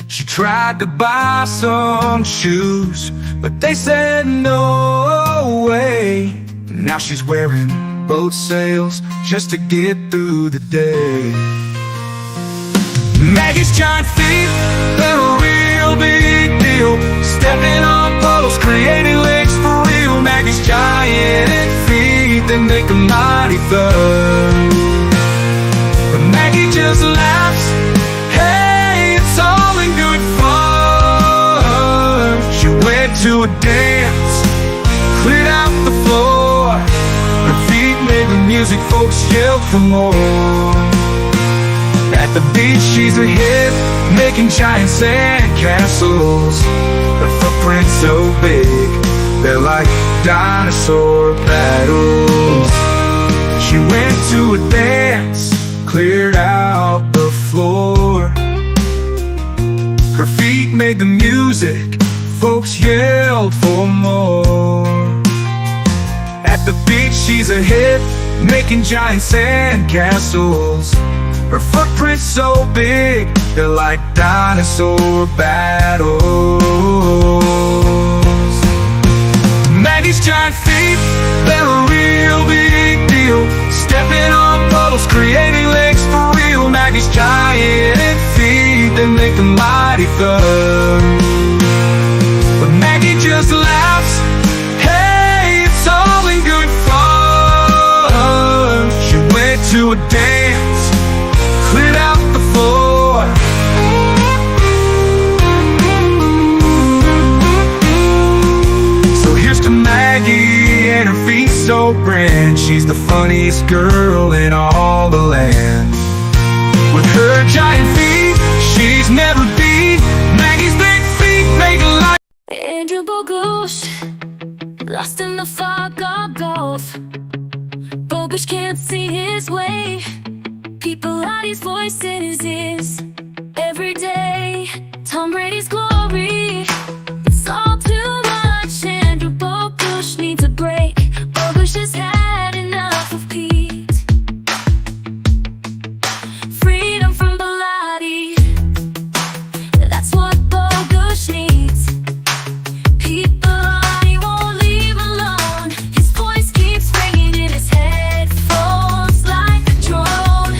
She tried to buy some shoes, but they said no way. Now she's wearing boat sails just to get through the day. Maggie's giant feet, they're a real big deal. Stepping on poles, creating legs for real. Maggie's giant feet, they make a mighty thud. But Maggie just laughs, hey, it's all in good fun. She went to a dance, cleared out the floor. Her feet made the music, folks yelled for more. At the beach she's a hit, making giant sand castles. Her footprint's so big, they're like dinosaur battles. She went to a dance, cleared out the floor. Her feet made the music, folks yelled for more. At At the beach, she's a hit, making giant sand castles. Her footprint's so big, they're like dinosaur battles. Maggie's giant feet, they're a real big deal. Stepping on puddles, creating lakes for real. Maggie's giant feet, they make the mighty thud. But Maggie just laughs, hey, it's all in good fun. She went to a dance, cleared out the floor. So here's to Maggie and her feet so grand. She's the funniest girl in all the land. With her giant feet, she's never beat. Maggie's big feet make a life. Andrew Bogush, lost in the fog of golf. Bogush can't see his way. Pilates voice in his ears every day. Tom Brady's glory, it's all too much. Andrew Bogush needs a break. Bogush has had enough of Pete. Freedom from Pilates, that's what Bogush needs. Pete Pilates won't leave alone. His voice keeps ringing in his headphones like a drone.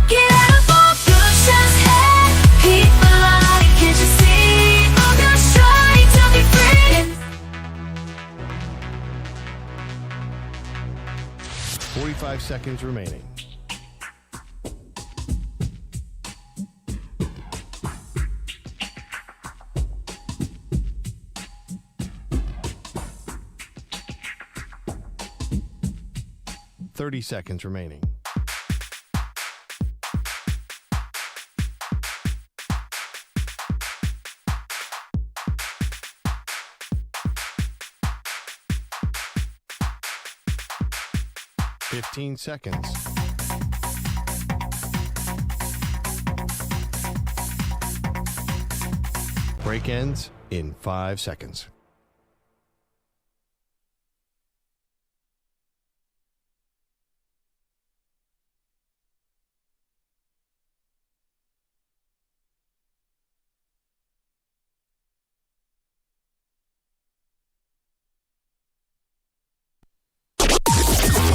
Get out of Bogush's head. Pete Pilates, can't you see? Bogush trying to be free. 45 seconds remaining. Seconds remaining. Fifteen seconds. Break ends in 5 seconds.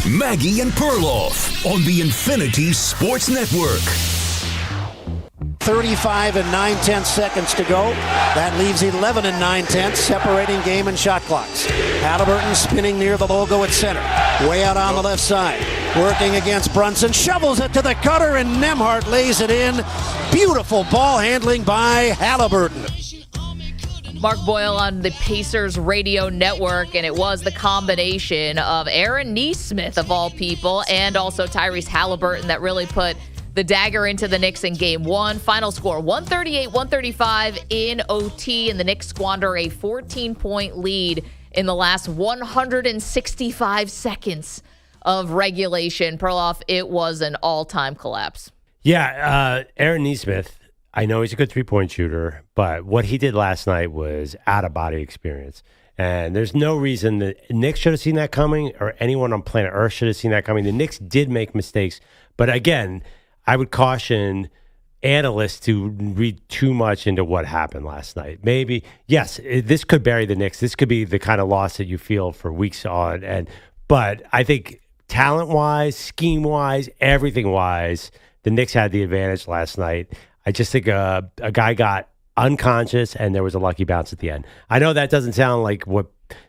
Maggie and Perloff on the Infinity Sports Network. 35 and 9/10 seconds to go. That leaves 11 and 9/10 separating game and shot clocks. Haliburton spinning near the logo at center. Way out on the left side. Working against Brunson. Shovels it to the cutter and Nembhard lays it in. Beautiful ball handling by Haliburton. Mark Boyle on the Pacers radio network, and it was the combination of Aaron Nesmith, of all people, and also Tyrese Haliburton that really put the dagger into the Knicks in game one. Final score, 138-135 in OT, and the Knicks squander a 14-point lead in the last 165 seconds of regulation. Perloff, it was an all-time collapse. Yeah, Aaron Nesmith, I know he's a good three-point shooter, but what he did last night was out-of-body experience. And there's no reason the Knicks should have seen that coming, or anyone on planet Earth should have seen that coming. The Knicks did make mistakes. But again, I would caution analysts to read too much into what happened last night. Maybe, yes, this could bury the Knicks. This could be the kind of loss that you feel for weeks on. But I think talent-wise, scheme-wise, everything-wise, the Knicks had the advantage last night. I just think a guy got unconscious and there was a lucky bounce at the end. I know that doesn't sound like what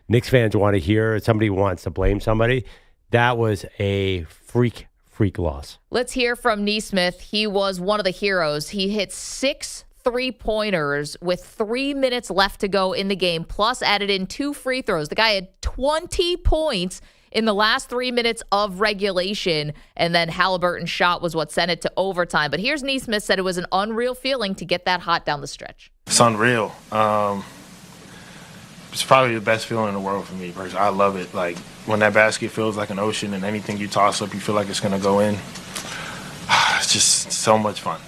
Knicks fans want to hear. Somebody wants to blame somebody. That was a freak loss. Let's hear from Nesmith. He was one of the heroes. He hit 6 3-pointers with 3 minutes left to go in the game, plus added in 2 free throws. The guy had 20 points in the last 3 minutes of regulation, and then Haliburton's shot was what sent it to overtime. But here's Nesmith, said it was an unreal feeling to get that hot down the stretch. It's unreal. It's probably the best feeling in the world for me, personally. I love it. Like, when that basket feels like an ocean and anything you toss up, you feel like it's going to go in. It's just so much fun.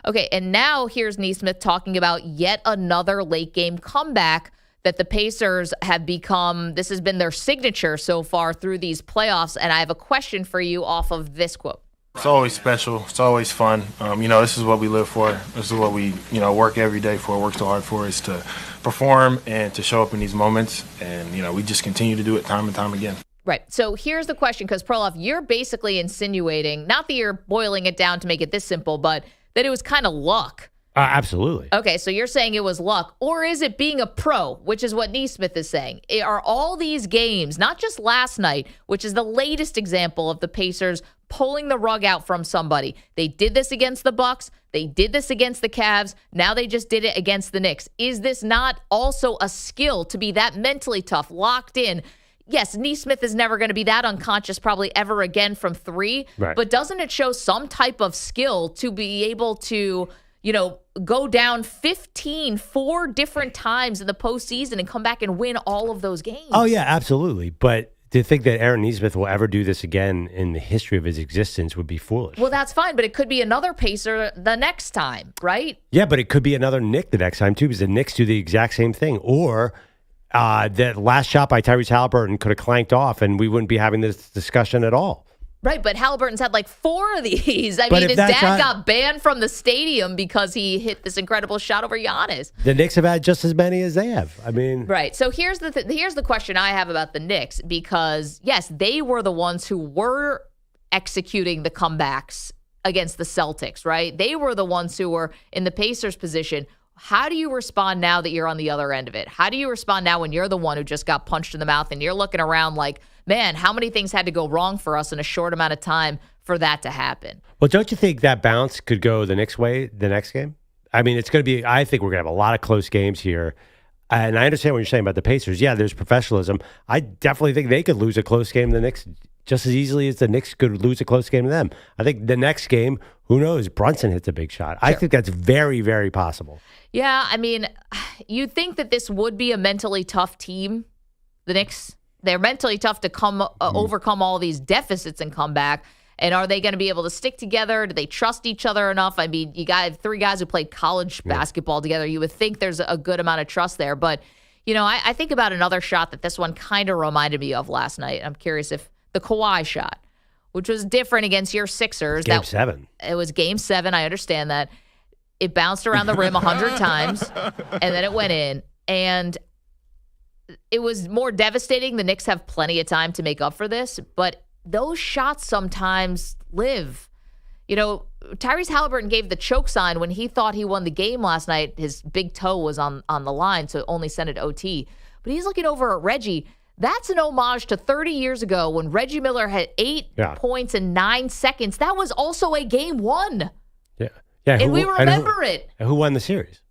Okay, and now here's Nesmith talking about yet another late-game comeback that the Pacers have become, this has been their signature so far through these playoffs. And I have a question for you off of this quote. It's always special. It's always fun. This is what we live for. This is what we, work every day for, work so hard for, is to perform and to show up in these moments. And, we just continue to do it time and time again. Right. So here's the question, because Perloff, you're basically insinuating, not that you're boiling it down to make it this simple, but that it was kind of luck. Absolutely. Okay, so you're saying it was luck, or is it being a pro, which is what Neesmith is saying? Are all these games, not just last night, which is the latest example of the Pacers pulling the rug out from somebody? They did this against the Bucks. They did this against the Cavs. Now they just did it against the Knicks. Is this not also a skill to be that mentally tough, locked in? Yes, Neesmith is never going to be that unconscious probably ever again from three, right. But doesn't it show some type of skill to be able to, go down 15 4 different times in the postseason and come back and win all of those games? Oh, yeah, absolutely. But to think that Aaron Neesmith will ever do this again in the history of his existence would be foolish. Well, that's fine, but it could be another Pacer the next time, right? Yeah, but it could be another Knick the next time, too, because the Knicks do the exact same thing. Or that last shot by Tyrese Haliburton could have clanked off, and we wouldn't be having this discussion at all. Right, but Haliburton's had like 4 of these. I mean, his dad got banned from the stadium because he hit this incredible shot over Giannis. The Knicks have had just as many as they have. I mean, right. So here's the question I have about the Knicks, because yes, they were the ones who were executing the comebacks against the Celtics, right? They were the ones who were in the Pacers position. How do you respond now that you're on the other end of it? How do you respond now when you're the one who just got punched in the mouth and you're looking around like, man, how many things had to go wrong for us in a short amount of time for that to happen? Well, don't you think that bounce could go the Knicks' way the next game? I mean, it's going to be, I think we're going to have a lot of close games here. And I understand what you're saying about the Pacers. Yeah, there's professionalism. I definitely think they could lose a close game to the Knicks just as easily as the Knicks could lose a close game to them. I think the next game, who knows, Brunson hits a big shot. Sure. I think that's very, very possible. Yeah, I mean, you'd think that this would be a mentally tough team. The Knicks, they're mentally tough to overcome all these deficits and come back. And are they going to be able to stick together? Do they trust each other enough? I mean, you got 3 guys who played college basketball together. You would think there's a good amount of trust there. But, I think about another shot that this one kind of reminded me of last night. I'm curious if the Kawhi shot, which was different against your Sixers. Game 7. It was Game 7. I understand that. It bounced around the rim 100 times, and then it went in. And it was more devastating. The Knicks have plenty of time to make up for this, but those shots sometimes live. Tyrese Haliburton gave the choke sign when he thought he won the game last night. His big toe was on the line, so only sent it OT. But he's looking over at Reggie. That's an homage to 30 years ago when Reggie Miller had 8 points in 9 seconds. That was also a game 1. Yeah. And we remember it. Who won the series?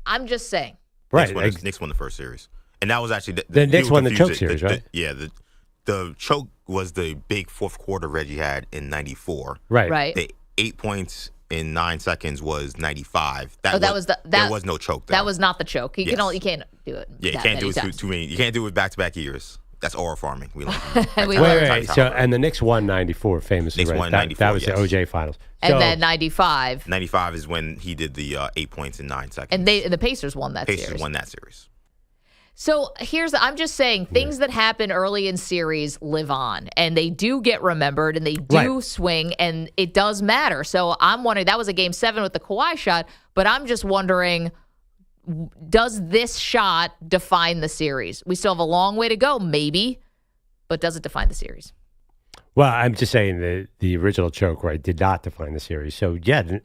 I'm just saying. Right. Knicks won the first series. And that was actually the Knicks won the choke series, right? The choke was the big fourth quarter Reggie had in 94. Right. The 8 points in 9 seconds was 95. There was no choke. That was not the choke. You can't do it. Yeah, you can't do it too many. You can't do it back-to-back years. That's oral farming. We like wait. So, and the Knicks won 94 famously. Knicks won 94. That was the OJ finals. And then 95. 95 is when he did the 8 points in 9 seconds. And the Pacers won that series. Pacers won that series. So I'm just saying, things that happen early in series live on, and they do get remembered, and they do swing, and it does matter. So I'm wondering, that was a Game 7 with the Kawhi shot, but I'm just wondering, does this shot define the series? We still have a long way to go, maybe, but does it define the series? Well, I'm just saying the original choke, did not define the series. So, yeah,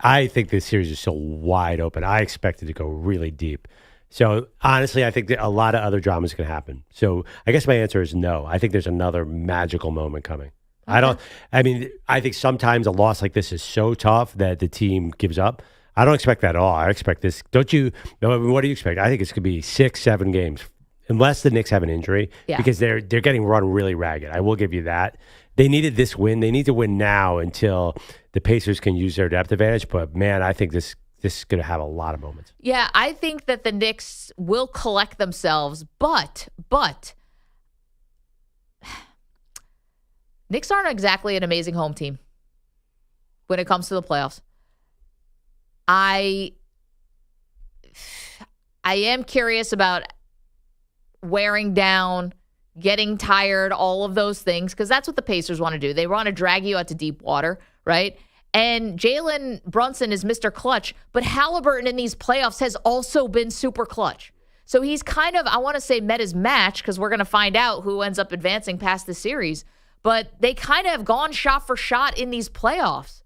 I think this series is so wide open. I expect it to go really deep. So, honestly, I think that a lot of other drama is going to happen. So, I guess my answer is no. I think there's another magical moment coming. Okay. I think sometimes a loss like this is so tough that the team gives up. I don't expect that at all. I expect this. Don't you? What do you expect? I think it's going to be 6-7 games, unless the Knicks have an injury, because they're getting run really ragged. I will give you that. They needed this win. They need to win now until the Pacers can use their depth advantage. But, man, I think this is going to have a lot of moments. Yeah, I think that the Knicks will collect themselves, but Knicks aren't exactly an amazing home team when it comes to the playoffs. I I am curious about wearing down, getting tired, all of those things, because that's what the Pacers want to do. They want to drag you out to deep water, right? And Jalen Brunson is Mr. Clutch, but Haliburton in these playoffs has also been super clutch. So he's kind of, I want to say, met his match, because we're going to find out who ends up advancing past the series. But they kind of have gone shot for shot in these playoffs.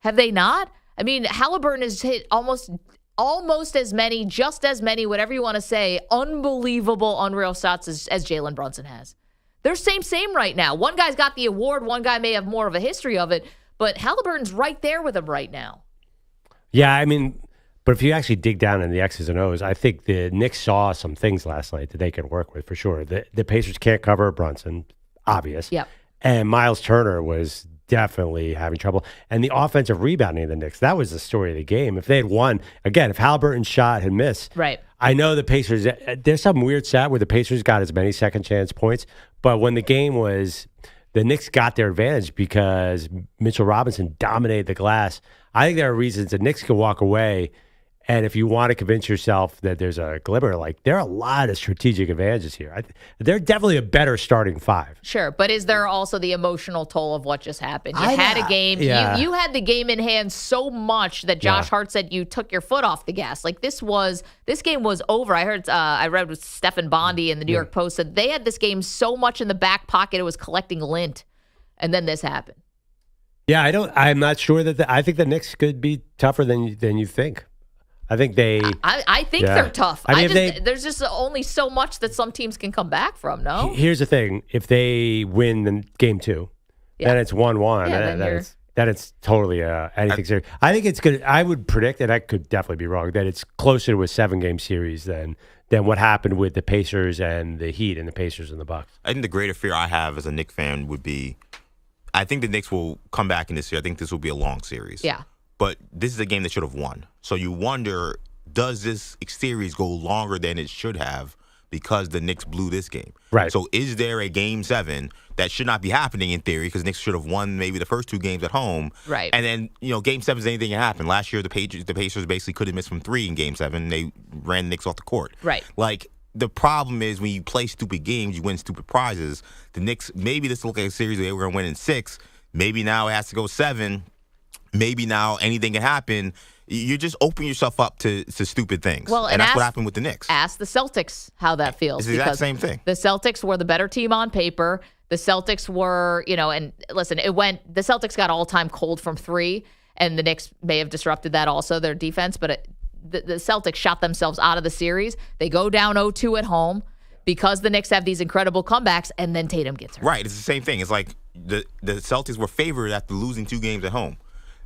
Have they not? I mean, Haliburton has hit almost as many, just as many, whatever you want to say, unbelievable, unreal shots as Jalen Brunson has. They're same right now. One guy's got the award. One guy may have more of a history of it. But Haliburton's right there with him right now. Yeah, I mean, but if you actually dig down in the X's and O's, I think the Knicks saw some things last night that they can work with for sure. The Pacers can't cover Brunson, obvious. Yep. And Miles Turner was definitely having trouble. And the offensive rebounding of the Knicks, that was the story of the game. If they had won, again, if Haliburton's shot had missed, right. I know the Pacers, there's some weird stat where the Pacers got as many second chance points, but when the game was, the Knicks got their advantage because Mitchell Robinson dominated the glass. I think there are reasons the Knicks can walk away. And if you want to convince yourself that there's a glimmer, like there are a lot of strategic advantages here. They're definitely a better starting five. Sure, but is there also the emotional toll of what just happened? You had a game. Yeah. You had the game in hand so much that Josh Hart said you took your foot off the gas. Like this game was over. I read with Stephen Bondy in the New York Post that they had this game so much in the back pocket it was collecting lint, and then this happened. Yeah, I'm not sure that. I think the Knicks could be tougher than you think. I think they. I think they're tough. I mean, there's just only so much that some teams can come back from. No. Here's the thing: if they win in game 2, then it's 1-1. Yeah, then it's totally anything serious. I think it's good. I would predict, and I could definitely be wrong, that it's closer to a 7-game series than what happened with the Pacers and the Heat and the Pacers and the Bucks. I think the greater fear I have as a Knicks fan would be, I think the Knicks will come back in this year. I think this will be a long series. Yeah. But this is a game they should have won. So you wonder, does this series go longer than it should have because the Knicks blew this game? Right. So is there a game 7 that should not be happening in theory because Knicks should have won maybe the first 2 games at home? Right. And then, game 7 is anything can happen. Last year, the Pacers basically couldn't miss from 3 in game 7. They ran the Knicks off the court. Right. Like, the problem is when you play stupid games, you win stupid prizes. The Knicks, maybe this look like a series where they were going to win in 6. Maybe now it has to go 7. Maybe now anything can happen. You just open yourself up to stupid things. Well, and that's what happened with the Knicks. Ask the Celtics how that feels. It's the exact same thing. The Celtics were the better team on paper. The Celtics were, and listen, the Celtics got all-time cold from 3, and the Knicks may have disrupted that also, their defense, but the Celtics shot themselves out of the series. They go down 0-2 at home because the Knicks have these incredible comebacks, and then Tatum gets hurt. Right. It's the same thing. It's like the Celtics were favored after losing 2 games at home.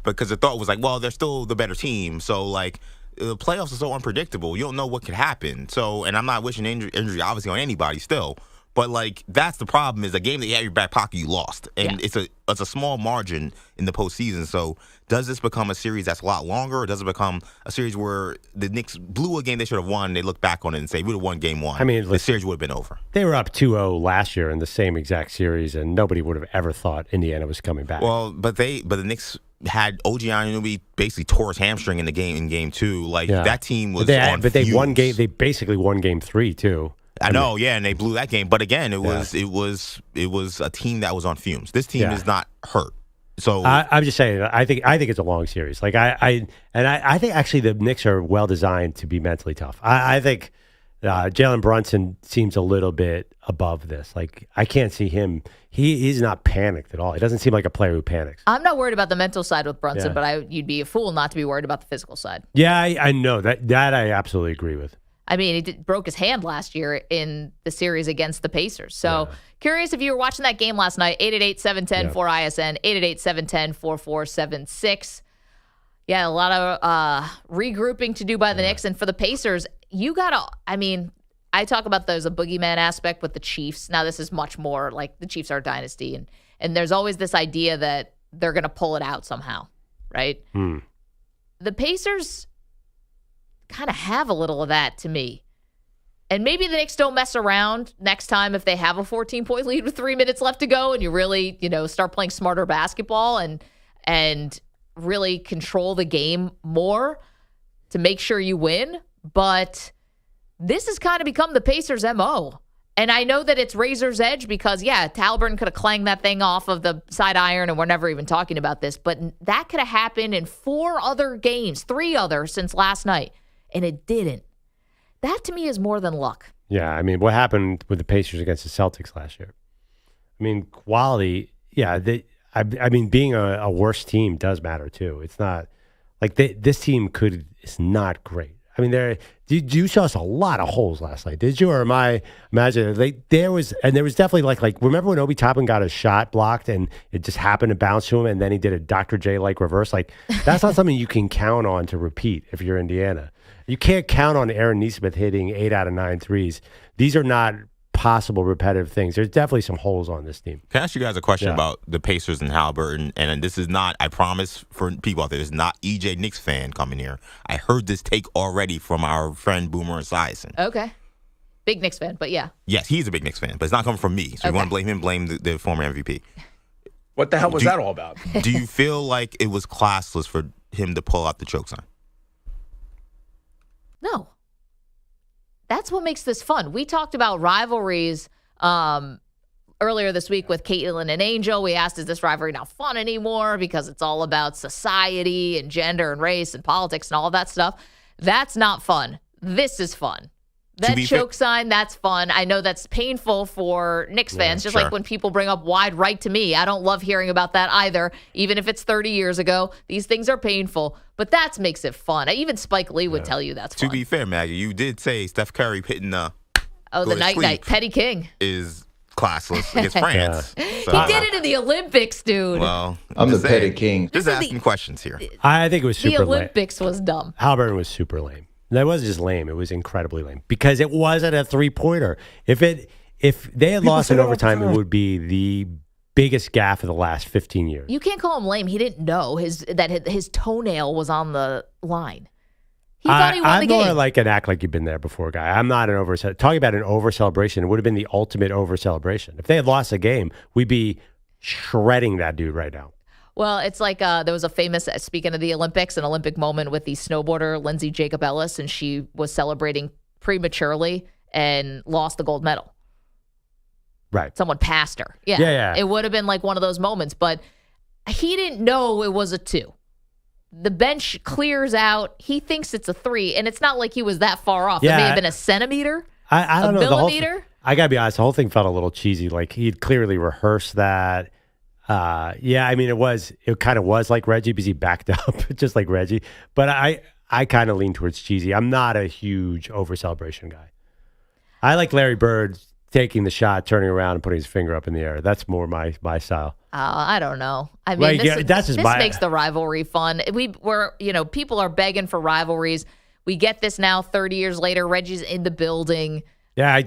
Because the thought was like, well, they're still the better team. So, like, the playoffs are so unpredictable. You don't know what could happen. So, and I'm not wishing injury obviously on anybody still. But, like, that's the problem is a game that you had in your back pocket, you lost. And it's a small margin in the postseason. So, does this become a series that's a lot longer? Or does it become a series where the Knicks blew a game they should have won? They look back on it and say, we would have won game 1. I mean, the series would have been over. They were up 2-0 last year in the same exact series, and nobody would have ever thought Indiana was coming back. Well, but the Knicks had OG Anunoby basically tore his hamstring in game 2. Like, that team was on But they fumes. won game. They basically won game 3 too. I know, and they blew that game. But again, it was a team that was on fumes. This team is not hurt. So I'm just saying, I think it's a long series. Like I think actually the Knicks are well designed to be mentally tough. I think Jalen Brunson seems a little bit above this. Like I can't see him. He's not panicked at all. He doesn't seem like a player who panics. I'm not worried about the mental side with Brunson, but you'd be a fool not to be worried about the physical side. Yeah, I know that I absolutely agree with. I mean, he broke his hand last year in the series against the Pacers. So curious if you were watching that game last night, 888-710-4ISN, 888-710-4476. Yeah, a lot of regrouping to do by the Knicks. And for the Pacers, you got to, I talk about there's a boogeyman aspect with the Chiefs. Now, this is much more like the Chiefs are a dynasty. And there's always this idea that they're going to pull it out somehow, right? The Pacers kind of have a little of that to me. And maybe the Knicks don't mess around next time if they have a 14-point lead with 3 minutes left to go and you really, start playing smarter basketball and really control the game more to make sure you win. But this has kind of become the Pacers' MO. And I know that it's razor's edge because, Haliburton could have clanged that thing off of the side iron, and we're never even talking about this. But that could have happened in 4 other games, 3 others since last night, and it didn't. That, to me, is more than luck. Yeah, I mean, what happened with the Pacers against the Celtics last year? I mean, quality, I mean, being a worse team does matter, too. It's not like this team is not great. I mean, you saw us a lot of holes last night, did you? Or am I imagining? There was definitely like remember when Obi Toppin got a shot blocked and it just happened to bounce to him and then he did a Dr. J like reverse? Like that's not something you can count on to repeat if you're Indiana. You can't count on Aaron Nesmith hitting 8 out of 9 threes. These are not possible repetitive things. There's definitely some holes on this team. Can I ask you guys a question about the Pacers and Haliburton? And this is not, I promise for people out there, this is not EJ Knicks fan coming here. I heard this take already from our friend Boomer Esiason. Okay. Big Knicks fan, but yeah. Yes, he's a big Knicks fan, but it's not coming from me. So you want to blame him, blame the former MVP. What the hell was that all about? Do you feel like it was classless for him to pull out the choke sign? No. That's what makes this fun. We talked about rivalries earlier this week with Caitlin and Angel. We asked, is this rivalry not fun anymore because it's all about society and gender and race and politics and all of that stuff? That's not fun. This is fun. That choke sign, that's fun. I know that's painful for Knicks fans, just like when people bring up wide right to me. I don't love hearing about that either, even if it's 30 years ago. These things are painful, but that makes it fun. Even Spike Lee would tell you that's fun. To be fair, Maggie, you did say Steph Curry hitting the night Petty King is classless against France. So. He did it in the Olympics, dude. Well, I'm the Petty King. Just asking questions here. I think it was super lame. The Olympics was dumb. Haliburton was super lame. That wasn't just lame; it was incredibly lame because it wasn't a 3-pointer. If they had lost in overtime, it would be the biggest gaffe of the last 15 years. You can't call him lame. He didn't know that his toenail was on the line. He thought he won the game. I'm more like an act like you've been there before guy. I'm not an talking about an over celebration. It would have been the ultimate over celebration. If they had lost a game, we'd be shredding that dude right now. Well, it's like there was a famous, speaking of the Olympics, an Olympic moment with the snowboarder, Lindsay Jacob Ellis, and she was celebrating prematurely and lost the gold medal. Right. Someone passed her. Yeah. It would have been like one of those moments, but he didn't know it was a 2. The bench clears out. He thinks it's a 3, and it's not like he was that far off. Yeah, it may have been a centimeter, I don't know. millimeter. I got to be honest, the whole thing felt a little cheesy. Like he'd clearly rehearsed that. I mean, it kind of was like Reggie because he backed up just like Reggie. But I kind of lean towards cheesy. I'm not a huge over celebration guy. I like Larry Bird taking the shot, turning around and putting his finger up in the air. That's more my style. I don't know. I mean, this makes the rivalry fun. People are begging for rivalries. We get this now 30 years later. Reggie's in the building. Yeah,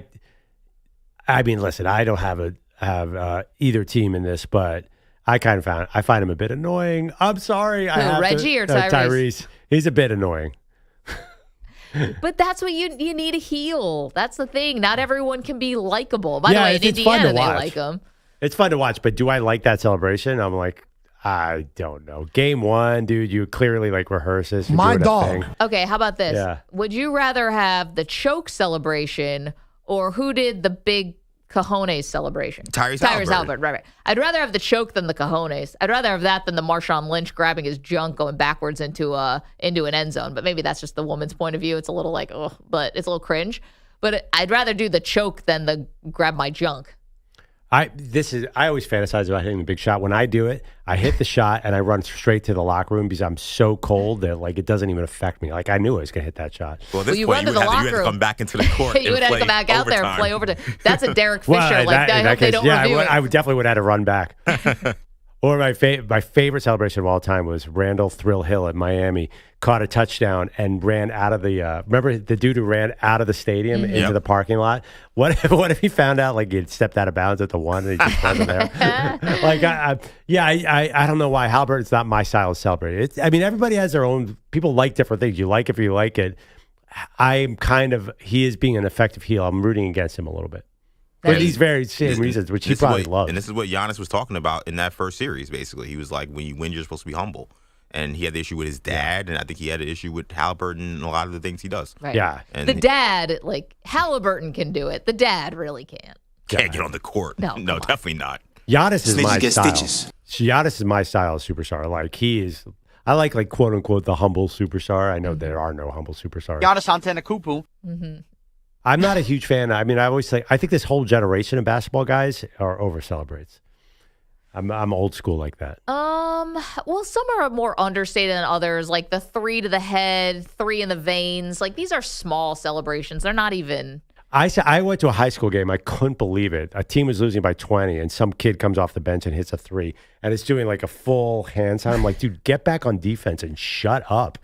I mean, listen, I don't have either team in this, but I find him a bit annoying. I'm sorry. Reggie or Tyrese? Tyrese. He's a bit annoying. But that's what you need a heel. That's the thing. Not everyone can be likable. By the way, in Indiana, they like him. It's fun to watch, but do I like that celebration? I'm like, I don't know. Game 1, dude, you clearly like rehearses. My dog. Okay, how about this? Yeah. Would you rather have the choke celebration or who did the big cojones celebration? Tyrese Haliburton. Right. I'd rather have the choke than the cojones. I'd rather have that than the Marshawn Lynch grabbing his junk going backwards into an end zone. But maybe that's just the woman's point of view. It's a little like, but it's a little cringe. But I'd rather do the choke than the grab my junk. I always fantasize about hitting the big shot. When I do it, I hit the shot and I run straight to the locker room because I'm so cold that like it doesn't even affect me. Like I knew I was gonna hit that shot. Well, at this point, you had to come back into the court. You would have to come back out there and play over. That's a Derek Fisher. I hope they don't review it. I definitely would have had to run back. Or my favorite celebration of all time was Randall Thrill Hill at Miami. Caught a touchdown and ran out of the remember the dude who ran out of the stadium into the parking lot? What if he found out like he'd stepped out of bounds at the 1 and he just wasn't there? I don't know why Haliburton's not my style of celebrating. I mean, everybody has their own. People like different things. You like it if you like it. He is being an effective heel. I'm rooting against him a little bit. For these very same reasons, which he probably loves. And this is what Giannis was talking about in that first series, basically. He was like, when you win, you're supposed to be humble. and he had the issue with his dad, and I think he had an issue with Haliburton and a lot of the things he does. Right. Yeah. And the dad, like Haliburton can do it. The dad really can't. Can't get on the court. No, definitely not. Giannis is my style. Stitches. Giannis is my style of superstar. Like he is. I like quote unquote the humble superstar. I know there are no humble superstars. Giannis Antetokounmpo. Mm-hmm. I'm not a huge fan. I mean, I always say I think this whole generation of basketball guys are over celebrates. I'm old school like that. Well, some are more understated than others, like the 3 to the head, 3 in the veins. Like these are small celebrations. They're not even. I went to a high school game. I couldn't believe it. A team was losing by 20, and some kid comes off the bench and hits a 3, and it's doing like a full hand sign. I'm like, dude, get back on defense and shut up.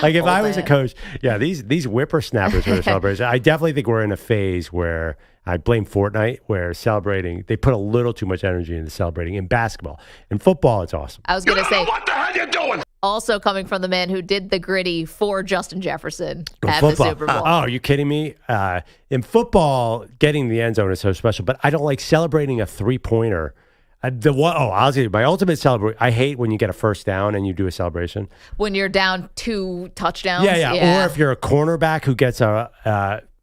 Like if I was a coach, these whippersnappers are celebrating. I definitely think we're in a phase where I blame Fortnite, where celebrating, they put a little too much energy into celebrating in basketball. In football, it's awesome. I was going to say, what the hell you doing? Also coming from the man who did the gritty for Justin Jefferson at the Super Bowl. Oh, are you kidding me? In football, getting the end zone is so special, but I don't like celebrating a 3-pointer. I'll tell you, my ultimate celebration, I hate when you get a first down and you do a celebration. When you're down 2 touchdowns. Yeah. Or if you're a cornerback who gets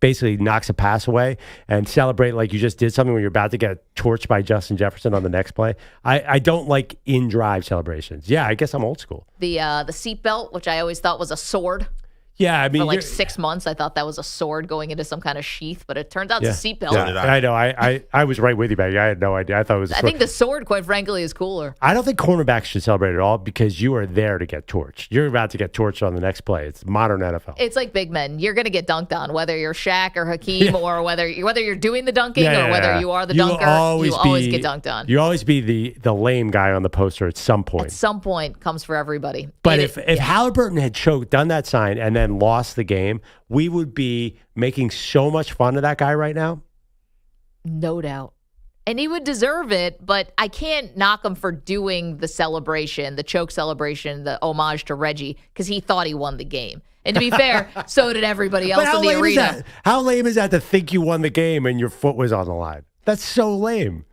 basically knocks a pass away and celebrate like you just did something when you're about to get torched by Justin Jefferson on the next play. I don't like in-drive celebrations. Yeah, I guess I'm old school. The seatbelt, which I always thought was a sword. Yeah, I mean, for like 6 months, I thought that was a sword going into some kind of sheath, but it turns out it's a seatbelt. Yeah, I know. I was right with you, Maggie. I had no idea. I thought it was a sword. I think the sword, quite frankly, is cooler. I don't think cornerbacks should celebrate at all because you are there to get torched. You're about to get torched on the next play. It's modern NFL. It's like big men. You're going to get dunked on, whether you're Shaq or Hakeem or whether you're doing the dunking or whether you are the dunker. You always get dunked on. You always be the lame guy on the poster at some point. At some point, comes for everybody. But if Haliburton had done that sign and then lost the game, we would be making so much fun of that guy right now. No doubt. And he would deserve it, but I can't knock him for doing the celebration, the choke celebration, the homage to Reggie, because he thought he won the game. And to be fair, so did everybody else in the arena. How lame is that to think you won the game and your foot was on the line? That's so lame.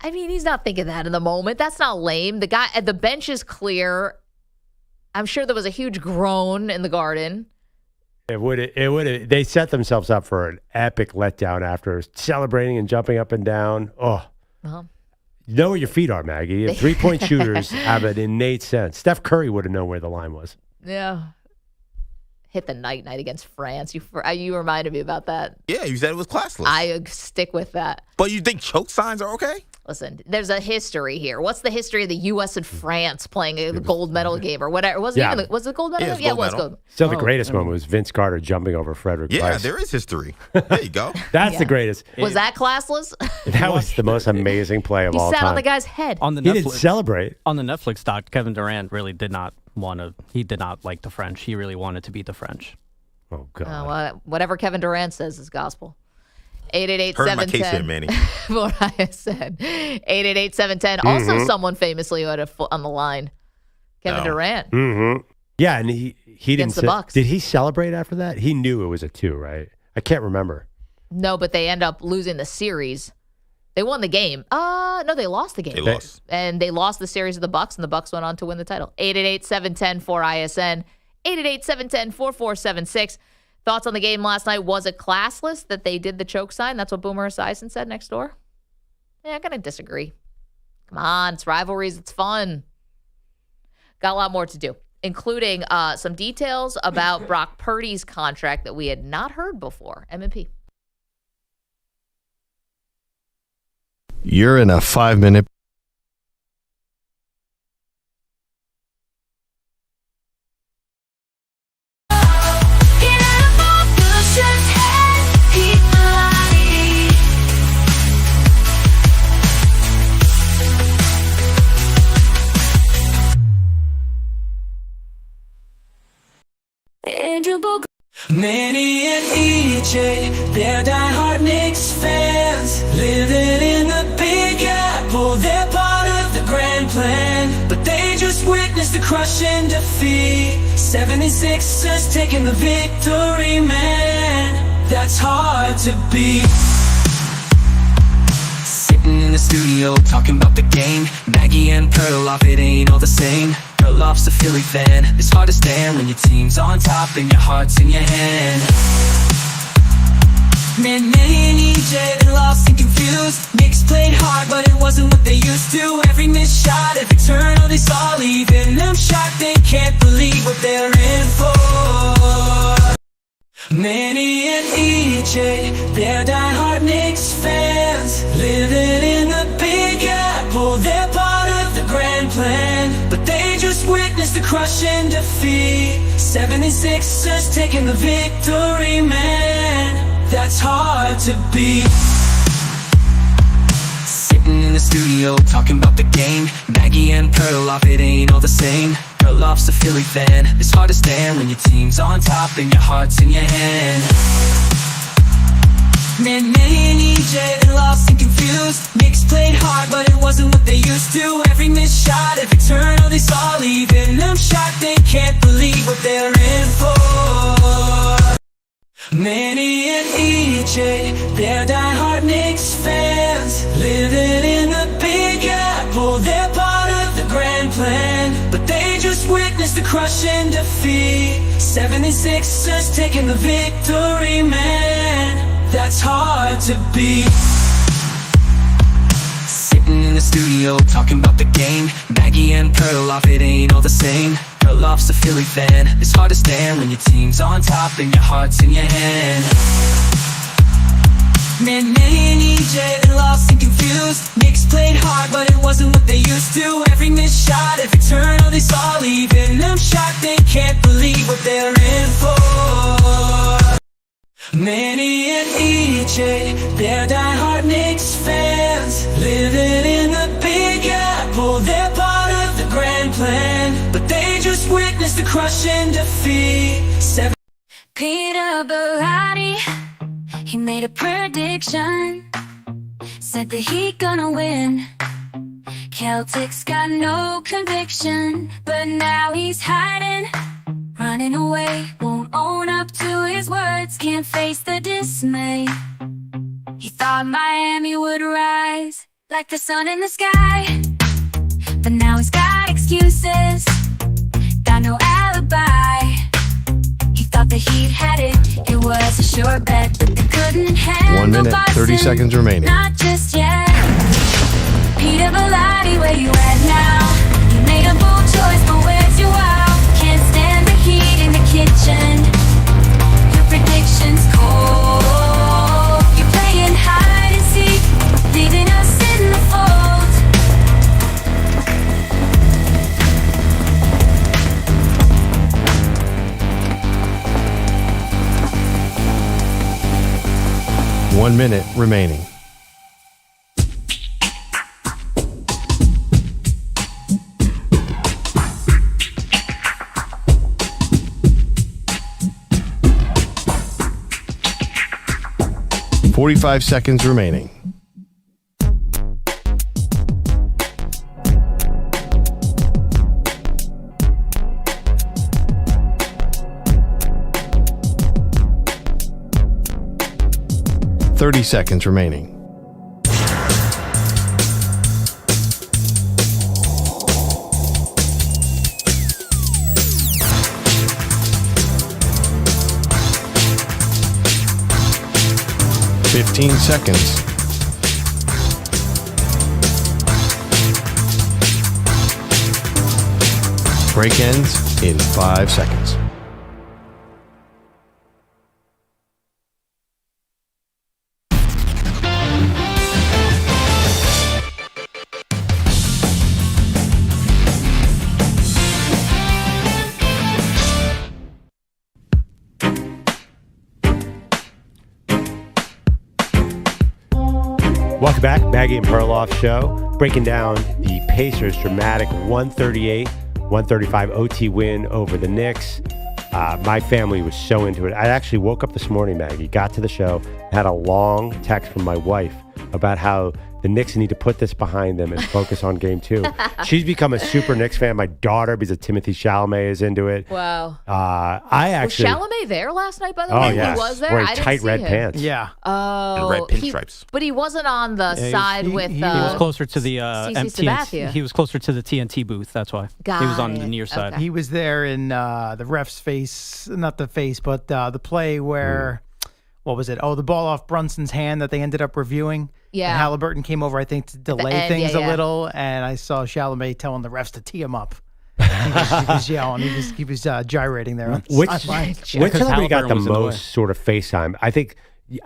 I mean, he's not thinking that in the moment. That's not lame. The guy at the bench is clear. I'm sure there was a huge groan in the Garden. It would. They set themselves up for an epic letdown after celebrating and jumping up and down. Oh, you know where your feet are, Maggie. If 3-point shooters have an innate sense. Steph Curry would have known where the line was. Yeah. Hit the night against France. You reminded me about that. Yeah, you said it was classless. I stick with that. But you think choke signs are okay? Listen, there's a history here. What's the history of the U.S. and France playing a gold medal game or whatever? Was it the gold medal? Yeah, it was gold. Still, the greatest moment was Vince Carter jumping over Frederick Price. Yeah, there is history. There you go. That's the greatest. Was that classless? That was the most amazing play of all time. He sat on the guy's head. On the he didn't celebrate. On the Netflix doc, Kevin Durant really did not he did not like the French. He really wanted to beat the French. Oh, God. Whatever Kevin Durant says is gospel. 888-710. Heard my case here, Manny. What I said. 888-710. Also someone famously who had a foot on the line. Kevin Durant. Mm-hmm. Yeah, and he didn't. The Bucks. Did he celebrate after that? He knew it was a 2, right? I can't remember. No, but they end up losing the series. They won the game. No, they lost the game. They lost. And they lost the series of the Bucks, and the Bucks went on to win the title. 888-710-4ISN. 888-710-4476. Thoughts on the game last night? Was it classless that they did the choke sign? That's what Boomer Esiason said next door. Yeah, I'm going to disagree. Come on, it's rivalries. It's fun. Got a lot more to do, including some details about Brock Purdy's contract that we had not heard before. M&P. You're in a 5-minute. Manny and EJ, they're diehard Knicks fans, living in the Big Apple. They're part of the grand plan, but they just witnessed the crushing defeat. 76ers taking the victory, man. That's hard to beat. Sitting in the studio talking about the game. Maggie and Perloff, it ain't all the same. Perloff's a Philly fan. It's hard to stand when your team's on top and your heart's in your hand. Man, May and EJ, they lost and confused. Knicks played hard, but it wasn't what they used to. Every missed shot, every turn, oh, they saw leaving them shocked. They can't believe what they're in for. Manny and EJ, they're diehard Knicks fans, living in the Big Apple. They're part of the grand plan, but they just witnessed the crushing defeat. 76ers taking the victory, man. That's hard to beat. Sitting in the studio talking about the game. Maggie and Perloff, it ain't all the same. Perloff's a Philly fan. It's hard to stand when your team's on top and your heart's in your hand. Man, May and EJ, they lost and confused. Knicks played hard, but it wasn't what they used to. Every missed shot, every turn, oh, they saw leaving them shocked. They can't believe what they're in for. Manny and EJ, they're diehard Knicks fans, living in the Big Apple. They're part of the grand plan, but they just witnessed the crushing defeat. 76ers taking the victory, man. That's hard to beat. Sitting in the studio talking about the game. Maggie and Perloff, it ain't all the same. Perloff's a Philly fan. It's hard to stand when your team's on top and your heart's in your hand. Man, May and EJ, they lost and confused. Knicks played hard, but it wasn't what they used to. Every missed shot, every turn, oh, they saw leaving them shocked. They can't believe what they're in for. Manny and EJ, they're diehard Knicks fans, living in the Big Apple. They're part of the grand plan, but they just witnessed the crushing defeat. Peter Bellotti, he made a prediction, said that he gonna win. Celtics got no conviction, but now he's hiding, running away, won't own up to his words, can't face the dismay. He thought Miami would rise like the sun in the sky, but now he's got excuses, got no alibi. He thought the Heat had it, it was a sure bet, but they couldn't handle 1 minute, Boston, 30 seconds remaining. not just yet. Peter Bellotti, where you at now? You made a bold choice, but where's your wow? Can't stand the heat in the kitchen. Your predictions cold. You're playing hide and seek, leaving us in the fold. One minute remaining. $45 seconds remaining. $30 seconds remaining. $15 seconds. Break ends in 5 seconds. Welcome back, Maggie and Perloff Show, breaking down the Pacers' dramatic 138-135 OT win over the Knicks. My family was so into it. I actually woke up this morning, Maggie, got to the show, had a long text from my wife about how the Knicks need to put this behind them and focus on game 2. She's become a super Knicks fan. My daughter, because of Timothy Chalamet, is into it. Wow. I actually was Chalamet there last night, by the Oh, way? yeah. He was there? Wearing I didn't tight see red him. pants. Yeah. Oh. And red pinstripes. But he wasn't on the side with... He was closer to the CC TNT. Sabathia. He was closer to the TNT booth. That's why he was on the near side. He was there in the ref's face, not the face, but the play where, what was it? Oh, the ball off Brunson's hand that they ended up reviewing. Yeah. And Haliburton came over, I think, to delay end, things yeah. a little, and I saw Chalamet telling the refs to tee him up. He was yelling. He was gyrating there. Which on celebrity got the was in the way. most sort of face time? I think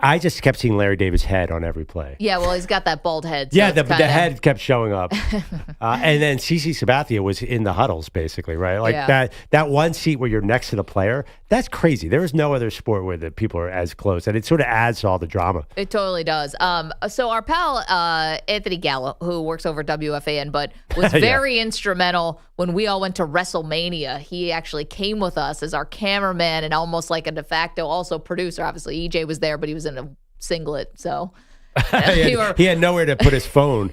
I just kept seeing Larry David's head on every play. Yeah, well, he's got that bald head. So Yeah, it's the kinda- head kept showing up. And then CC Sabathia was in the huddles, basically, right? Like Yeah. that one seat where you're next to the player, that's crazy. There is no other sport where the people are as close, and it sort of adds to all the drama. It totally does. So our pal Anthony Gallo, who works over WFAN, but was Yeah. very instrumental when we all went to WrestleMania. He actually came with us as our cameraman and almost like a de facto also producer. Obviously, EJ was there, but he was in a singlet, so he had nowhere to put his phone.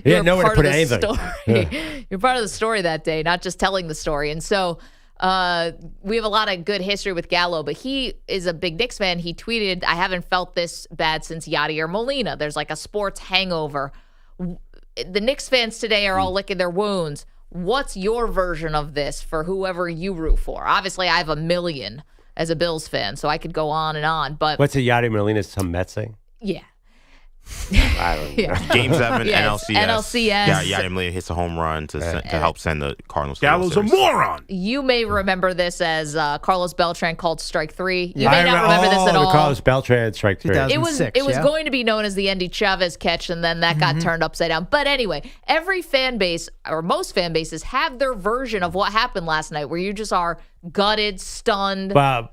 He had nowhere to put anything. Yeah. You're part of the story that day, not just telling the story. And so we have a lot of good history with Gallo, but he is a big Knicks fan. He tweeted, "I haven't felt this bad since Yadier Molina. There's like a sports hangover. The Knicks fans today are all licking their wounds. What's your version of this for whoever you root for?" Obviously, I have a million as a Bills fan, so I could go on and on. But What's a Yadier Molina? Some Mets thing? yeah. I don't know. Yeah. Game 7, Yeah, NLCS. NLCS. Yeah, Yadier Molina hits a home run to help send the Cardinals. to the Gallo's a World Series. moron. You may remember this as Carlos Beltran called strike 3. You I may not remember this at all. The Carlos Beltran strike 3. It was going to be known as the Andy Chavez catch, and then that got turned upside down. But anyway, every fan base, or most fan bases, have their version of what happened last night, where you just are gutted, stunned. Well,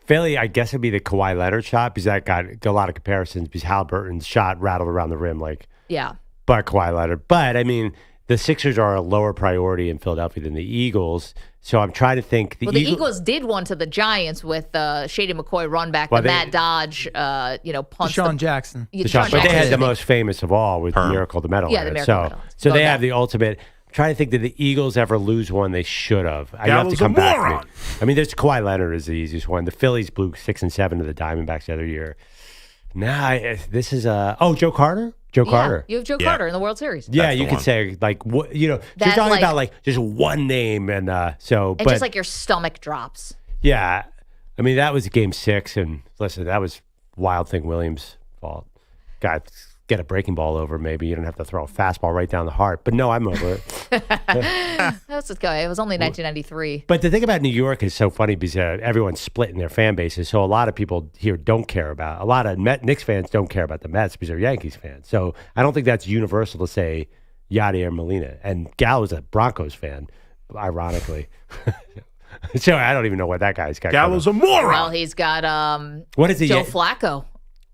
Philly, I guess it'd be the Kawhi Leonard shot, because that got a lot of comparisons, because Haliburton's shot rattled around the rim like Yeah. but Kawhi Leonard. But, I mean, the Sixers are a lower priority in Philadelphia than the Eagles. So I'm trying to think. The Eagles did one to the Giants with Shady McCoy run back, Well, the Matt Dodge, punch. Deshaun Jackson. Yeah, But they had the Jackson. most famous of all with Miracle the Meadowlands. Yeah, the Miracle so Meadowlands. so Go they down. have the ultimate. I'm trying to think, did the Eagles ever lose one they should have? I have to Gallo's come a back to moron. me. I mean, there's Kawhi Leonard is the easiest one. The Phillies blew 6 and 7 to the Diamondbacks the other year. This is Joe Carter. Joe Carter. You have Joe Carter in the World Series. Yeah, That's you the could one. say like what That, She's talking like- about like just one name and so. And But just like your stomach drops. yeah, I mean that was Game 6, and listen, that was Wild Thing Williams' fault. God, get a breaking ball over. Maybe you don't have to throw a fastball right down the heart. But no, I'm over it. That's just go. It was only 1993. But the thing about New York is so funny because everyone's split in their fan bases. So a lot of people here don't care about. A lot of Knicks fans don't care about the Mets because they're Yankees fans. So I don't think that's universal to say Yadier Molina. And Gallo's a Broncos fan, ironically. So I don't even know what that guy's got. Gallo's a moron. Well, he's got What is he? Joe Flacco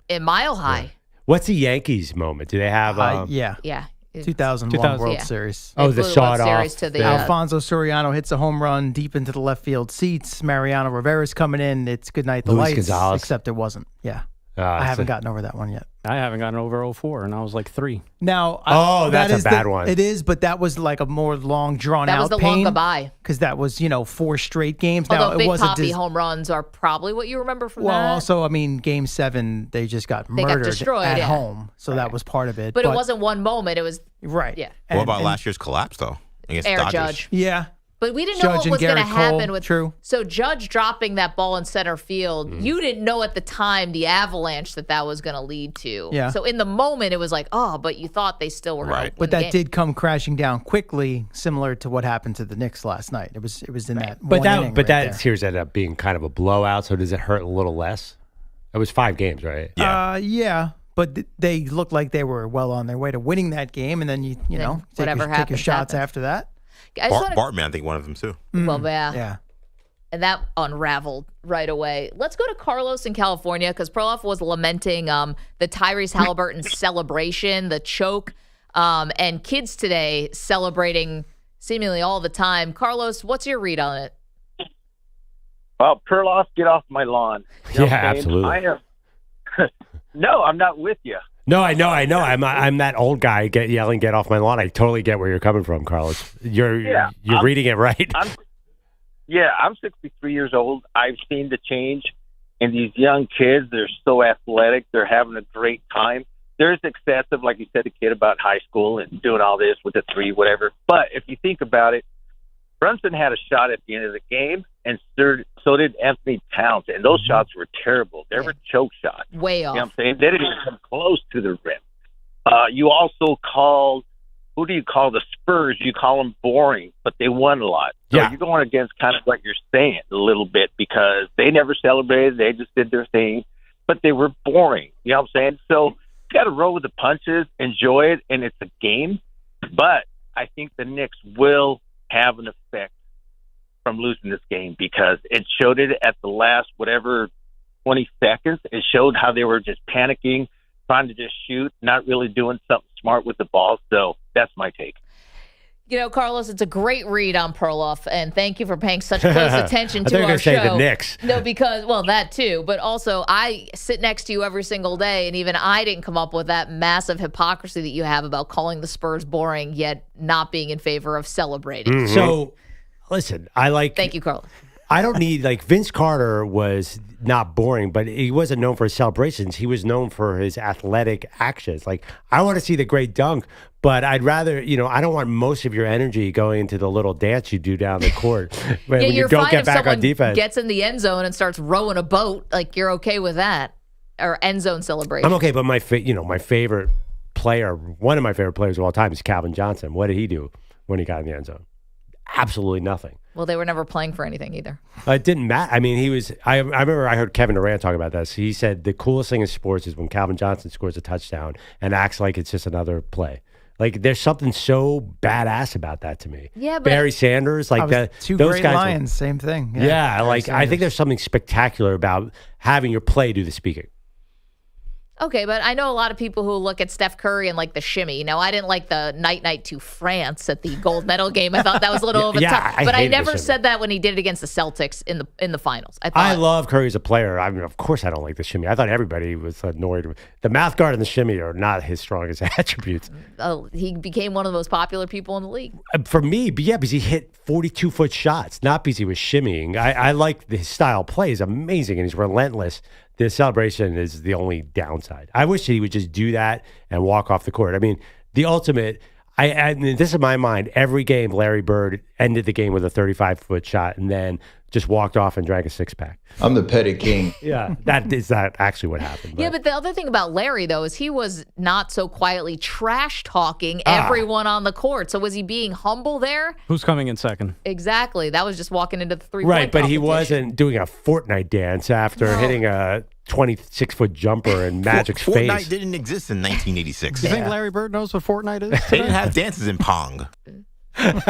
in Mile High. What's the Yankees moment? Do they have? Yeah. Yeah. 2001 World Yeah. Series. Oh, They the blew sawed World off. Series to the, Alfonso Soriano hits a home run deep into the left field seats. Mariano Rivera's coming in. It's good night, the Luis lights. Gonzalez. Except it wasn't. Yeah. I haven't gotten over that one yet. I haven't gotten over 04, and I was like 3. Now, that's a bad one. It is, but that was like a more long, drawn That out was the pain. long goodbye. Because that was, 4 straight games. Although now, it Big wasn't Poppy home runs are probably what you remember from well, that. also, I mean, Game 7, they just got They got murdered destroyed, at yeah. home. So that was part of it. but it wasn't one moment. It was Right. Yeah. What about last year's collapse though against Air Dodgers? Judge. Yeah. But we didn't know Judge what and was going to Garrett Cole, happen with. true. So Judge dropping that ball in center field, you didn't know at the time the avalanche that was going to lead to. Yeah. So in the moment, it was like, oh, but you thought they still were going to But that did come crashing down quickly, similar to what happened to the Knicks last night. It was in that But one that inning but right that there. series ended up being kind of a blowout. So does it hurt a little less? It was 5 games, right? Yeah, but they looked like they were well on their way to winning that game, and then you know whatever take your happens, shots happens. after that. I just wanna- Bartman, I think one of them too. Well, yeah. Yeah. And that unraveled right away. Let's go to Carlos in California because Perloff was lamenting the Tyrese Haliburton celebration, the choke, and kids today celebrating seemingly all the time. Carlos, what's your read on it? Well, Perloff, get off my lawn. You know Yeah, what I'm saying? absolutely. I am. No, I'm not with you. No, I know. I'm that old guy yelling, "Get off my lawn!" I totally get where you're coming from, Carlos. You're reading it right. I'm 63 years old. I've seen the change, and these young kids, they're so athletic. They're having a great time. There's excessive, like you said, the kid about high school and doing all this with the three, whatever. But if you think about it, Brunson had a shot at the end of the game, and so did Anthony Towns, and those shots were terrible. They were choke shots. Way off. You know what I'm saying? They didn't even come close to the rim. You also called, who do you call the Spurs? You call them boring, but they won a lot. So you're going against kind of what you're saying a little bit because they never celebrated. They just did their thing, but they were boring. You know what I'm saying? So you got to roll with the punches, enjoy it, and it's a game. But I think the Knicks will have an effect from losing this game because it showed it at the last 20 seconds. It showed how they were just panicking, trying to just shoot, not really doing something smart with the ball. So that's my take. You know, Carlos, it's a great read on Perloff, and thank you for paying such close attention to our show. I thought you were going to say the Knicks. No, because, well, that too, but also I sit next to you every single day, and even I didn't come up with that massive hypocrisy that you have about calling the Spurs boring, yet not being in favor of celebrating. Mm-hmm. So, listen, Thank you, Carlos. I don't need, Vince Carter was not boring, but he wasn't known for his celebrations. He was known for his athletic actions. I want to see the great dunk, but I'd rather, I don't want most of your energy going into the little dance you do down the court when you don't get back on defense. Gets in the end zone and starts rowing a boat, you're okay with that, or end zone celebration. I'm okay, but my favorite player, one of my favorite players of all time is Calvin Johnson. What did he do when he got in the end zone? Absolutely nothing. Well, they were never playing for anything either. It didn't matter. I mean, I remember I heard Kevin Durant talk about this. He said the coolest thing in sports is when Calvin Johnson scores a touchdown and acts like it's just another play. There's something so badass about that to me. Yeah, but Barry Sanders, two those great guys Lions, same thing. Yeah, I think there's something spectacular about having your play do the speaking. Okay, but I know a lot of people who look at Steph Curry and the shimmy. Now, I didn't like the night to France at the gold medal game. I thought that was a little over the top. But I never said that when he did it against the Celtics in the finals. I love Curry as a player. I mean, of course I don't like the shimmy. I thought everybody was annoyed. The mouth guard and the shimmy are not his strongest attributes. He became one of the most popular people in the league. For me, because he hit 42-foot shots, not because he was shimmying. I like his style of play is amazing, and he's relentless. The celebration is the only downside. I wish he would just do that and walk off the court. I mean, the ultimate, I mean, this is my mind. Every game, Larry Bird ended the game with a 35-foot shot and then just walked off and drank a six-pack. I'm the petty king. Yeah, that is not actually what happened. Yeah, but the other thing about Larry, though, is he was not so quietly trash-talking everyone on the court. So was he being humble there? Who's coming in second? Exactly. That was just walking into the three-point Right, but he competition. wasn't doing a Fortnite dance after hitting a 26-foot jumper in Magic's face. Fortnite didn't exist in 1986. You think Larry Bird knows what Fortnite is? They didn't have dances in Pong. You could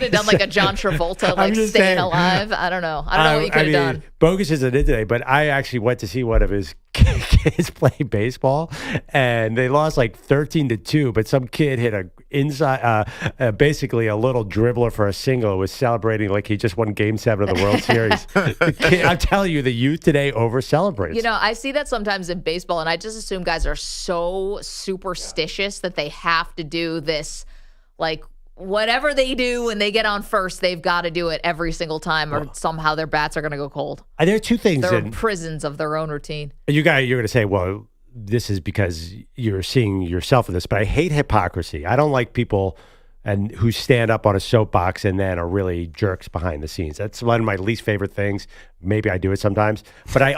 have done a John Travolta, staying alive. I don't know. I don't know what you could have done. Bogus isn't it today, but I actually went to see one of his kids play baseball, and they lost 13-2. But some kid hit basically a little dribbler for a single. Was celebrating like he just won Game 7 of the World Series. I'm telling you, the youth today over celebrates. I see that sometimes in baseball, and I just assume guys are so superstitious that they have to do this, whatever they do when they get on first, they've got to do it every single time, or somehow their bats are going to go cold. There are two things. They're in prisons of their own routine. You're going to say, well, this is because you're seeing yourself in this, but I hate hypocrisy. I don't like people who stand up on a soapbox and then are really jerks behind the scenes. That's one of my least favorite things. Maybe I do it sometimes, but I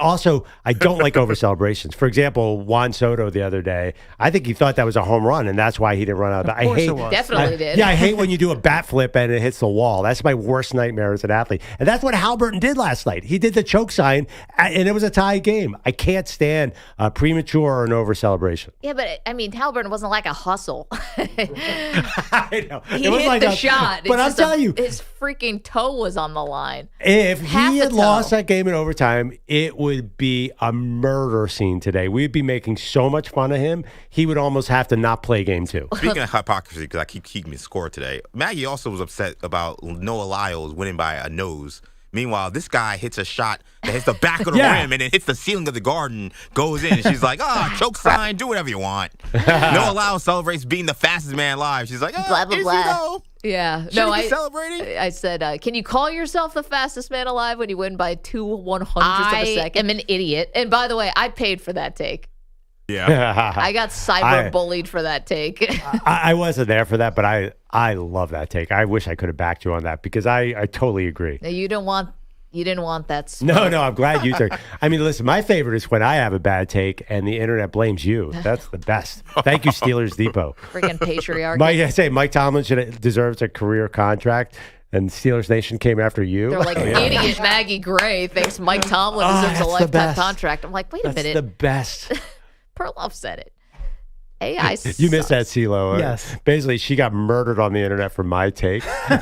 don't like over celebrations. For example, Juan Soto the other day, I think he thought that was a home run, and that's why he didn't run out. Of course it was. Definitely did. Yeah, I hate when you do a bat flip and it hits the wall. That's my worst nightmare as an athlete, and that's what Haliburton did last night. He did the choke sign, and it was a tie game. I can't stand a premature or an over celebration. Yeah, but I mean, Haliburton wasn't like a hustle. I know. He hit the shot, but I'm telling you, his freaking toe was on the line. If he had lost that game in overtime, it would be a murder scene today. We'd be making so much fun of him. He would almost have to not play game 2. Speaking of hypocrisy, because I keep keeping score today, Maggie also was upset about Noah Lyles winning by a nose Meanwhile, this guy hits a shot that hits the back of the rim and it hits the ceiling of the garden, goes in, and she's like, choke sign, do whatever you want. No allowance celebrates being the fastest man alive. She's like, blah, blah, blah. Yeah. No, I celebrating? I said, can you call yourself the fastest man alive when you win by 2/100ths of a second? I am an idiot. And by the way, I paid for that take. Yeah. I got cyber bullied for that take. I wasn't there for that, but I love that take. I wish I could have backed you on that because I totally agree. No, you didn't want that. No, I'm glad you took. I mean, listen, my favorite is when I have a bad take and the internet blames you. That's the best. Thank you, Steelers Depot. Freaking patriarchy. Mike Tomlin deserves a career contract. And Steelers Nation came after you. They're like, idiot Maggie Gray thinks Mike Tomlin deserves a lifetime contract. I'm like, wait a minute. That's the best. Perloff said it. AI sucks. You missed that, CeeLo. Yes. Basically, she got murdered on the internet for my take. Sounds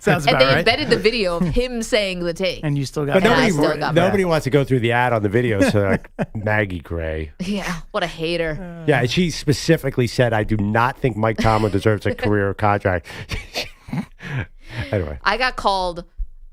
about and they right. embedded the video of him saying the take. And you still got But nobody wants to go through the ad on the video. So like Maggie Gray. Yeah, what a hater. Yeah, she specifically said, I do not think Mike Tomlin deserves a career contract. Anyway. I got called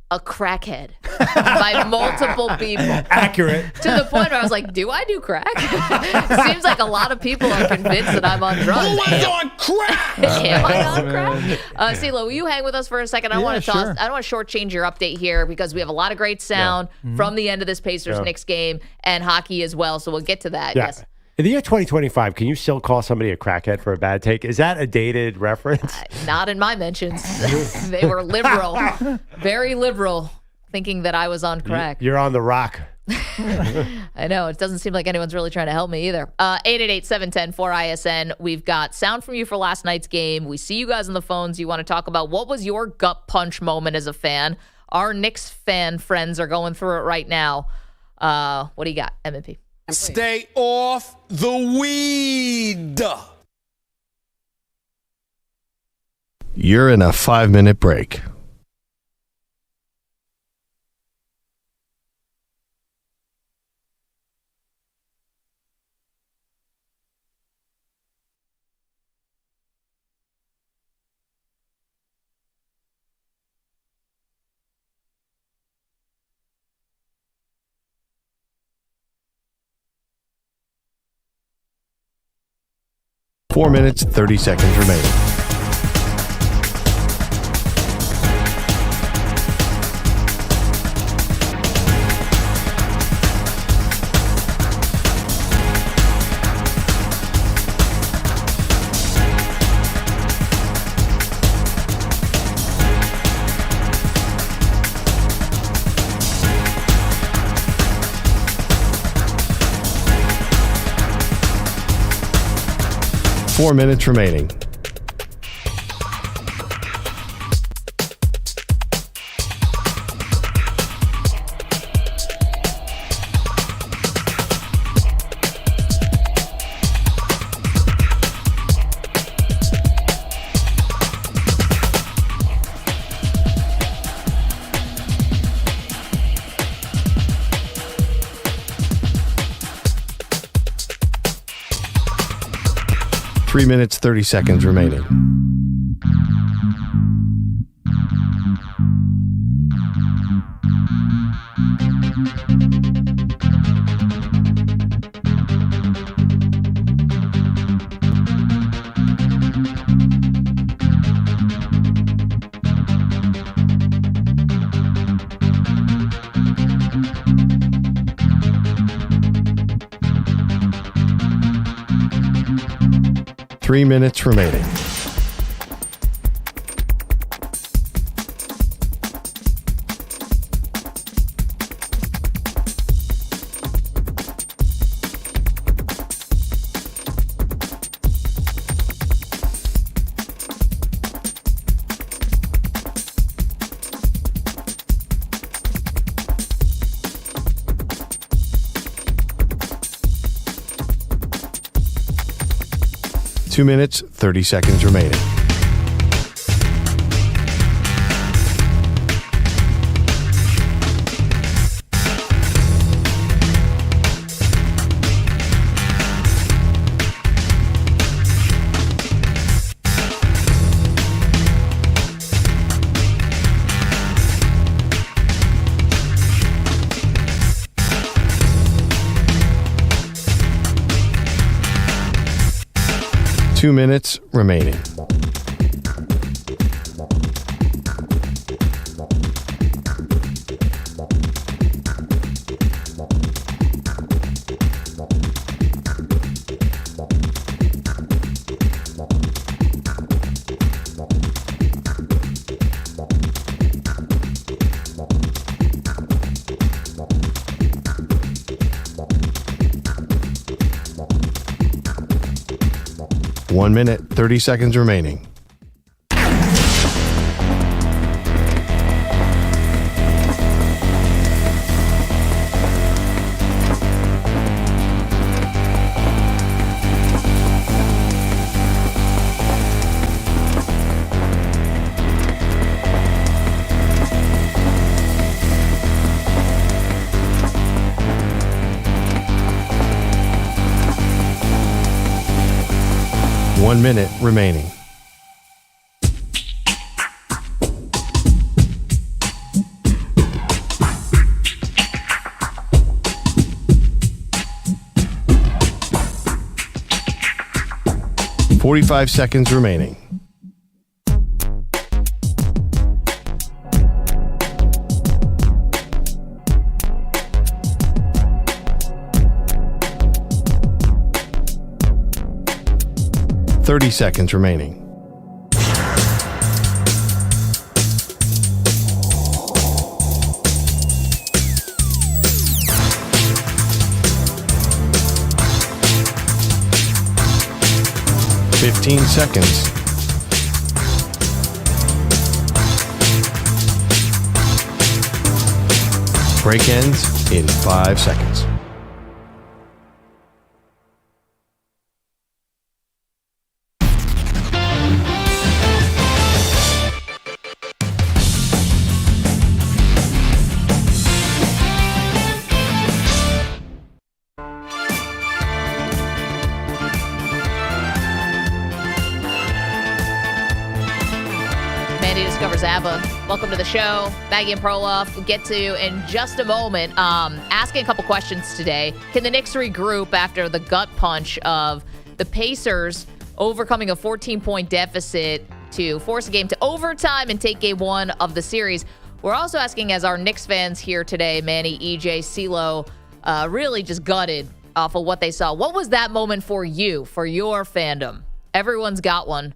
a crackhead by multiple people. Accurate. To the point where I was like, do I do crack? It seems like a lot of people are convinced that I'm on drugs. Who was on crack? Am I on crack? CeeLo, will you hang with us for a second? I don't want to shortchange your update here because we have a lot of great sound from the end of this Pacers-Knicks game and hockey as well. So we'll get to that. Yeah. Yes. In the year 2025, can you still call somebody a crackhead for a bad take? Is that a dated reference? Not in my mentions. They were liberal, very liberal, thinking that I was on crack. You're on the rock. I know. It doesn't seem like anyone's really trying to help me either. 888-710-4ISN. We've got sound from you for last night's game. We see you guys on the phones. You want to talk about what was your gut punch moment as a fan. Our Knicks fan friends are going through it right now. What do you got, M&P? Stay off the weed. You're in a 5-minute break. Four minutes, 30 seconds remaining. Four minutes remaining. Three minutes, 30 seconds remaining. Three minutes remaining. Two minutes, 30 seconds remaining. 2 minutes remaining. One minute, 30 seconds remaining. One minute remaining. .45 seconds remaining. .30 seconds remaining. .15 seconds. Break ends in 5 seconds. Welcome to the show. Maggie and Perloff. We'll get to in just a moment. Asking a couple questions today. Can the Knicks regroup after the gut punch of the Pacers overcoming a 14-point deficit to force a game to overtime and take game one of the series? We're also asking, as our Knicks fans here today, Manny, EJ, CeeLo, really just gutted off of what they saw. What was that moment for you, for your fandom? Everyone's got one.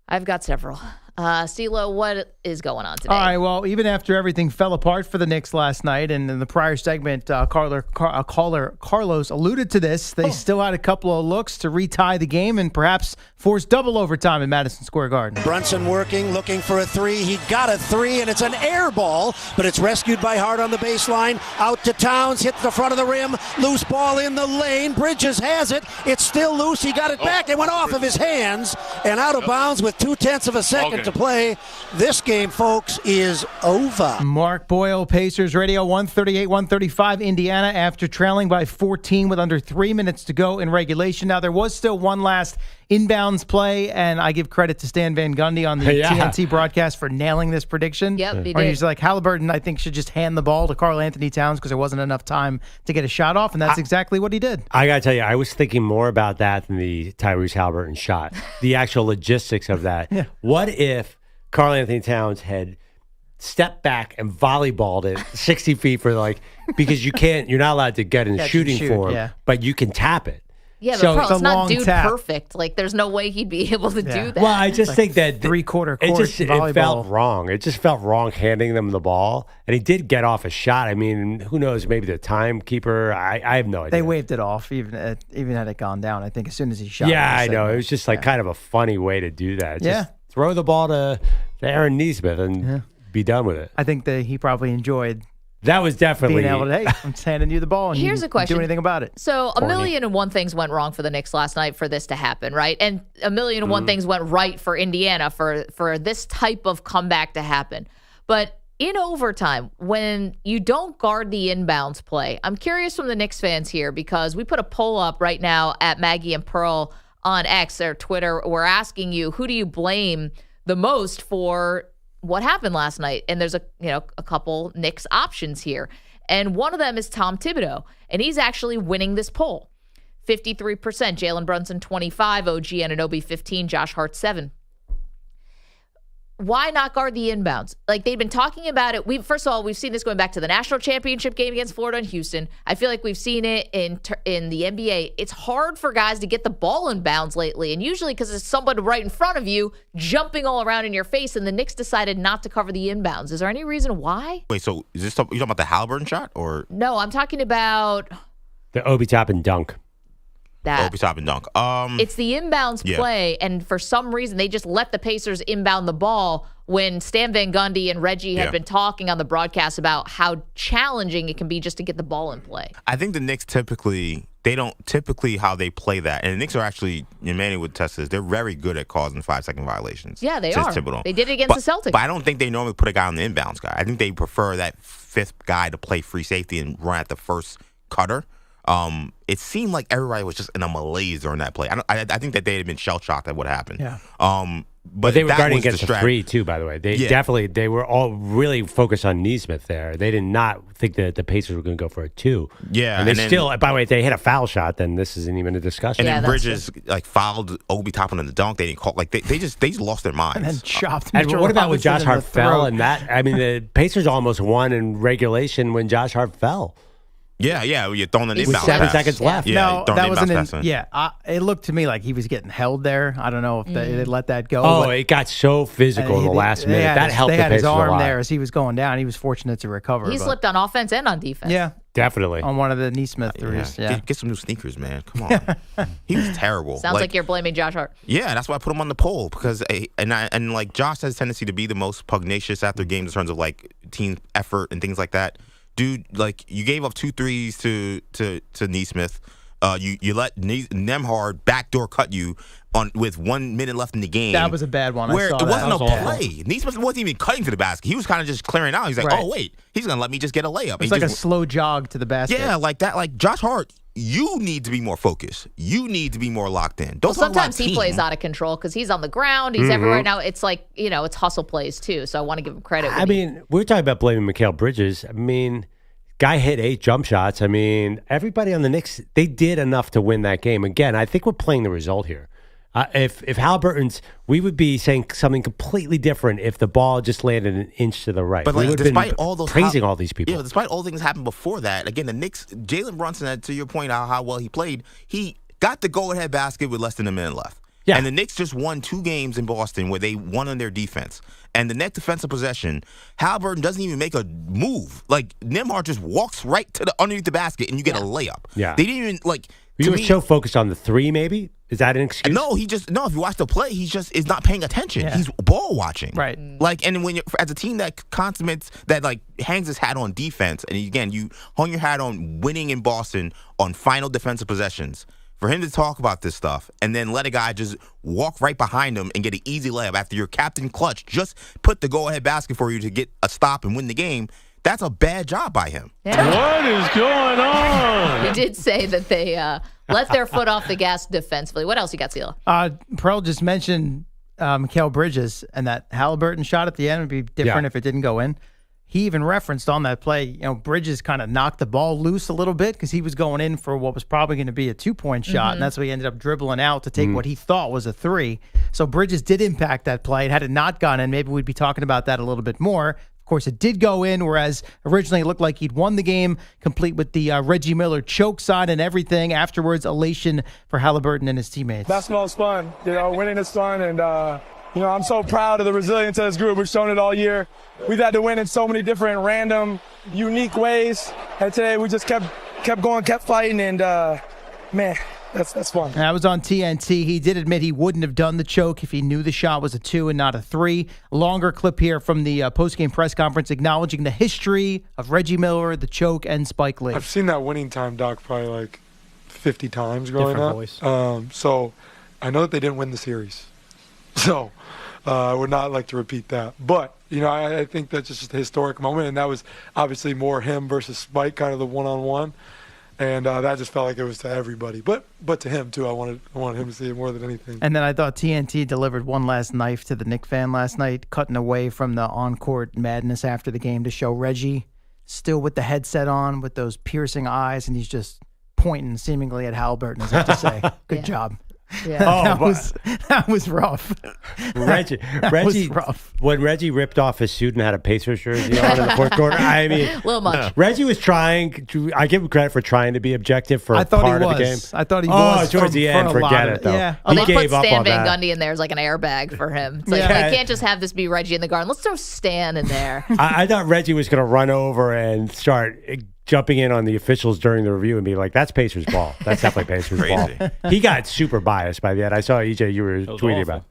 I've got several. CeeLo, what is going on today? All right, well, even after everything fell apart for the Knicks last night, and in the prior segment, Carlos alluded to this, they still had a couple of looks to retie the game and perhaps force double overtime in Madison Square Garden. Brunson working, looking for a three. He got a three, and it's an air ball, but it's rescued by Hart on the baseline. Out to Towns, hit the front of the rim. Loose ball in the lane. Bridges has it. It's still loose. He got it back. It went off of his hands and out of bounds with 0.2 of a second to play. This game, folks, is over. Mark Boyle, Pacers Radio, 138-135, Indiana, after trailing by 14 with under 3 minutes to go in regulation. Now, there was still one last inbounds play, and I give credit to Stan Van Gundy on the TNT broadcast for nailing this prediction. Yep, he did. did. He's like, Haliburton, I think, should just hand the ball to Karl Anthony Towns because there wasn't enough time to get a shot off, and that's exactly what he did. I got to tell you, I was thinking more about that than the Tyrese Haliburton shot, the actual logistics of that. Yeah. What if Karl Anthony Towns had stepped back and volleyballed it 60 feet for because you're not allowed to get in shooting form, but you can tap it. Yeah, but so it's not dude tap. Perfect. Like, there's no way he'd be able to do that. Well, I just think that three-quarter court it felt wrong. It just felt wrong handing them the ball. And he did get off a shot. I mean, who knows? Maybe the timekeeper. I have no idea. They waved it off, even had it gone down. I think as soon as he shot. Yeah, I know. It was just kind of a funny way to do that. Just throw the ball to Aaron Nesmith and be done with it. I think that he probably enjoyed. That was definitely being able to, hey, I'm just handing you the ball, and here's you a question. Do anything about it? So a million and one things went wrong for the Knicks last night for this to happen, right? And a million and one things went right for Indiana for this type of comeback to happen. But in overtime, when you don't guard the inbounds play, I'm curious from the Knicks fans here, because we put a poll up right now at Maggie and Pearl on X or Twitter. We're asking you, who do you blame the most for what happened last night? And there's a couple Knicks options here. And one of them is Tom Thibodeau. And he's actually winning this poll. 53%. Jalen Brunson, 25. OG Anunoby, 15. Josh Hart, 7. Why not guard the inbounds? Like, they've been talking about it. First of all, we've seen this going back to the national championship game against Florida and Houston. I feel like we've seen it in the NBA. It's hard for guys to get the ball in bounds lately, and usually because there's someone right in front of you jumping all around in your face, and the Knicks decided not to cover the inbounds. Is there any reason why? Wait, so is this you talking about the Haliburton shot or No, I'm talking about the Obi top and dunk. Obi top and dunk. It's the inbounds play, and for some reason they just let the Pacers inbound the ball when Stan Van Gundy and Reggie had been talking on the broadcast about how challenging it can be just to get the ball in play. I think the Knicks typically how they play that, and the Knicks are actually, Manny would test this, they're very good at causing 5-second violations. Yeah, they Since are. Thibodeau. They did it against the Celtics. But I don't think they normally put a guy on the inbounds guy. I think they prefer that fifth guy to play free safety and run at the first cutter. It seemed like everybody was just in a malaise during that play. I think that they had been shell-shocked at what happened. Yeah. But they were that guarding was against the three, too, by the way. They were all really focused on Nesmith there. They did not think that the Pacers were going to go for a 2. Yeah. And they still, by the way, if they hit a foul shot, then this isn't even a discussion. And then Bridges fouled Obi Toppin on the dunk. They didn't call they just lost their minds. And then chopped And Mitchell what about when Robinson Josh in Hart the fell throat? and that? I mean, the Pacers almost won in regulation when Josh Hart fell. Yeah, you're throwing an With inbound 7 pass. seconds left. Yeah, No, throwing that an wasn't. inbound pass in. It looked to me like he was getting held there. I don't know if they let that go. Oh, but- it got so physical in the last minute. That helped They the had his Pacers a arm lot. there as he was going down. He was fortunate to recover. He but- slipped on offense and on defense. Yeah, definitely on one of the Nesmith threes. Yeah. Get some new sneakers, man. Come on. He was terrible. Sounds like you're blaming Josh Hart. Yeah, that's why I put him on the poll because and Josh has a tendency to be the most pugnacious after games in terms of like team effort and things like that. Dude, like you gave up 2 threes to Nesmith. You let Nembhard backdoor cut you with 1 minute left in the game. That was a bad one. Where I saw it wasn't that. a play. Nesmith wasn't even cutting to the basket. He was kind of just clearing out. He's like, Right. oh wait, he's gonna let me just get a layup. It's like a slow jog to the basket. Yeah, like that. Like Josh Hart, you need to be more focused. You need to be more locked in. Well, Don't talk about sometimes he team. plays out of control because he's on the ground. He's everywhere now. It's like, it's hustle plays too. So I want to give him credit. I mean, we're talking about blaming Mikal Bridges. I mean, guy hit 8 jump shots. I mean, everybody on the Knicks, they did enough to win that game. Again, I think we're playing the result here. If Haliburton's, we would be saying something completely different if the ball just landed an inch to the right. But we like, would have despite been all those praising all these people. Yeah, despite all things happened before that, again, the Knicks, Jalen Brunson, to your point, how well he played, he got the go-ahead basket with less than a minute left. Yeah. And the Knicks just won 2 games in Boston where they won on their defense. And the next defensive possession, Haliburton doesn't even make a move. Like, Nembhard just walks right to the underneath the basket and you get a layup. Yeah. They didn't even, like... You were so focused on the 3, maybe? Is that an excuse? No, if you watch the play, he just is not paying attention. Yeah. He's ball watching. Right. Like, and when you're, as a team that consummates, that like hangs his hat on defense, and again, you hung your hat on winning in Boston on final defensive possessions, for him to talk about this stuff and then let a guy just walk right behind him and get an easy layup after your captain clutch just put the go-ahead basket for you to get a stop and win the game, that's a bad job by him. Yeah. What is going on? You did say that they let their foot off the gas defensively. What else you got, Sela? Pearl just mentioned Mikal Bridges, and that Haliburton shot at the end would be different if it didn't go in. He even referenced on that play, Bridges kind of knocked the ball loose a little bit because he was going in for what was probably going to be a 2-point shot, and that's why he ended up dribbling out to take what he thought was a 3. So Bridges did impact that play. Had it not gone in, maybe we'd be talking about that a little bit more. Of course, it did go in, whereas originally it looked like he'd won the game, complete with the Reggie Miller choke sign and everything. Afterwards, elation for Haliburton and his teammates. Basketball is fun. Winning is fun, and I'm so proud of the resilience of this group. We've shown it all year. We've had to win in so many different, random, unique ways, and today we just kept going, kept fighting, and man, that's fun. That was on TNT. He did admit he wouldn't have done the choke if he knew the shot was a 2 and not a 3. Longer clip here from the postgame press conference acknowledging the history of Reggie Miller, the choke, and Spike Lee. I've seen that winning time doc probably like 50 times growing Different up. voice. So I know that they didn't win the series. So I would not like to repeat that. But, I think that's just a historic moment, and that was obviously more him versus Spike, kind of the one-on-one. And that just felt like it was to everybody. But to him, too. I wanted him to see it more than anything. And then I thought TNT delivered one last knife to the Knick fan last night, cutting away from the on-court madness after the game to show Reggie still with the headset on, with those piercing eyes, and he's just pointing seemingly at Haliburton, as I have to say. Good job. Yeah. That was rough. Reggie, was rough. When Reggie ripped off his suit and had a Pacers jersey on in the fourth quarter, I mean, A little much. Reggie was trying to. I give him credit for trying to be objective for I thought part he of the game. was. I thought he was. Towards the end, for a lot forget of it though. Yeah. Oh, He they put gave up Stan on Van that. Gundy in there as like an airbag for him. It's like, Yeah. I can't just have this be Reggie in the garden. Let's throw Stan in there. I thought Reggie was going to run over and start jumping in on the officials during the review and be like, "That's Pacers ball. That's definitely Pacers ball." He got super biased by the end. I saw EJ. You were tweeting about.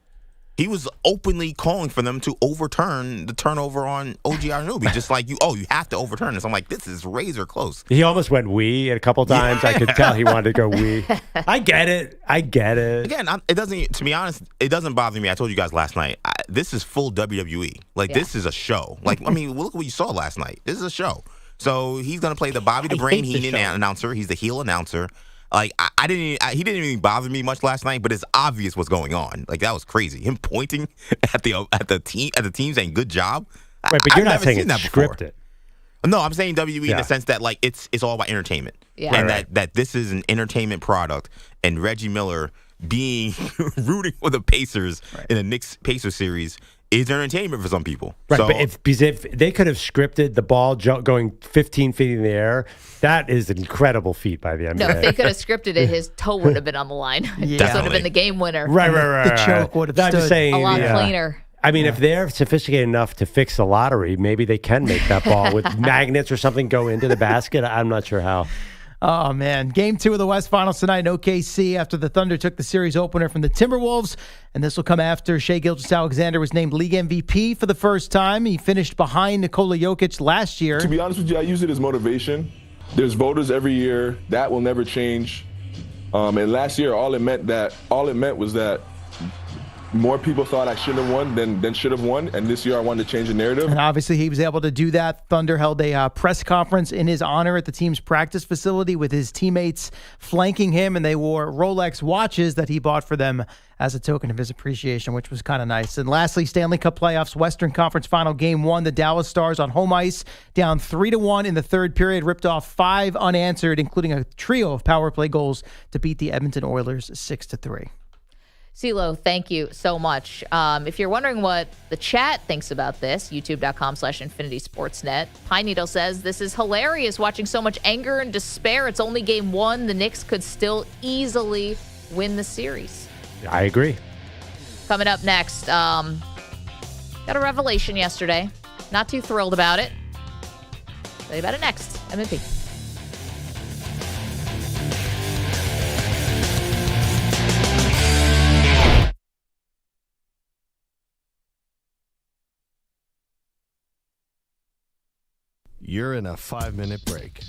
He was openly calling for them to overturn the turnover on OG Anunoby, just like you have to overturn this. I'm like, this is razor close. He almost went "we" a couple times. I could tell he wanted to go "we." I get it. Again, it doesn't. To be honest, it doesn't bother me. I told you guys last night. This is full WWE. Like this is a show. Like I mean, look at what you saw last night. This is a show. So he's gonna play the Bobby the Brain Heenan announcer. He's the heel announcer. Like he didn't even bother me much last night, but it's obvious what's going on. Like that was crazy. Him pointing at the team saying "good job." Right, but you're not saying it's scripted. No, I'm saying WWE in the sense that like it's all about entertainment, and that this is an entertainment product. And Reggie Miller being rooting for the Pacers in the Knicks Pacers series is entertainment for some people. Right, So, but if they could have scripted the ball going 15 feet in the air, that is an incredible feat by the NBA. No, if they could have scripted it, his toe would have been on the line. This would have been the game winner. Right. The choke would have Not just stood saying, a lot cleaner. I mean, if they're sophisticated enough to fix the lottery, maybe they can make that ball with magnets or something go into the basket. I'm not sure how. Oh, man. Game 2 of the West Finals tonight in OKC after the Thunder took the series opener from the Timberwolves. And this will come after Shai Gilgeous-Alexander was named league MVP for the first time. He finished behind Nikola Jokic last year. To be honest with you, I use it as motivation. There's voters every year. That will never change. And last year, all it meant was that more people thought I shouldn't have won than should have won. And this year I wanted to change the narrative. And obviously he was able to do that. Thunder held a press conference in his honor at the team's practice facility with his teammates flanking him. And they wore Rolex watches that he bought for them as a token of his appreciation, which was kind of nice. And lastly, Stanley Cup playoffs, Western Conference Final Game 1. The Dallas Stars on home ice down 3-1 in the third period, ripped off 5 unanswered, including a trio of power play goals to beat the Edmonton Oilers 6-3. CeeLo, thank you so much. If you're wondering what the chat thinks about this, youtube.com/InfinitySportsNet. Pine Needle says, this is hilarious watching so much anger and despair. It's only game 1. The Knicks could still easily win the series. I agree. Coming up next, got a revelation yesterday. Not too thrilled about it. Tell you about it next. MMP. You're in a 5-minute break.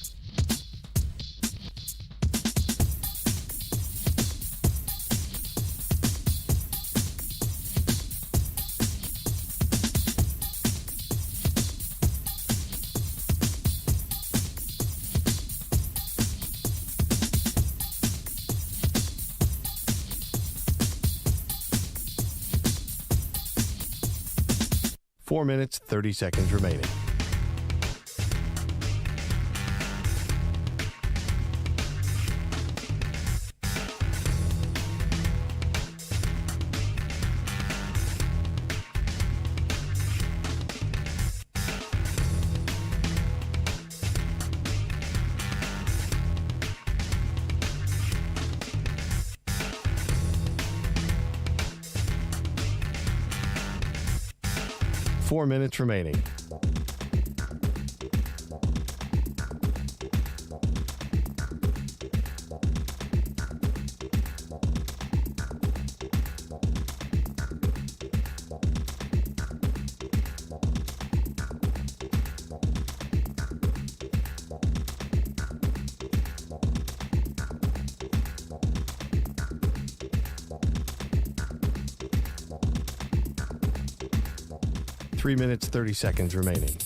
Four minutes, 30 seconds remaining. Four minutes remaining. Three minutes, 30 seconds remaining.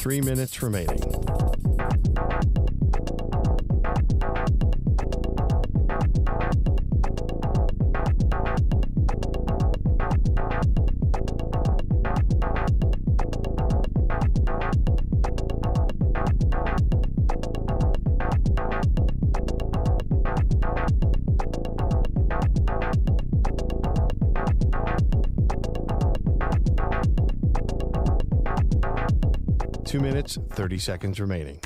3 minutes remaining. Two minutes, 30 seconds remaining.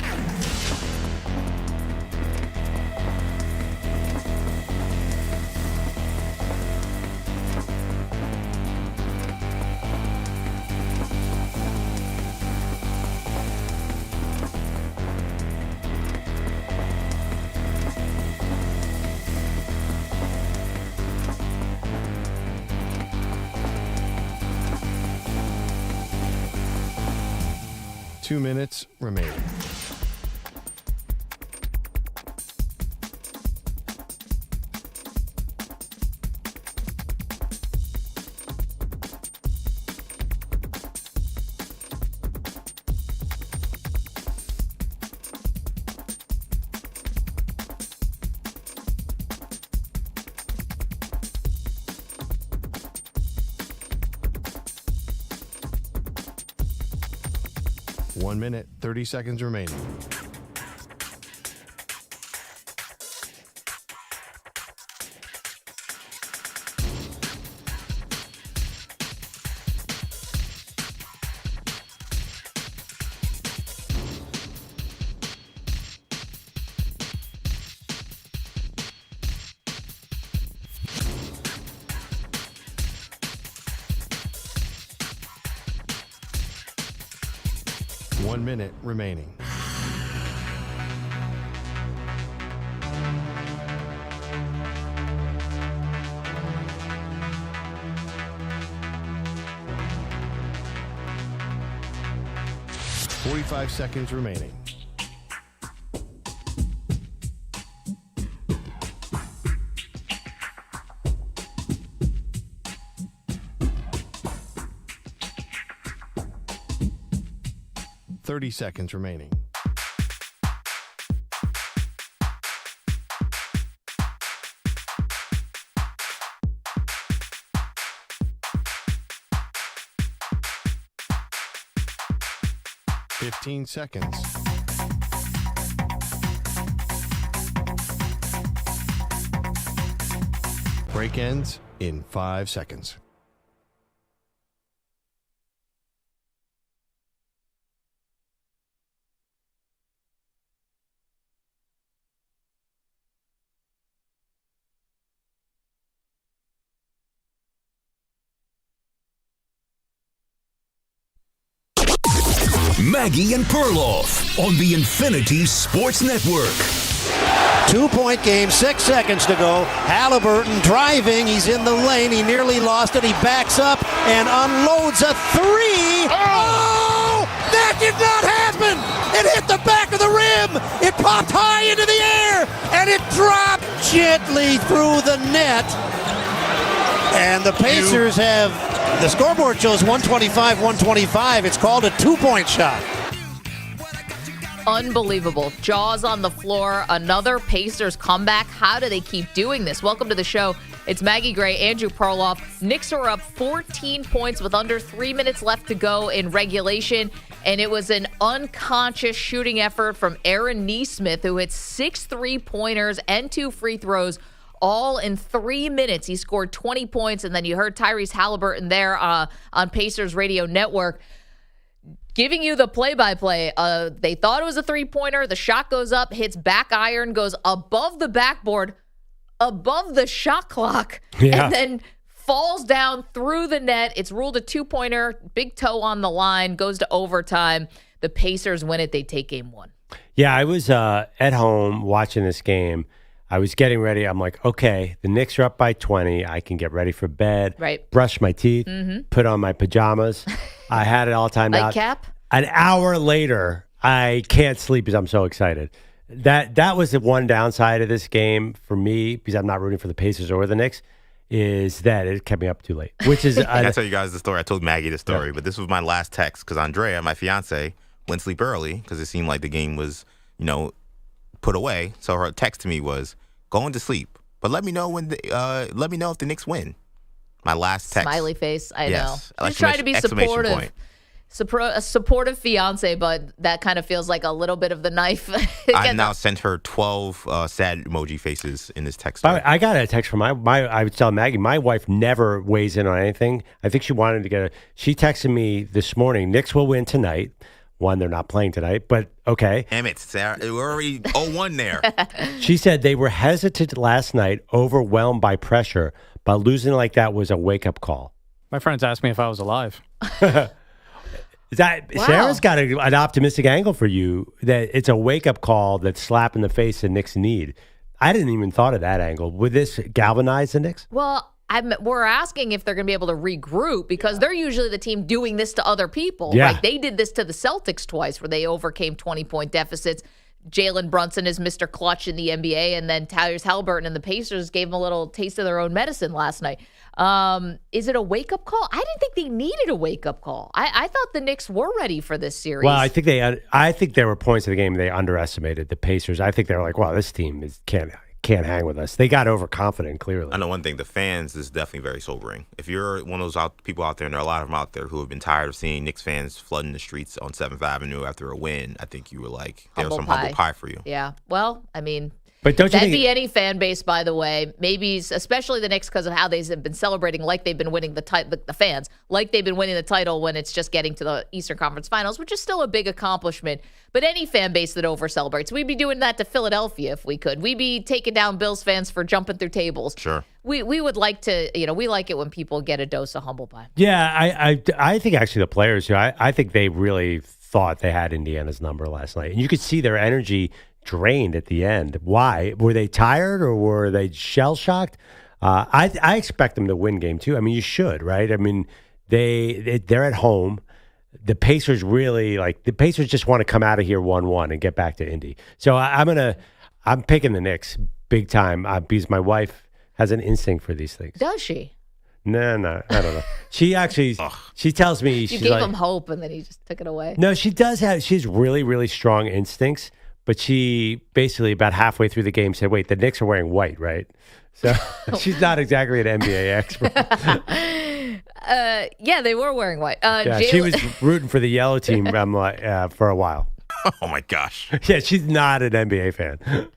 Two minutes remaining. One minute, 30 seconds remaining. One minute remaining. $45 seconds remaining. $30 seconds remaining. $15 seconds. Break ends in 5 seconds. Maggie and Perloff on the Infinity Sports Network. 2-point game, 6 seconds to go. Haliburton driving. He's in the lane. He nearly lost it. He backs up and unloads a three. Oh! That did not happen! It hit the back of the rim. It popped high into the air. And it dropped gently through the net. And the Pacers have, the scoreboard shows 125-125. It's called a 2-point shot. Unbelievable. Jaws on the floor. Another Pacers comeback. How do they keep doing this? Welcome to the show. It's Maggie Gray, Andrew Perloff. Knicks are up 14 points with under 3 minutes left to go in regulation. And it was an unconscious shooting effort from Aaron Nesmith, who hit 6 3-pointers and 2 free throws, all in 3 minutes. He scored 20 points, and then you heard Tyrese Haliburton there on Pacers Radio Network giving you the play-by-play. They thought it was a 3-pointer. The shot goes up, hits back iron, goes above the backboard, above the shot clock, and then falls down through the net. It's ruled a 2-pointer, big toe on the line, goes to overtime. The Pacers win it. They take game 1. Yeah, I was at home watching this game. I was getting ready. I'm like, okay, the Knicks are up by 20. I can get ready for bed, brush my teeth, put on my pajamas. I had it all timed out. Nightcap? An hour later, I can't sleep because I'm so excited. That was the one downside of this game for me, because I'm not rooting for the Pacers or the Knicks, is that it kept me up too late. Which is I tell you guys the story. I told Maggie the story, but this was my last text because Andrea, my fiance, went to sleep early because it seemed like the game was, put away. So her text to me was, going to sleep, but let me know let me know if the Knicks win. My last text. Smiley face. I yes. know. Just trying to be supportive. A supportive fiance, but that kind of feels like a little bit of the knife. I've now sent her 12 sad emoji faces in this text. I got a text from I was telling Maggie, my wife never weighs in on anything. I think she wanted to get she texted me this morning, Knicks will win tonight. One, they're not playing tonight, but okay. Damn it, Sarah. We're already 0-1 there. She said they were hesitant last night, overwhelmed by pressure, but losing like that was a wake-up call. My friends asked me if I was alive. Wow. Sarah's got an optimistic angle for you, that it's a wake-up call that's slap in the face the Knicks need. I didn't even thought of that angle. Would this galvanize the Knicks? Well, we're asking if they're going to be able to regroup because they're usually the team doing this to other people. Yeah. Right? They did this to the Celtics twice where they overcame 20-point deficits. Jalen Brunson is Mr. Clutch in the NBA, and then Tyrese Haliburton and the Pacers gave them a little taste of their own medicine last night. Is it a wake-up call? I didn't think they needed a wake-up call. I thought the Knicks were ready for this series. Well, I think there were points of the game they underestimated the Pacers. I think they were like, wow, this team can't hang with us. They got overconfident, clearly. I know one thing. The fans is definitely very sobering. If you're one of those people out there, and there are a lot of them out there who have been tired of seeing Knicks fans flooding the streets on 7th Avenue after a win, I think you were like, there's some humble pie for you. Yeah. Well, I mean, but don't you that'd think be any fan base, by the way. Maybe, especially the Knicks, because of how they've been celebrating like they've been winning the fans, like they've been winning the title when it's just getting to the Eastern Conference Finals, which is still a big accomplishment. But any fan base that over-celebrates, we'd be doing that to Philadelphia if we could. We'd be taking down Bills fans for jumping through tables. Sure. We would like to, we like it when people get a dose of humble pie. Yeah, I think actually the players, I think they really thought they had Indiana's number last night. And you could see their energy drained at the end. Why? Were they tired or were they shell-shocked? I expect them to win game two. I mean, you should, right? I mean, they're at home. The Pacers just want to come out of here 1-1 and get back to Indy. So I'm picking the Knicks big time because my wife has an instinct for these things. Does she? No, I don't know. She actually, she tells me you gave him hope and then he just took it away. No, she has really, really strong instincts. But she basically about halfway through the game said, wait, the Knicks are wearing white, right? So she's not exactly an NBA expert. Yeah, they were wearing white. She was rooting for the yellow team for a while. Oh, my gosh. Yeah, she's not an NBA fan.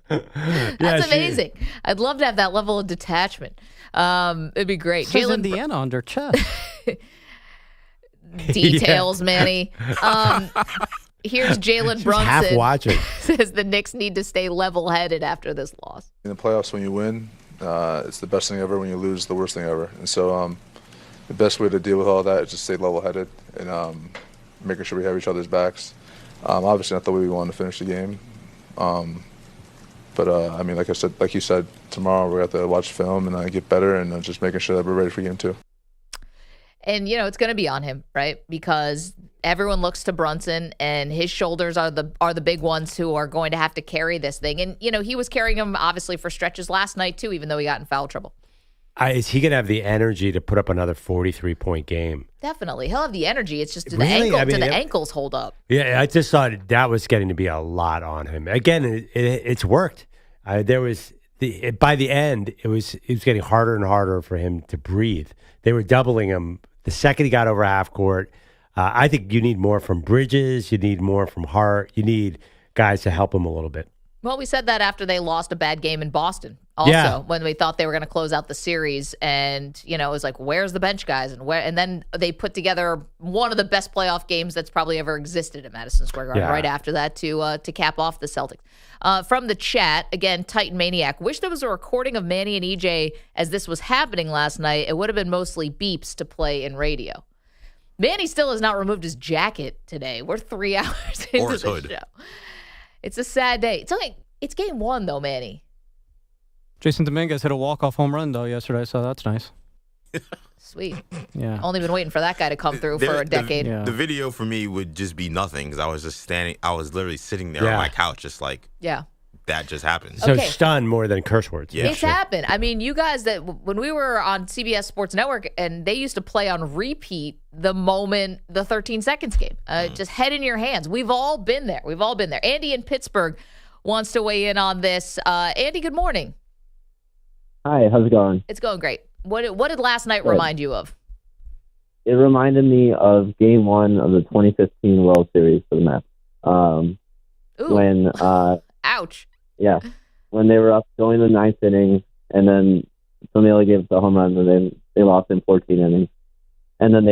That's amazing. I'd love to have that level of detachment. It'd be great. Jalen Indiana under chest. Details, Manny. Here's Jalen Brunson. Half watching. Says the Knicks need to stay level-headed after this loss. In the playoffs, when you win, it's the best thing ever. When you lose, the worst thing ever. And so the best way to deal with all that is just stay level-headed and making sure we have each other's backs. Obviously, not the way we wanted to finish the game. But I mean, like you said, tomorrow we have to watch film and get better and just making sure that we're ready for game two. And, it's going to be on him, right? Because everyone looks to Brunson, and his shoulders are the big ones who are going to have to carry this thing. And, he was carrying him, obviously, for stretches last night, too, even though he got in foul trouble. Is he going to have the energy to put up another 43-point game? Definitely. He'll have the energy. It's just Really? the ankles hold up. Yeah, I just thought that was getting to be a lot on him. Again, it's worked. By the end, it was getting harder and harder for him to breathe. They were doubling him the second he got over half court. I think you need more from Bridges. You need more from Hart. You need guys to help him a little bit. Well, we said that after they lost a bad game in Boston. Also, when we thought they were going to close out the series, and it was like, where's the bench guys, and then they put together one of the best playoff games that's probably ever existed at Madison Square Garden. Right after that to cap off the Celtics. From the chat again, Titan Maniac. Wish there was a recording of Manny and EJ as this was happening last night. It would have been mostly beeps to play in radio. Manny still has not removed his jacket today. We're 3 hours into the show. It's a sad day. It's game one though, Manny. Jason Dominguez hit a walk-off home run, though, yesterday, so that's nice. Sweet. Yeah. Only been waiting for that guy to come through for a decade. The video for me would just be nothing because I was just standing. I was literally sitting there on my couch just like, that just happened. So Okay. stunned more than curse words. Yeah. It's happened. I mean, you guys when we were on CBS Sports Network and they used to play on repeat the moment the 13 seconds game, just head in your hands. We've all been there. Andy in Pittsburgh wants to weigh in on this. Andy, good morning. Hi, how's it going? It's going great. What did last night Good. remind you of? It reminded me of Game 1 of the 2015 World Series for the Mets. When, ouch. Yeah, when they were up going the ninth inning, and then Familia gave the home run, and then they lost in 14 innings, and then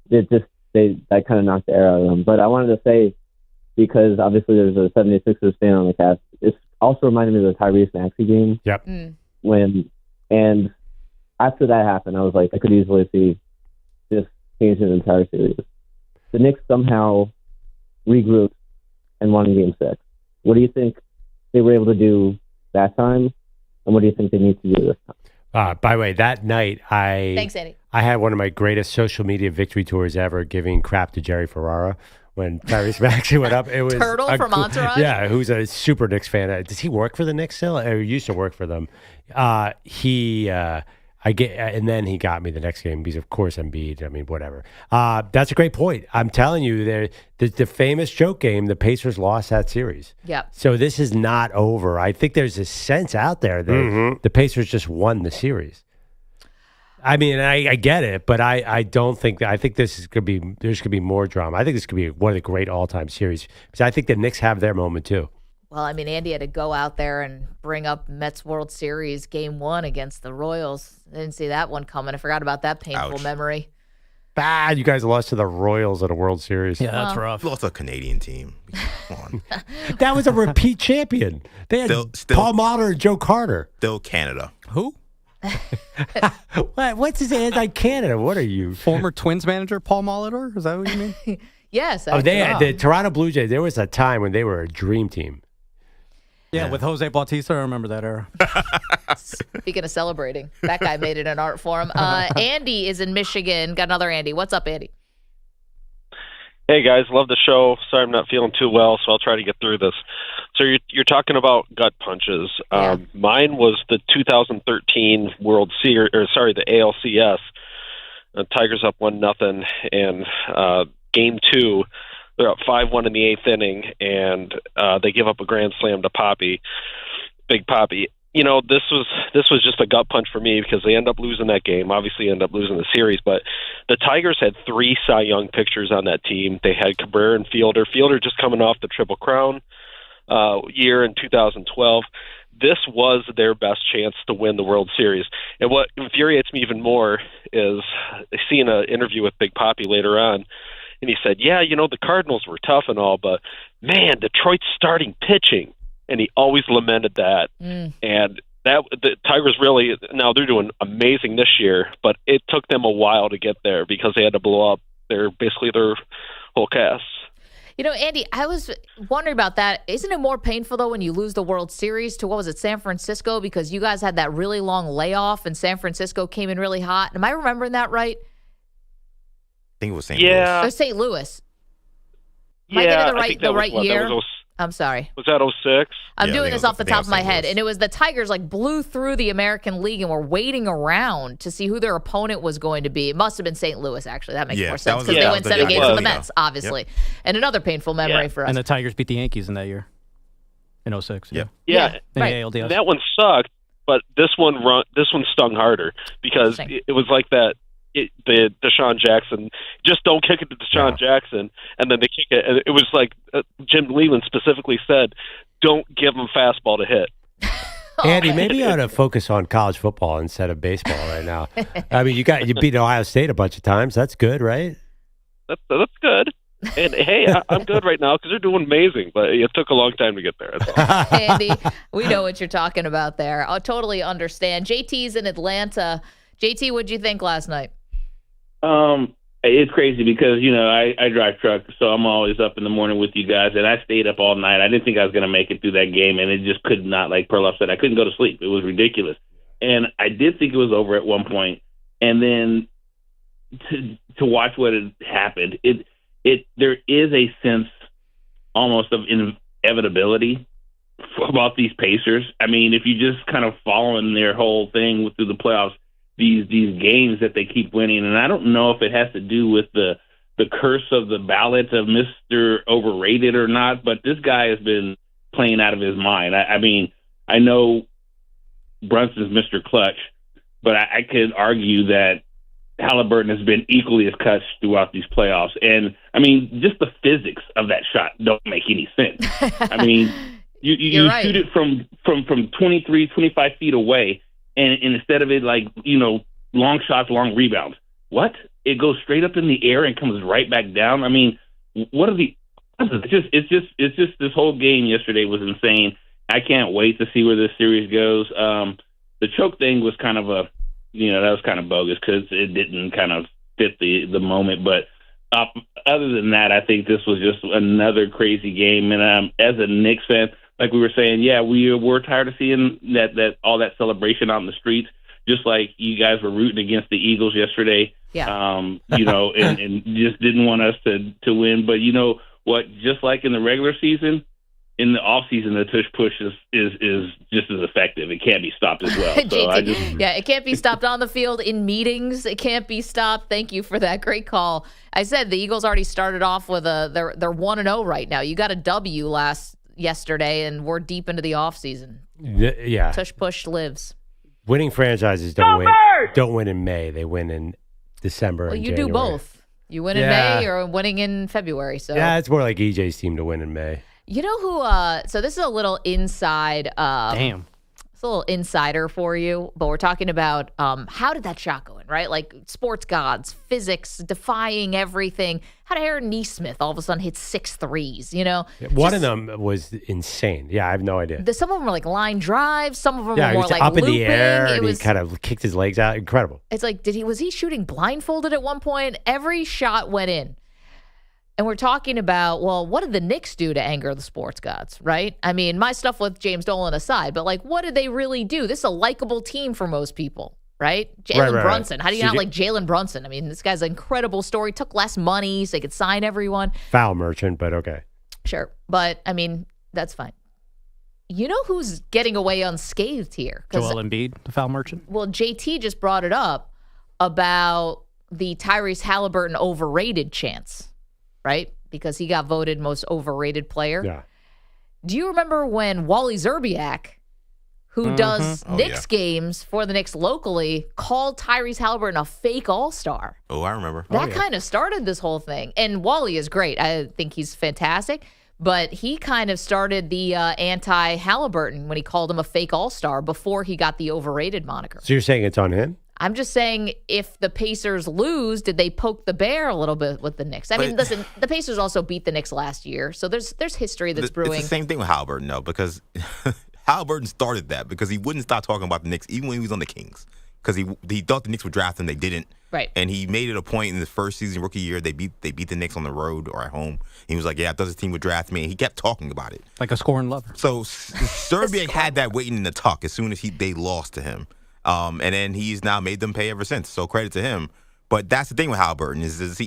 that kind of knocked the air out of them. But I wanted to say, because obviously there's a 76ers fan on the cast, it's also reminded me of the Tyrese Maxey game. Yep. And after that happened, I was like, I could easily see just changing the entire series. The Knicks somehow regrouped and won Game 6. What do you think they were able to do that time, and what do you think they need to do this time? By the way, that night, Thanks, Andy. I had one of my greatest social media victory tours ever, giving crap to Jerry Ferrara when Tyrese Maxey went up. It was Turtle from Entourage? Yeah, who's a super Knicks fan. Does he work for the Knicks still? Or used to work for them. And then he got me the next game because, of course, Embiid. I mean, whatever. That's a great point. I'm telling you, the famous joke game, the Pacers lost that series. Yeah. So this is not over. I think there's a sense out there that the Pacers just won the series. I mean, I get it, but I don't think that. I think there's going to be more drama. I think this could be one of the great all-time series because I think the Knicks have their moment too. Well, I mean, Andy had to go out there and bring up Mets World Series Game 1 against the Royals. I didn't see that one coming. I forgot about that painful memory. Bad. You guys lost to the Royals at a World Series. Yeah, that's rough. You lost a Canadian team. Come on. That was a repeat champion. They had Paul Molitor and Joe Carter. Still Canada. Who? What's his anti-Canada? What are you? Former Twins manager Paul Molitor? Is that what you mean? Yes. The Toronto Blue Jays, there was a time when they were a dream team. Yeah, with Jose Bautista, I remember that era. Speaking of celebrating, that guy made it an art form. Andy is in Michigan. Got another Andy. What's up, Andy? Hey, guys. Love the show. Sorry I'm not feeling too well, so I'll try to get through this. So you're talking about gut punches. Mine was the 2013 World Series, the ALCS. Tigers up 1-0, and Game 2, they're up 5-1 in the 8th inning, and they give up a grand slam to Big Papi. You know, this was just a gut punch for me because they end up losing that game. Obviously, end up losing the series, but the Tigers had 3 Cy Young pitchers on that team. They had Cabrera and Fielder. Fielder just coming off the Triple Crown year in 2012. This was their best chance to win the World Series. And what infuriates me even more is seeing an interview with Big Papi later on. And he said, yeah, you know, the Cardinals were tough and all, but, man, Detroit's starting pitching. And he always lamented that. And the Tigers really, now they're doing amazing this year, but it took them a while to get there because they had to blow up their whole cast. You know, Andy, I was wondering about that. Isn't it more painful, though, when you lose the World Series to, San Francisco? Because you guys had that really long layoff and San Francisco came in really hot. Am I remembering that right? I think it was St. Louis. Or St. Louis. Am I getting the right year? I'm sorry. Was that 06? I'm doing this off the top of my head. And it was the Tigers blew through the American League and were waiting around to see who their opponent was going to be. It must have been St. Louis, actually. That makes more sense because they went 7 games to the Mets, obviously. Yep. And another painful memory for us. And the Tigers beat the Yankees in that year, in 06. Yeah. In the Right. ALDS. That one sucked, but this one stung harder because it was like that. The Deshaun Jackson, just don't kick it to Deshaun Jackson, and then they kick it. And it was like Jim Leland specifically said, don't give him fastball to hit. Andy, maybe you ought to focus on college football instead of baseball right now. I mean, you beat Ohio State a bunch of times. That's good, right? That's good. And hey, I'm good right now because they're doing amazing, but it took a long time to get there. That's all. Andy, we know what you're talking about there. I totally understand. JT's in Atlanta. JT, what'd you think last night? It's crazy because, you know, I drive truck, so I'm always up in the morning with you guys, and I stayed up all night. I didn't think I was going to make it through that game, and it just could not, like Perloff said, I couldn't go to sleep. It was ridiculous. And I did think it was over at one point, and then to watch what had happened, there is a sense almost of inevitability about these Pacers. I mean, if you just kind of following their whole thing through the playoffs, these games that they keep winning, and I don't know if it has to do with the curse of the ballot of Mr. Overrated or not, but this guy has been playing out of his mind. I mean, I know Brunson's Mr. Clutch, but I could argue that Haliburton has been equally as clutch throughout these playoffs. And, I mean, just the physics of that shot don't make any sense. I mean, you right. shoot it from 23, 25 feet away, and instead of it long shots, long rebounds. What? It goes straight up in the air and comes right back down. I mean, what are the? It's just this whole game yesterday was insane. I can't wait to see where this series goes. The choke thing was kind of that was kind of bogus because it didn't kind of fit the moment. But other than that, I think this was just another crazy game. And as a Knicks fan, like we were saying, yeah, we're tired of seeing that all that celebration out in the streets. Just like you guys were rooting against the Eagles yesterday, yeah. and just didn't want us to win. But you know what? Just like in the regular season, in the offseason, the Tush push is just as effective. It can't be stopped as well. So it can't be stopped on the field, in meetings. It can't be stopped. Thank you for that. Great call. I said the Eagles already started off with they're 1-0 right now. You got a W yesterday, and we're deep into the offseason. Yeah. Tush push lives. Winning franchises don't win in May. They win in December and you January. do both. You win in May or winning in February. So yeah, it's more like EJ's team to win in May. You know who? So this is a little inside. Damn. It's a little insider for you, but we're talking about how did that shot go in, right? Like sports gods, physics, defying everything. How did Aaron Nesmith all of a sudden hit 6 threes, you know? One of them was insane. Yeah, I have no idea. Some of them were like line drives. Some of them Yeah, were he more was like up looping. in the air and he kind of kicked his legs out. Incredible. It's like, was he shooting blindfolded at one point? Every shot went in. And we're talking about, well, what did the Knicks do to anger the sports gods, right? I mean, my stuff with James Dolan aside, but like, what did they really do? This is a likable team for most people, right? Jalen Brunson. How do you not like Jalen Brunson? I mean, this guy's an incredible story. Took less money so they could sign everyone. Foul merchant, but okay. Sure. But, I mean, that's fine. You know who's getting away unscathed here? Joel Embiid, the foul merchant? Well, JT just brought it up about the Tyrese Haliburton overrated chance. Right? Because he got voted most overrated player. Yeah. Do you remember when Wally Zerbiak, who does Knicks games for the Knicks locally, called Tyrese Haliburton a fake all-star? Oh, I remember. That kind of started this whole thing. And Wally is great. I think he's fantastic. But he kind of started the anti-Haliburton when he called him a fake all-star before he got the overrated moniker. So you're saying it's on him? I'm just saying, if the Pacers lose, did they poke the bear a little bit with the Knicks? I mean, listen, the Pacers also beat the Knicks last year, so there's history that's brewing. It's the same thing with Haliburton, though, because Haliburton started that because he wouldn't stop talking about the Knicks, even when he was on the Kings, because he thought the Knicks would draft him, they didn't. Right. And he made it a point in the first season, rookie year, they beat the Knicks on the road or at home. He was like, yeah, I thought this team would draft me, and he kept talking about it. Like a scoring lover. So Zerbiak had that waiting in the tuck as soon as they lost to him. And then he's now made them pay ever since. So credit to him. But that's the thing with Haliburton is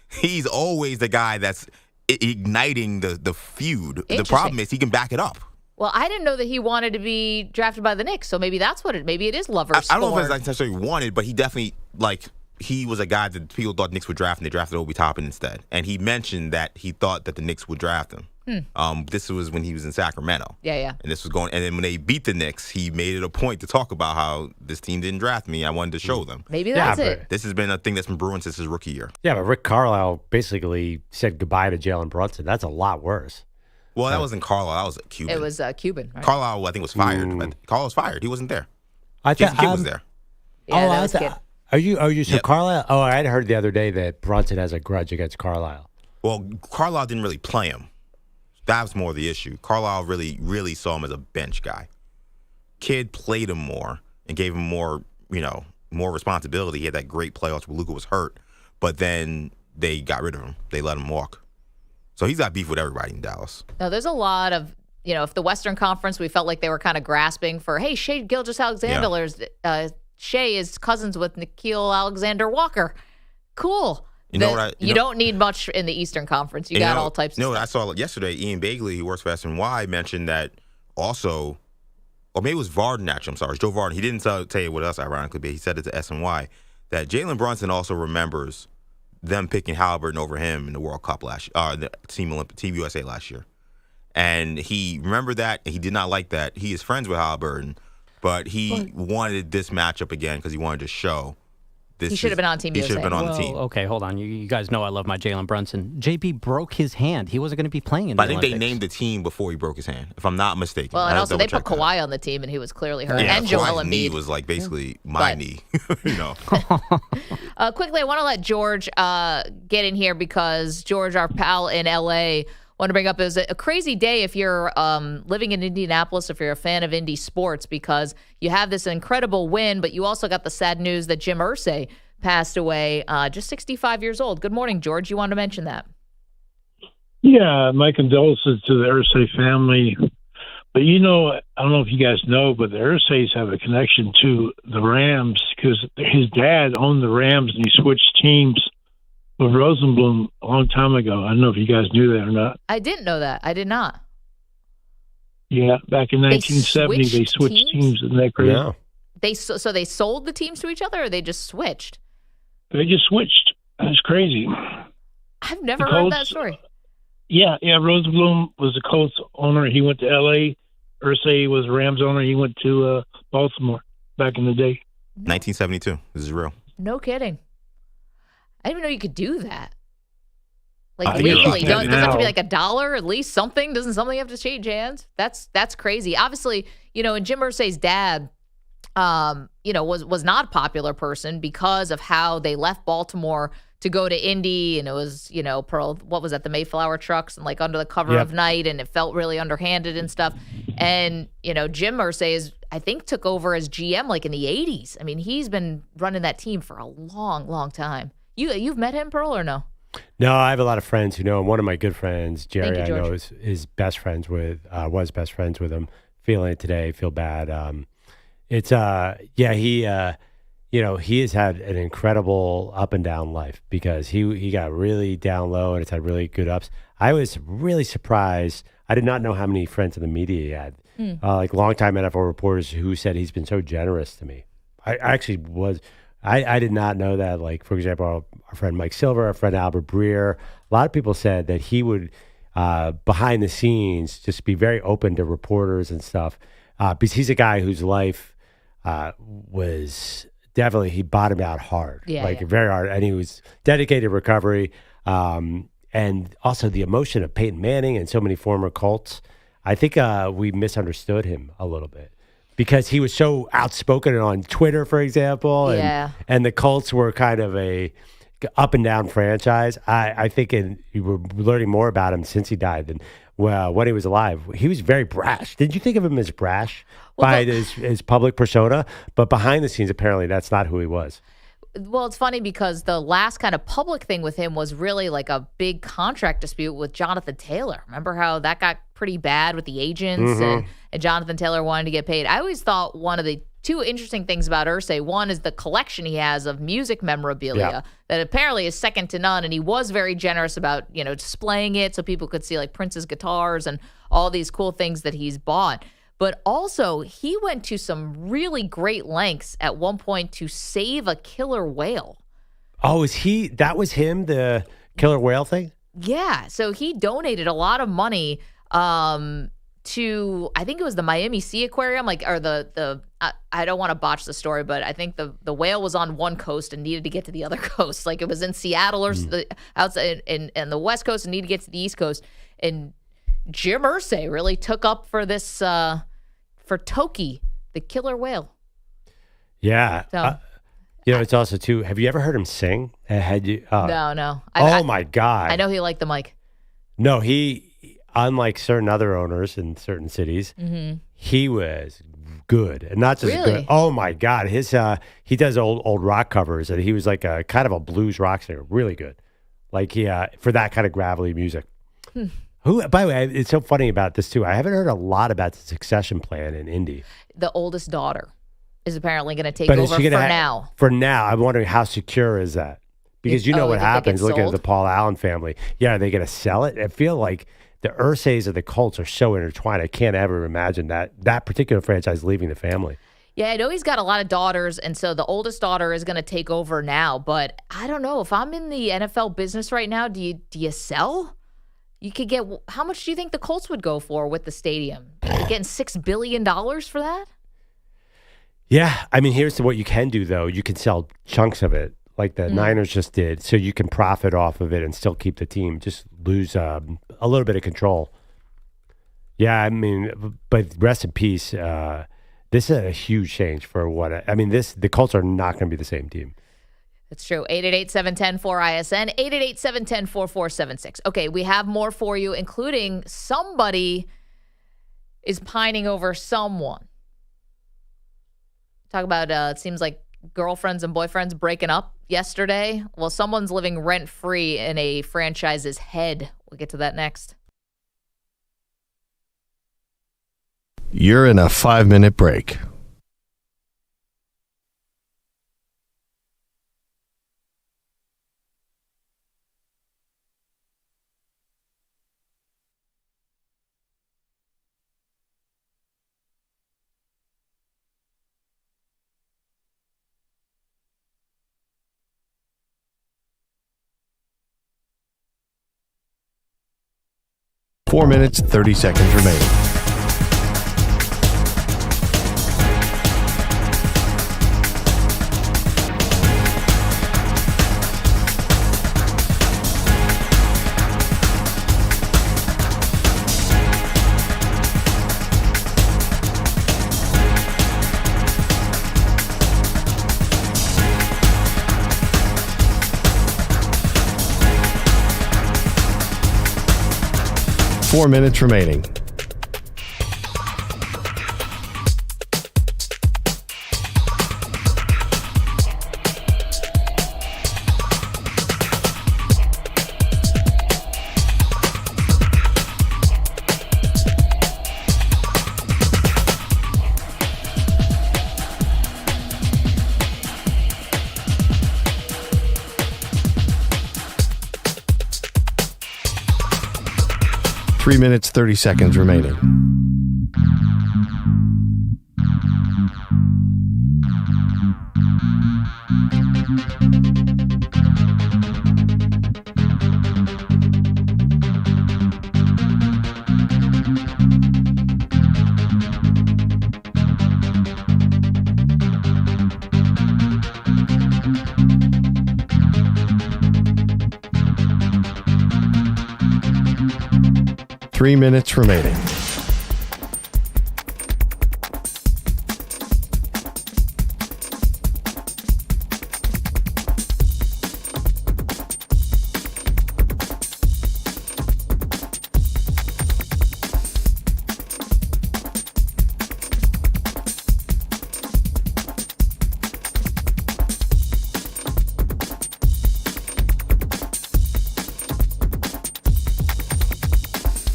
he's always the guy that's igniting the feud. The problem is he can back it up. Well, I didn't know that he wanted to be drafted by the Knicks, so maybe that's what maybe it is lovers. I don't know if it's necessarily wanted, but he definitely he was a guy that people thought Knicks would draft, and they drafted Obi Toppin instead. And he mentioned that he thought that the Knicks would draft him. This was when he was in Sacramento. Yeah. And this was and then when they beat the Knicks, he made it a point to talk about how this team didn't draft me. I wanted to show them. Maybe that's it. This has been a thing that's been brewing since his rookie year. Yeah, but Rick Carlisle basically said goodbye to Jalen Brunson. That's a lot worse. Well, that wasn't Carlisle. That was Cuban. It was Cuban. Right? Carlisle, I think, was fired. Carlisle was fired. He wasn't there. Jason Kidd was there. Yeah, that was Kidd. Are you so Carlisle? Oh, I had heard the other day that Brunson has a grudge against Carlisle. Well, Carlisle didn't really play him. That was more the issue. Carlisle really, really saw him as a bench guy. Kidd played him more and gave him more responsibility. He had that great playoffs where Luka was hurt, but then they got rid of him. They let him walk. So he's got beef with everybody in Dallas. No, there's a lot of, if the Western Conference, we felt like they were kind of grasping for, hey, Shai Gilgeous-Alexander, Shai is cousins with Nickeil Alexander-Walker. Cool. You don't need much in the Eastern Conference. You got all types of stuff. I saw yesterday, Ian Bagley, who works for SNY, mentioned that also, or maybe it was Varden, actually, I'm sorry, Joe Varden. He didn't tell you what else, ironically, but he said it to SNY, that Jalen Brunson also remembers them picking Haliburton over him in the World Cup the Team USA last year. And he remembered that, and he did not like that. He is friends with Haliburton, but he wanted this matchup again because he wanted to show he should have been on Team USA. He should have been on the team. Okay, hold on. You guys know I love my Jalen Brunson. JB broke his hand. He wasn't going to be playing in the Olympics. Olympics. They named the team before he broke his hand, if I'm not mistaken. Well, and also they put Kawhi on the team, and he was clearly hurt. Yeah, and Joel Kawhi's Embiid knee was like basically my knee. Quickly, I want to let George get in here because George, our pal in L.A., want to bring up, it was a crazy day if you're living in Indianapolis, if you're a fan of Indy sports, because you have this incredible win, but you also got the sad news that Jim Irsay passed away, just 65 years old. Good morning, George. You wanted to mention that. Yeah, my condolences to the Irsay family. But, I don't know if you guys know, but the Irsays have a connection to the Rams because his dad owned the Rams and he switched teams with Rosenblum a long time ago. I don't know if you guys knew that or not. I didn't know that. I did not. Yeah, back in 1970, they switched teams. Isn't that crazy? Yeah. So they sold the teams to each other, or they just switched? They just switched. That's crazy. I've never heard that story. Yeah. Rosenblum was the Colts owner. He went to L.A. Irsay was Rams owner. He went to Baltimore back in the day. 1972. This is real. No kidding. I didn't even know you could do that. Like legally, doesn't have to be like $1, at least something. Doesn't something have to change hands? That's crazy. Obviously, and Jim Irsay's dad, was not a popular person because of how they left Baltimore to go to Indy, and it was, Pearl, what was that, the Mayflower trucks and like under the cover of night, and it felt really underhanded and stuff. And, Jim Irsay I think took over as GM like in the 80s. I mean, he's been running that team for a long, long time. You've met him, Pearl, or no? No, I have a lot of friends who know him. One of my good friends, Jerry, Thank you, I know is best friends with, was best friends with him. Feeling it today, feel bad. He has had an incredible up and down life because he got really down low and it's had really good ups. I was really surprised. I did not know how many friends in the media he had. Like longtime NFL reporters who said he's been so generous to me. I actually was. I did not know that. Like, for example, our friend Mike Silver, our friend Albert Breer, a lot of people said that he would, behind the scenes, just be very open to reporters and stuff. Because he's a guy whose life was definitely, he bottomed out hard. Very hard. And he was dedicated to recovery. And also the emotion of Peyton Manning and so many former Colts. I think we misunderstood him a little bit. Because he was so outspoken on Twitter, for example, and the Colts were kind of a up and down franchise. I think you were learning more about him since he died than when he was alive. He was very brash. Did you think of him as brash by his public persona? But behind the scenes, apparently, that's not who he was. Well, it's funny because the last kind of public thing with him was really like a big contract dispute with Jonathan Taylor. Remember how that got pretty bad with the agents and Jonathan Taylor wanted to get paid? I always thought one of the two interesting things about Irsay, one is the collection he has of music memorabilia that apparently is second to none, and he was very generous about, displaying it so people could see like Prince's guitars and all these cool things that he's bought. But also, he went to some really great lengths at one point to save a killer whale. Oh, that was him, the killer whale thing? Yeah. So he donated a lot of money to, I think it was the Miami Sea Aquarium, I don't want to botch the story, but I think the whale was on one coast and needed to get to the other coast. Like it was in Seattle or outside in the West Coast and needed to get to the East Coast. And Jim Irsay really took up for this, for Toki, the killer whale. Yeah. So, it's also too, have you ever heard him sing? No. My God. I know he liked the mic. No, unlike certain other owners in certain cities, he was good. And not just good. Oh my God. He does old rock covers, and he was like a kind of a blues rock singer. Really good. Like for that kind of gravelly music. Who, by the way, it's so funny about this too. I haven't heard a lot about the succession plan in Indy. The oldest daughter is apparently going to take over for now. For now, I'm wondering how secure is that? Because what happens. Look at the Paul Allen family. Yeah, are they going to sell it? I feel like the Irsays of the Colts are so intertwined. I can't ever imagine that particular franchise leaving the family. Yeah, I know he's got a lot of daughters, and so the oldest daughter is going to take over now. But I don't know. If I'm in the NFL business right now, do you sell? You could get, how much do you think the Colts would go for with the stadium? You're getting $6 billion for that? Yeah, I mean, here's what you can do, though. You can sell chunks of it, like the Niners just did, so you can profit off of it and still keep the team. Just lose a little bit of control. Yeah, I mean, but rest in peace. This is a huge change for what I mean. The Colts are not going to be the same team. That's true. 888-710-4ISN, 888-710-4476. Okay, we have more for you, including somebody is pining over someone. Talk about, it seems like girlfriends and boyfriends breaking up yesterday. Well, someone's living rent-free in a franchise's head. We'll get to that next. You're in a 5-minute break. Four minutes, 30 seconds remaining. Four minutes remaining. Three minutes, 30 seconds remaining. Three minutes remaining.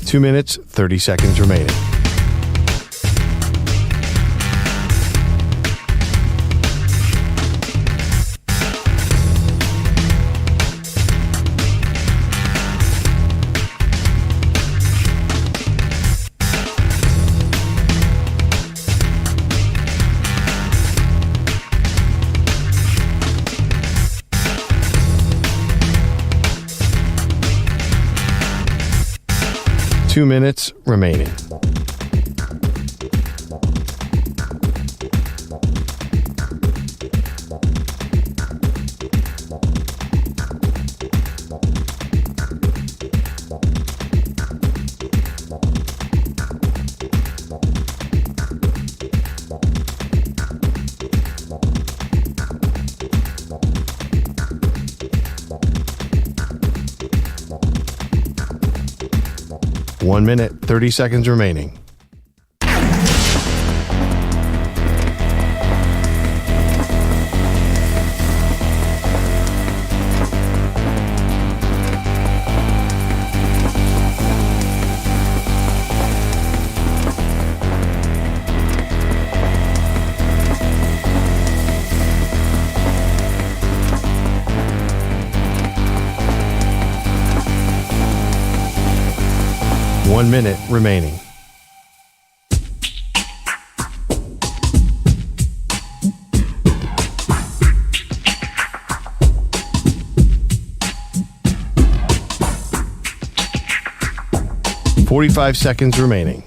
Two minutes, 30 seconds remaining. Two minutes remaining. One minute, 30 seconds remaining. 1 minute remaining. $45 seconds remaining.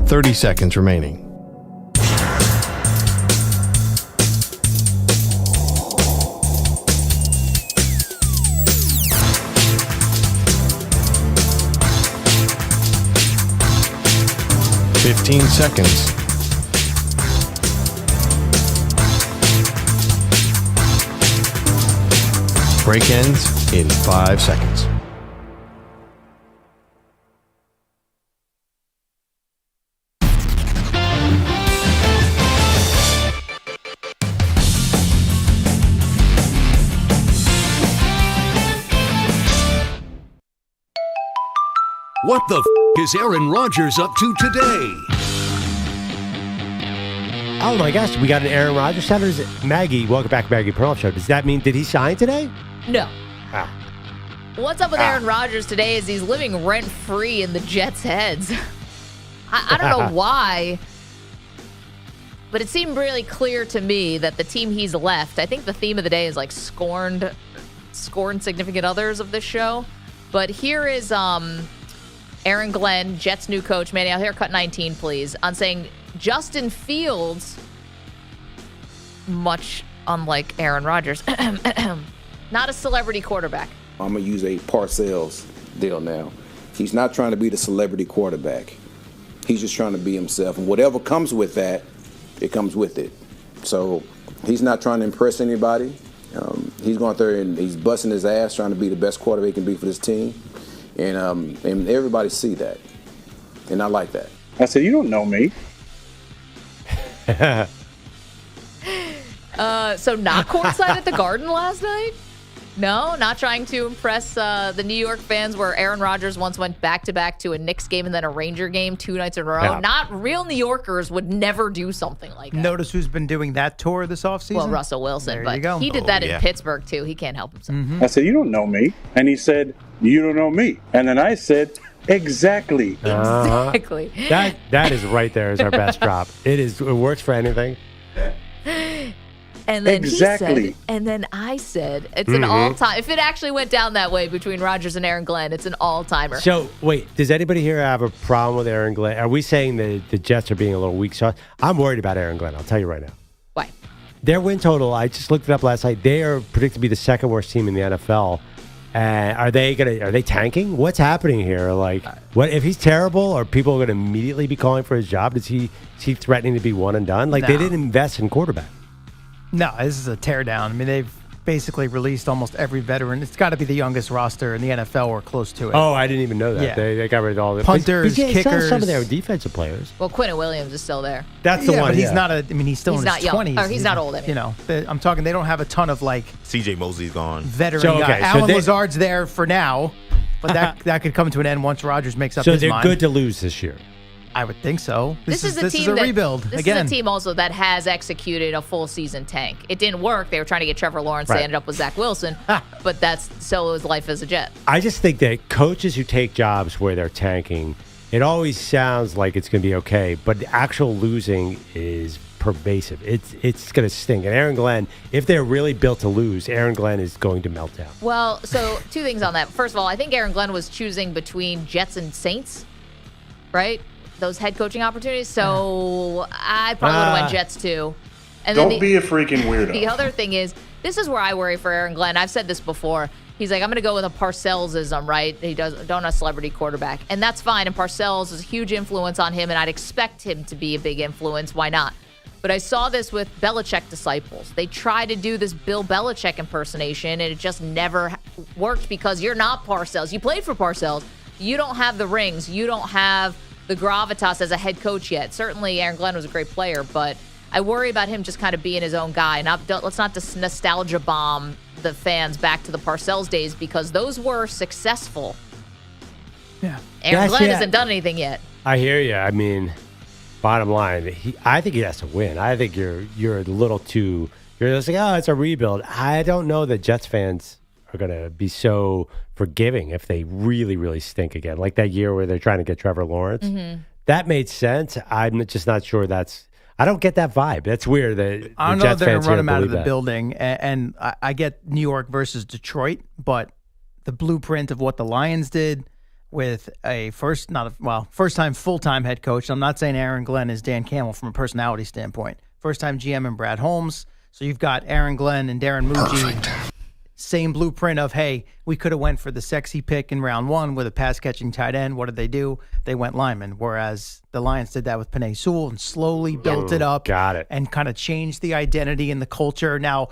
$30 seconds remaining. $15 seconds. Break ends in 5 seconds. What the is Aaron Rodgers up to today? Oh my gosh, we got an Aaron Rodgers center. Maggie, welcome back to Maggie Perloff Show. Does that mean, did he sign today? No. Ah. What's up with Aaron Rodgers today is he's living rent-free in the Jets' heads. I don't know why, but it seemed really clear to me that the team he's left, I think the theme of the day is like scorned significant others of this show. But here is Aaron Glenn, Jets' new coach, Manny, I'll haircut 19, please, on saying Justin Fields, much unlike Aaron Rodgers, not a celebrity quarterback. I'm going to use a Parcells deal now. He's not trying to be the celebrity quarterback. He's just trying to be himself. And whatever comes with that, it comes with it. So he's not trying to impress anybody. He's going out there and he's busting his ass trying to be the best quarterback he can be for this team. And everybody see that. And I like that. I said, you don't know me. So not courtside at the Garden last night? No, not trying to impress the New York fans where Aaron Rodgers once went back-to-back to a Knicks game and then a Ranger game 2 nights in a row. Yeah. Not real New Yorkers would never do something like that. Notice who's been doing that tour this offseason? Well, Russell Wilson. There but you go. he did that in Pittsburgh, too. He can't help himself. I said, you don't know me. And he said, you don't know me. And then I said, exactly. Exactly. That is right there is our best drop. It works for anything. And then Exactly. he said, and then I said, it's an all-time. If it actually went down that way between Rodgers and Aaron Glenn, it's an all-timer. So, wait, does anybody here have a problem with Aaron Glenn? Are we saying that the Jets are being a little weak? So I'm worried about Aaron Glenn. I'll tell you right now. Why? Their win total, I just looked it up last night. They are predicted to be the second worst team in the NFL. Are they tanking? What's happening here? Like, what if he's terrible? Are people going to immediately be calling for his job? Is he threatening to be one and done? Like, they didn't invest in quarterback. No, this is a teardown. I mean, they've basically released almost every veteran. It's got to be the youngest roster in the NFL or close to it. Oh, I didn't even know that. Yeah. They got rid of all the punters, but kickers. Some of their defensive players. Well, Quinnen Williams is still there. That's the one. But he's not he's still He's in not his young. 20s. Or he's not old, I mean. You know, I'm talking, they don't have a ton of like CJ Mosley's gone. veteran guys. Alan Lazard's there for now, but that could come to an end once Rodgers makes up So his they're mind. good to lose this year. I would think so. This is a team a rebuild. This Again. is a team also that has executed a full season tank. It didn't work. They were trying to get Trevor Lawrence. Right. They ended up with Zach Wilson. But that's so is life as a Jet. I just think that coaches who take jobs where they're tanking, it always sounds like it's going to be okay, but the actual losing is pervasive. It's going to stink. And Aaron Glenn, if they're really built to lose, Aaron Glenn is going to melt down. Well, so 2 things on that. First of all, I think Aaron Glenn was choosing between Jets and Saints, right? Those head coaching opportunities. So I probably would have went Jets too. And Don't then be a freaking weirdo. The other thing is, this is where I worry for Aaron Glenn. I've said this before. He's like, I'm going to go with a Parcells-ism, right? He don't a celebrity quarterback. And that's fine. And Parcells is a huge influence on him, and I'd expect him to be a big influence. Why not? But I saw this with Belichick disciples. They try to do this Bill Belichick impersonation, and it just never worked because you're not Parcells. You played for Parcells. You don't have the rings. You don't have the gravitas as a head coach yet. Certainly, Aaron Glenn was a great player, but I worry about him just kind of being his own guy. Let's not just nostalgia bomb the fans back to the Parcells days because those were successful. Yeah. Aaron Glenn hasn't done anything yet. I hear you. I mean, bottom line, I think he has to win. I think you're a little too. You're just like, oh, it's a rebuild. I don't know that Jets fans are going to be so forgiving if they really, really stink again. Like that year where they're trying to get Trevor Lawrence. Mm-hmm. That made sense. I'm just not sure I don't get that vibe. That's weird. I don't know if they're going to run him out of the building. And I get New York versus Detroit, but the blueprint of what the Lions did with a first-time full-time head coach. I'm not saying Aaron Glenn is Dan Campbell from a personality standpoint. First-time GM and Brad Holmes. So you've got Aaron Glenn and Darren Muji. Same blueprint of, hey, we could have went for the sexy pick in round 1 with a pass-catching tight end. What did they do? They went lineman, whereas the Lions did that with Penei Sewell and slowly built it up. Got it. And kind of changed the identity and the culture. Now,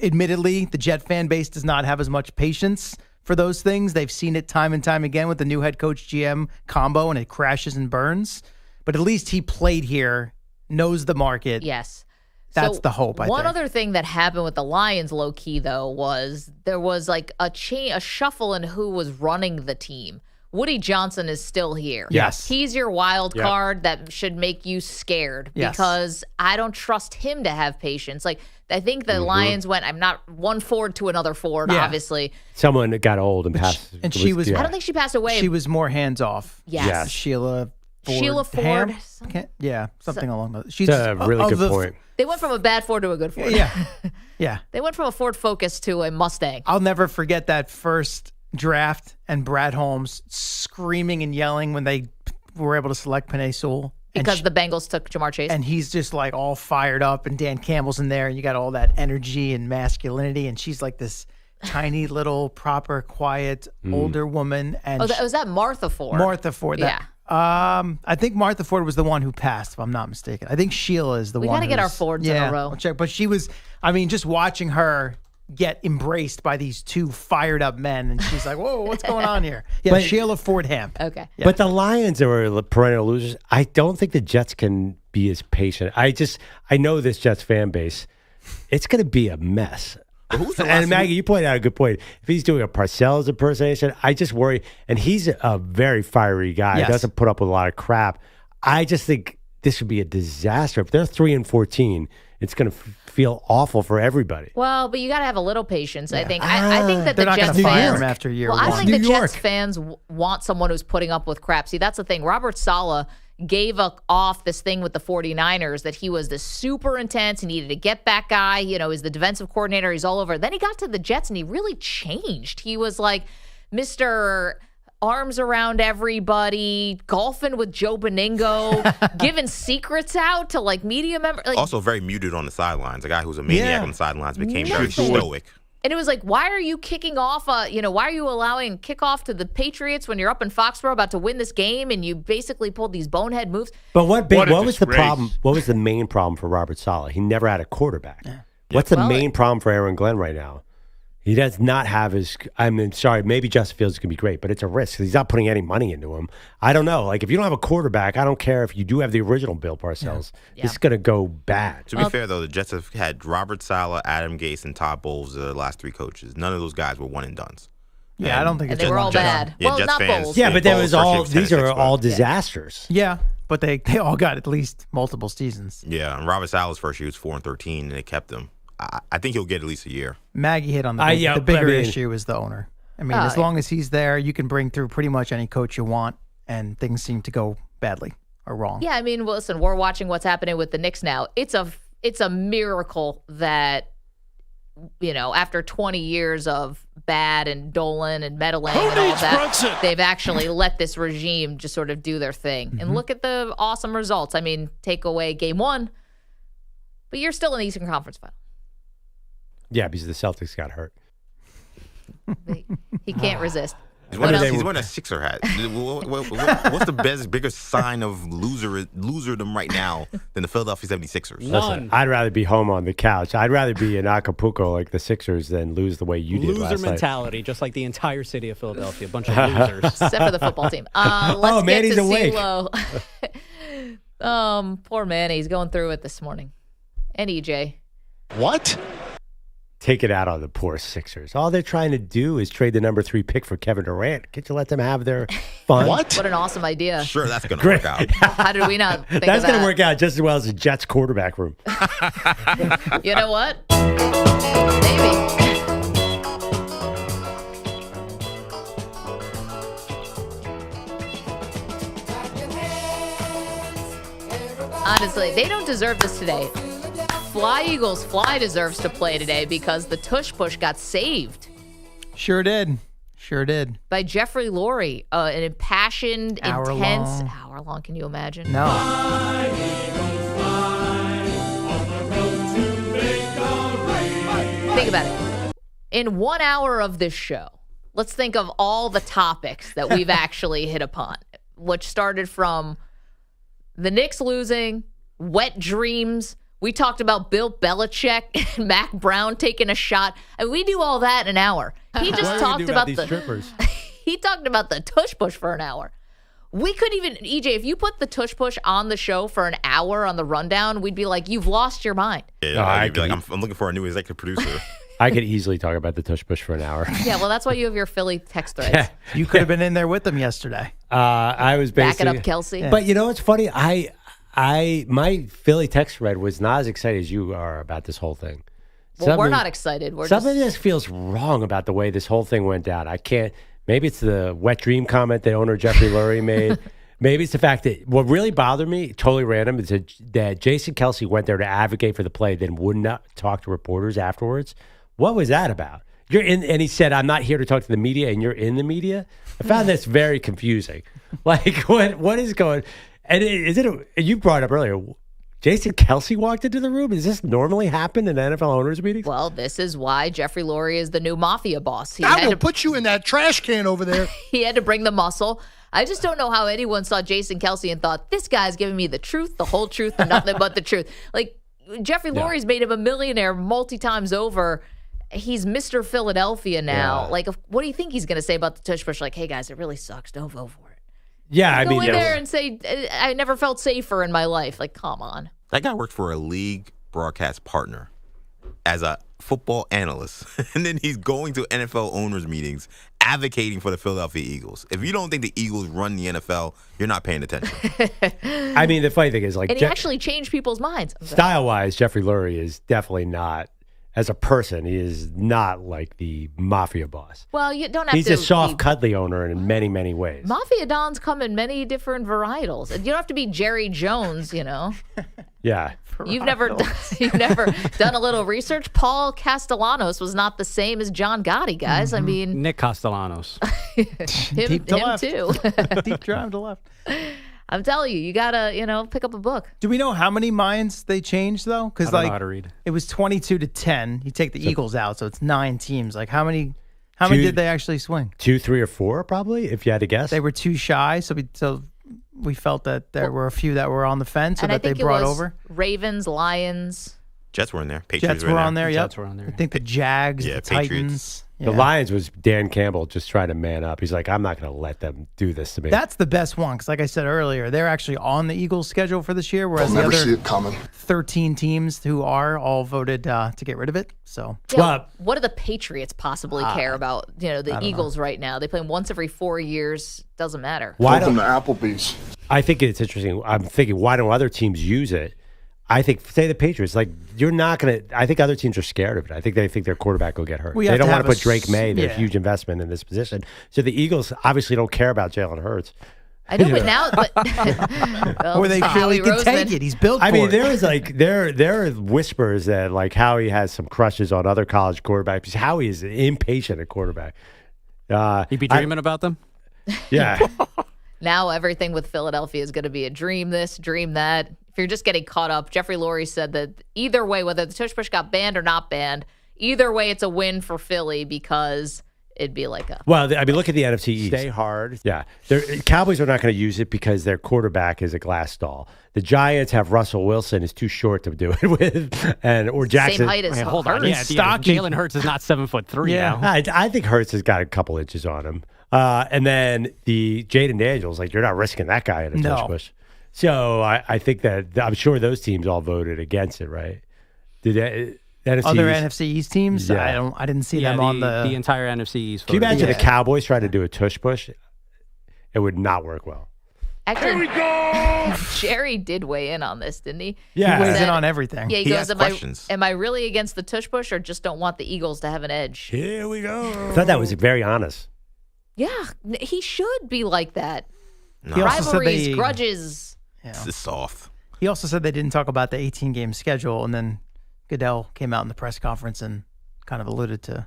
admittedly, the Jet fan base does not have as much patience for those things. They've seen it time and time again with the new head coach GM combo, and it crashes and burns. But at least he played here, knows the market. Yes. That's the hope, I think. One other thing that happened with the Lions, low-key, though, was there was like a shuffle in who was running the team. Woody Johnson is still here. Yes. He's your wild card that should make you scared because I don't trust him to have patience. Like, I think the Lions went, I'm not one Ford to another Ford, obviously. Someone got old and passed. And she was, I don't think she passed away. She was more hands-off. Yes. Sheila Ford. Something along those. She's a really good point. They went from a bad Ford to a good Ford. Yeah. They went from a Ford Focus to a Mustang. I'll never forget that first draft and Brad Holmes screaming and yelling when they were able to select Penei Sewell. Because the Bengals took Jamar Chase. And he's just like all fired up, and Dan Campbell's in there, and you got all that energy and masculinity, and she's like this tiny little proper, quiet, older woman. And was that Martha Ford? Martha Ford. Yeah. I think Martha Ford was the one who passed, if I'm not mistaken. I think Sheila is the one. We got to get our Fords in a row. I'll check. But she was, just watching her get embraced by these two fired up men, and she's like, whoa, what's going on here? Yeah, but, Sheila Fordham. Okay. Yeah. But the Lions are perennial losers. I don't think the Jets can be as patient. I know this Jets fan base. It's going to be a mess. And Maggie, you pointed out a good point. If he's doing a Parcells impersonation, I just worry. And he's a very fiery guy. Yes. He doesn't put up with a lot of crap. I just think this would be a disaster. If they're 3-14, it's going to feel awful for everybody. Well, but you got to have a little patience. I think. I think that the Jets fans after year well, one. I think the Jets fans want someone who's putting up with crap. See, that's the thing. Robert Saleh gave off this thing with the 49ers that he was this super intense. He needed a get-back guy. He's the defensive coordinator. He's all over. Then he got to the Jets, and he really changed. He was like Mr. Arms around everybody, golfing with Joe Beningo, giving secrets out to, media members. Also very muted on the sidelines. A guy who's a maniac on the sidelines became very stoic. And it was like, why are you kicking off? Why are you allowing kickoff to the Patriots when you're up in Foxborough about to win this game, and you basically pulled these bonehead moves? But what was the problem? What was the main problem for Robert Saleh? He never had a quarterback. Yeah. What's the main problem for Aaron Glenn right now? He does not have his. Maybe Justin Fields can be great, but it's a risk. He's not putting any money into him. I don't know. If you don't have a quarterback, I don't care if you do have the original Bill Parcells. Yeah. This is going to go bad. To be fair, though, the Jets have had Robert Saleh, Adam Gase, and Todd Bowles the last 3 coaches. None of those guys were one-and-dones. Yeah, I don't think they were all bad. Yeah, well, Jets not fans, Bowles. Yeah, but there was all. These are all disasters. Yeah, but they all got at least multiple seasons. Yeah, and Robert Saleh's first year was 4-13, and they kept him. I think he'll get at least a year. Maggie hit on the bigger issue is the owner. As long as he's there, you can bring through pretty much any coach you want, and things seem to go badly or wrong. Yeah, listen, we're watching what's happening with the Knicks now. It's a miracle that, after 20 years of bad and Dolan and meddling and all that, they've actually let this regime just sort of do their thing. Mm-hmm. And look at the awesome results. Take away game 1, but you're still in the Eastern Conference final. Yeah, because the Celtics got hurt. He can't resist. He's wearing a Sixer hat. What's the biggest sign of loserdom right now than the Philadelphia 76ers? Listen, I'd rather be home on the couch. I'd rather be in Acapulco like the Sixers than lose the way you did last night. Loser mentality, just like the entire city of Philadelphia. A bunch of losers. Except for the football team. Let's get Manny's to awake. CeeLo. Poor Manny. He's going through it this morning. And EJ. What? take it out on the poor Sixers. All they're trying to do is trade the number 3 pick for Kevin Durant. Can't you let them have their fun? What an awesome idea. Sure, that's going to work out. How did we not think That's of going that? to work out just as well as the Jets quarterback room. You know what? Maybe. Honestly, they don't deserve this today. Fly Eagles Fly deserves to play today because the tush push got saved. Sure did. By Jeffrey Lurie, an impassioned, intense hour long. Can you imagine? No. Think about it. In 1 hour of this show, let's think of all the topics that we've actually hit upon, which started from the Knicks losing, wet dreams. We talked about Bill Belichick and Mack Brown taking a shot. And we do all that in an hour. He just talked about these the strippers. He talked about the tush push for an hour. We couldn't even, EJ, if you put the tush push on the show for an hour on the rundown, we'd be like, you've lost your mind. Yeah, I'd be like, I'm looking for a new executive producer. I could easily talk about the tush push for an hour. Yeah, well, that's why you have your Philly text threads. You could have been in there with them yesterday. I was Back basically it up, Kelsey. Yeah. But you know what's funny? My Philly text thread was not as excited as you are about this whole thing. Well, we're not excited. Something just feels wrong about the way this whole thing went down. I can't. Maybe it's the wet dream comment that owner Jeffrey Lurie made. Maybe it's the fact that what really bothered me, totally random, is that Jason Kelsey went there to advocate for the play, then would not talk to reporters afterwards. What was that about? And he said, "I'm not here to talk to the media," and you're in the media. I found this very confusing. Like, what is going? And you brought up earlier, Jason Kelsey walked into the room. Does this normally happen in NFL owners' meetings? Well, this is why Jeffrey Lurie is the new mafia boss. I will put you in that trash can over there. He had to bring the muscle. I just don't know how anyone saw Jason Kelsey and thought, this guy's giving me the truth, the whole truth, and nothing but the truth. Like, Jeffrey Lurie's made him a millionaire multi-times over. He's Mr. Philadelphia now. Yeah. Like, what do you think he's going to say about the tush push? Like, hey, guys, it really sucks. Don't vote for it. Yeah, Go in there and say, I never felt safer in my life. Like, come on. That guy worked for a league broadcast partner as a football analyst. And then he's going to NFL owners meetings advocating for the Philadelphia Eagles. If you don't think the Eagles run the NFL, you're not paying attention. I mean, the funny thing is, like, And he actually changed people's minds. style-wise, Jeffrey Lurie is definitely not, as a person, he is not like the mafia boss. Well, you don't have He's to. a soft, cuddly owner in many, many ways. Mafia Dons come in many different varietals. You don't have to be Jerry Jones, you know. Yeah. You've never done a little research. Paul Castellanos was not the same as John Gotti, guys. I mean, Nick Castellanos. him too. Deep drive to left. I'm telling you, you gotta, pick up a book. Do we know how many minds they changed though? Because I don't know how to read. It was 22-10. You take the Eagles out, so it's 9 teams. Like how many Two- did they actually swing? 2, 3, or 4, probably, if you had to guess. They were too shy, so we felt that there were a few that were on the fence, so And I that they think brought it was over. Ravens, Lions. Jets were in there. Patriots Jets were on there. Yep. Jets were on there. I think the Jags, Yeah, the Patriots. Titans. The Yeah. Lions was Dan Campbell just trying to man up. He's like, I'm not going to let them do this to me. That's the best one because, like I said earlier, they're actually on the Eagles' schedule for this year, whereas I'll the never other see it coming. 13 teams who are all voted to get rid of it. So Yeah, what do the Patriots possibly care about? The Eagles right now. They play them once every 4 years. Doesn't matter. Welcome to Applebee's. I think it's interesting. I'm thinking, why don't other teams use it? I think, say the Patriots, like, you're not going to, I think other teams are scared of it. I think they think their quarterback will get hurt. We They have don't to want to have put Drake May, their yeah. huge investment in this position. So the Eagles obviously don't care about Jalen Hurts. I know, but now, well, or they feel Howie he can Roseman. take it. He's built for I mean, it. there is like there are whispers that like Howie has some crushes on other college quarterbacks because Howie is impatient at quarterback. He'd be dreaming about them? Yeah. Now everything with Philadelphia is going to be a dream this, dream that. If you're just getting caught up, Jeffrey Lurie said that either way, whether the tush push got banned or not banned, either way it's a win for Philly because it'd be like a... Well, I mean, look at the NFC East. Stay hard. Yeah. Cowboys are not going to use it because their quarterback is a glass doll. The Giants have Russell Wilson is too short to do it with, or Jackson. Same height as Hold on. Hurts. Yeah, Jalen Hurts is not 7'3" now. I think Hurts has got a couple inches on him. And then the Jaden Daniels, like, you're not risking that guy in a tush push. So I think that I'm sure those teams all voted against it, right? NFC other East. NFC East teams. Yeah. I didn't see them on the entire NFC East. Can you imagine the Cowboys trying to do a tush push? It would not work well. Actually, here we go. Jerry did weigh in on this, didn't he? Yeah. He weighs in on everything. Yeah, he He goes, asked am I really against the tush push or just don't want the Eagles to have an edge? Here we go. I thought that was very honest. Yeah, he should be like that. No. He also said Rivalries, they- grudges. This is soft. He also said they didn't talk about the 18-game schedule, and then Goodell came out in the press conference and kind of alluded to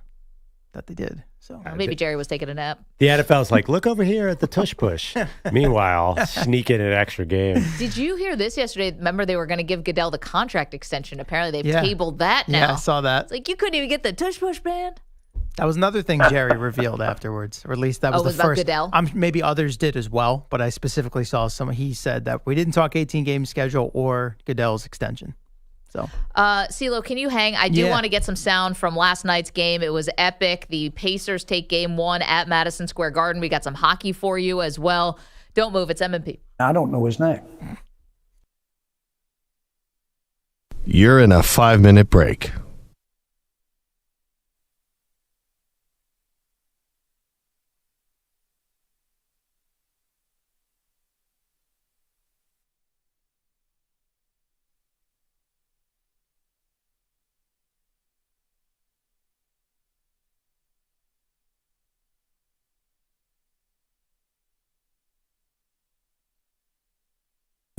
that they did. So Maybe Jerry was taking a nap. The NFL's like, look over here at the tush push. Meanwhile, sneak in an extra game. Did you hear this yesterday? Remember, they were going to give Goodell the contract extension. Apparently, they've Yeah. tabled that now. Yeah, I saw that. It's like you couldn't even get the tush push band. That was another thing Jerry revealed afterwards, or at least that was Oh, the was about first. Goodell? Maybe others did as well, but I specifically saw some. He said that we didn't talk 18-game schedule or Goodell's extension. So, CeeLo, can you hang? I do Yeah. want to get some sound from last night's game. It was epic. The Pacers take game 1 at Madison Square Garden. We got some hockey for you as well. Don't move. It's M&P. I don't know his name. You're in a 5-minute break.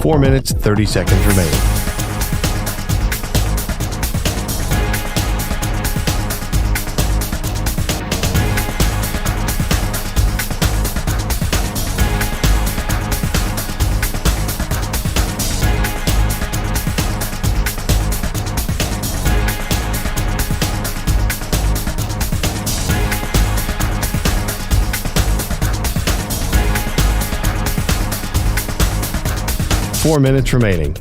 Four minutes, 30 seconds remaining. Four minutes remaining.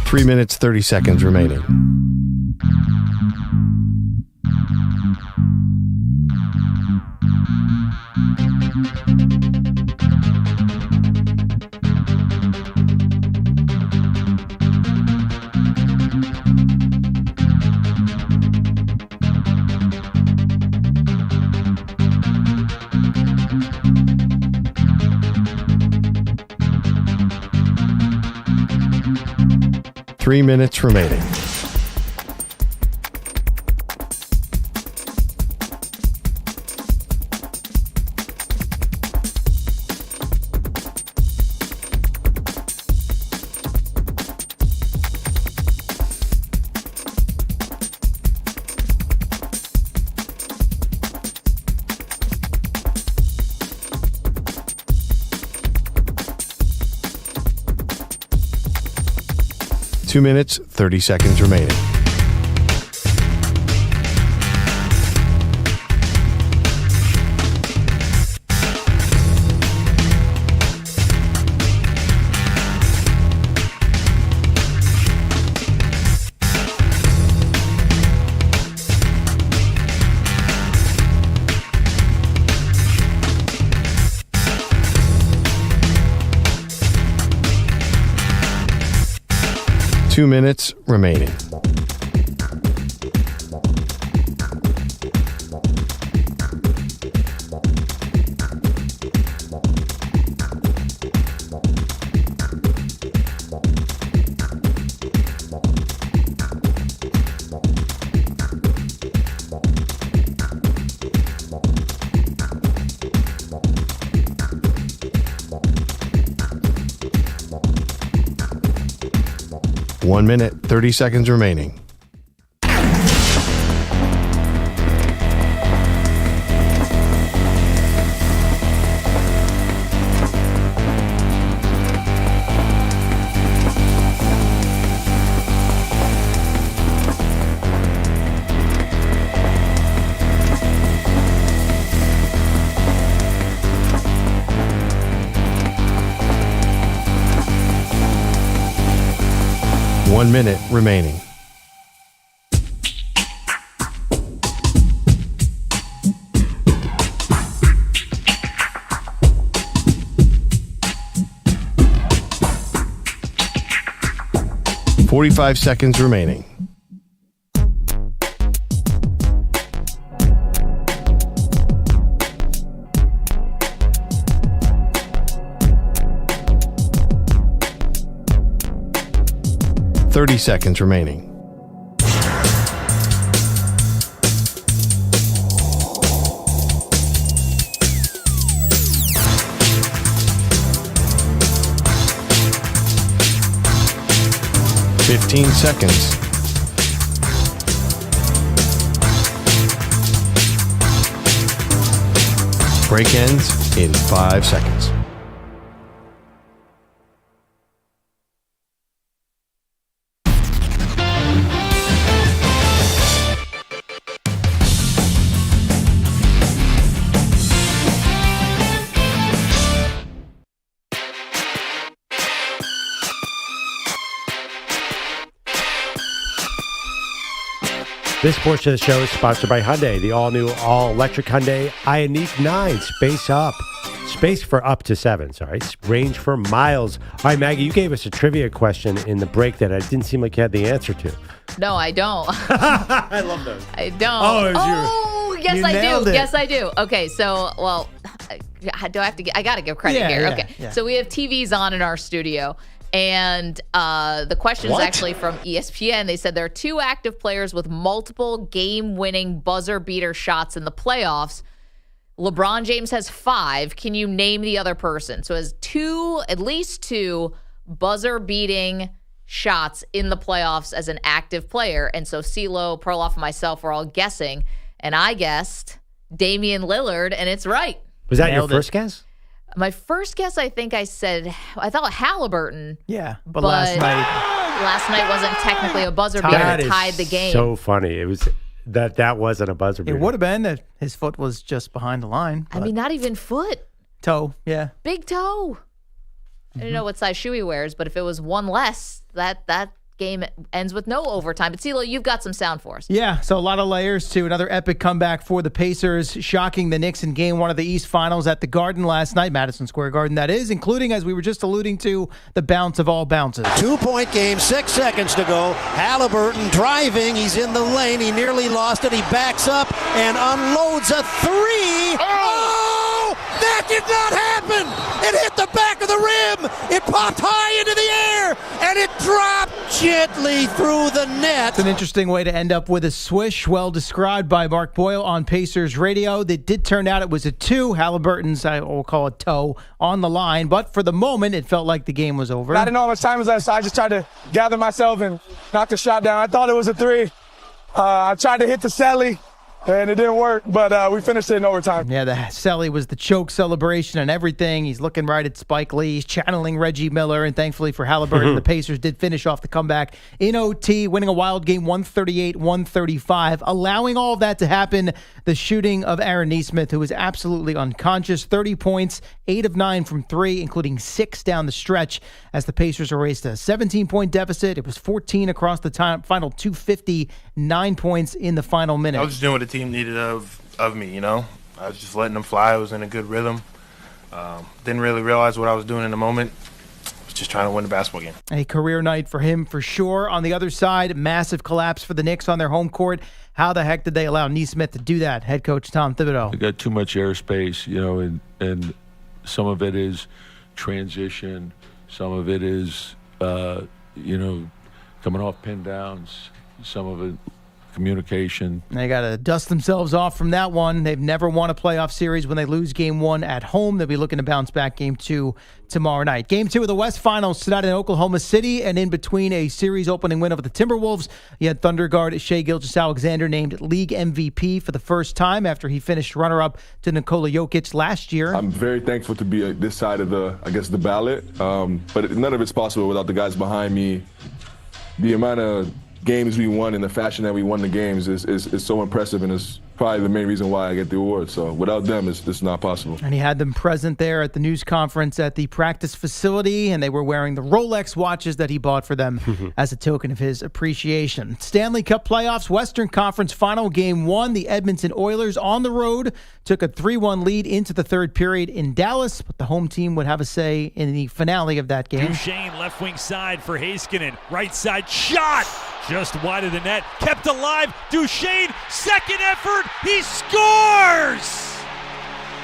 Three minutes, 30 seconds remaining. Three minutes remaining. Two minutes, 30 seconds remaining. Two minutes remaining. One minute, 30 seconds remaining. 1 minute remaining. $45 seconds remaining. $30 seconds remaining. $15 seconds. Break ends in 5 seconds. This portion of the show is sponsored by Hyundai, the all-new, all-electric Hyundai Ioniq 9. Space for up to 7, range for miles. All right, Maggie, you gave us a trivia question in the break that I didn't seem like you had the answer to. No, I don't. I love those. I don't. Yes, I do. it. Yes, I do. Okay, so, well, do I have to I got to give credit here. Okay, so we have TVs on in our studio. And the question is actually from ESPN. They said there are 2 active players with multiple game-winning buzzer-beater shots in the playoffs. LeBron James has 5. Can you name the other person? So has at least 2 buzzer-beating shots in the playoffs as an active player. And so CeeLo, Perloff, and myself were all guessing. And I guessed Damian Lillard, and it's right. Was that your first guess? My first guess, I think I thought Haliburton. Yeah, but last night wasn't technically a buzzer beater. It tied the game. So funny. It was that wasn't a buzzer beater. It would have been that his foot was just behind the line. I mean, not even foot. Toe, yeah. Big toe. I don't know what size shoe he wears, but if it was one less, that game ends with no overtime. But CeeLo, you've got some sound for us. Yeah, so a lot of layers to another epic comeback for the Pacers, shocking the Knicks in Game 1 of the East Finals at the Garden last night, Madison Square Garden, that is, including, as we were just alluding to, the bounce of all bounces. 2-point game, 6 seconds to go. Haliburton driving. He's in the lane. He nearly lost it. He backs up and unloads a 3. Oh! That did not happen! It hit the back of the rim. It popped high into the air, and it dropped gently through the net. It's an interesting way to end up with a swish, well described by Mark Boyle on Pacers radio. That did turn out it was a 2. Haliburton's, I will call it toe, on the line. But for the moment, it felt like the game was over. I didn't know how much time was left, so I just tried to gather myself and knock the shot down. I thought it was a 3. I tried to hit the celly, and it didn't work, but we finished it in overtime. Yeah, the celly was the choke celebration and everything. He's looking right at Spike Lee. He's channeling Reggie Miller, and thankfully for Haliburton, the Pacers did finish off the comeback in OT, winning a wild game 138-135. Allowing all of that to happen, the shooting of Aaron Nesmith, who was absolutely unconscious. 30 points, 8 of 9 from 3, including 6 down the stretch as the Pacers erased a 17-point deficit. It was 14 across the final 250, 9 points in the final minute. I was just doing what the team needed of me, you know. I was just letting them fly. I was in a good rhythm. Didn't really realize what I was doing in the moment. I was just trying to win the basketball game. A career night for him for sure. On the other side, massive collapse for the Knicks on their home court. How the heck did they allow Nesmith to do that? Head coach Tom Thibodeau. They got too much airspace, you know, and some of it is transition. Some of it is, you know, coming off pin downs. Some of it communication. They got to dust themselves off from that one. They've never won a playoff series when they lose Game 1 at home. They'll be looking to bounce back Game 2 tomorrow night. Game 2 of the West Finals tonight in Oklahoma City, and in between a series opening win over the Timberwolves, you had Thunder guard Shai Gilgeous-Alexander named league MVP for the first time after he finished runner-up to Nikola Jokic last year. I'm very thankful to be this side of the ballot, but none of it's possible without the guys behind me. The amount of games we won and the fashion that we won the games is so impressive, and it's probably the main reason why I get the award. So without them, it's not possible. And he had them present there at the news conference at the practice facility, and they were wearing the Rolex watches that he bought for them as a token of his appreciation. Stanley Cup playoffs, Western Conference Final Game 1. The Edmonton Oilers on the road took a 3-1 lead into the third period in Dallas, but the home team would have a say in the finale of that game. Duchesne, left wing side for Heiskanen. Right side shot! Just wide of the net. Kept alive. Duchesne, second effort. He scores!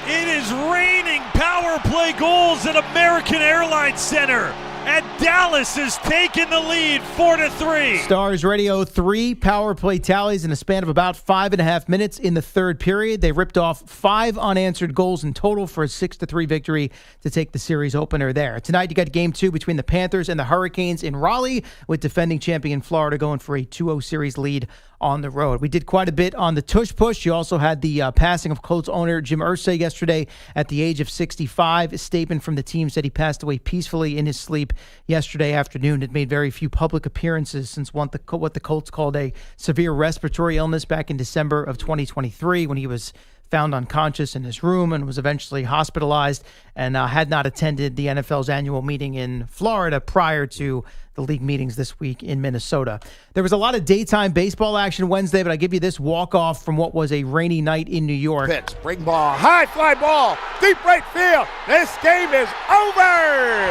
It is raining power play goals at American Airlines Center. And Dallas has taken the lead 4-3. Stars Radio 3 power play tallies in a span of about 5.5 minutes in the third period. They ripped off 5 unanswered goals in total for a 6-3 victory to take the series opener there. Tonight you got game 2 between the Panthers and the Hurricanes in Raleigh, with defending champion Florida going for a 2-0 series lead on the road. We did quite a bit on the Tush push. You also had the passing of Colts owner Jim Irsay yesterday at the age of 65. A statement from the team said he passed away peacefully in his sleep yesterday afternoon. Had made very few public appearances since what the Colts called a severe respiratory illness back in December of 2023 when he was found unconscious in his room and was eventually hospitalized, and had not attended the NFL's annual meeting in Florida prior to the league meetings this week in Minnesota. There was a lot of daytime baseball action Wednesday, but I give you this walk-off from what was a rainy night in New York. Pitch, bring ball, high fly ball, deep right field. This game is over.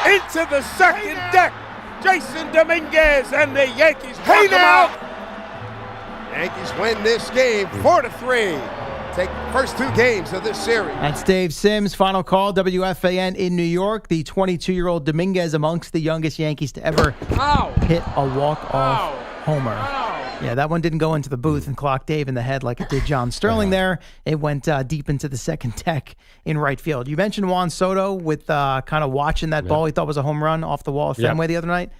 Into the second deck, Jason Dominguez and the Yankees. Hey now! Yankees win this game 4-3. Take the first 2 games of this series. That's Dave Sims, final call, WFAN in New York. The 22-year-old Dominguez amongst the youngest Yankees to ever hit a walk-off homer. Yeah, that one didn't go into the booth and clock Dave in the head like it did John Sterling there. It went deep into the second deck in right field. You mentioned Juan Soto with kind of watching that ball he thought was a home run off the wall of Fenway the other night.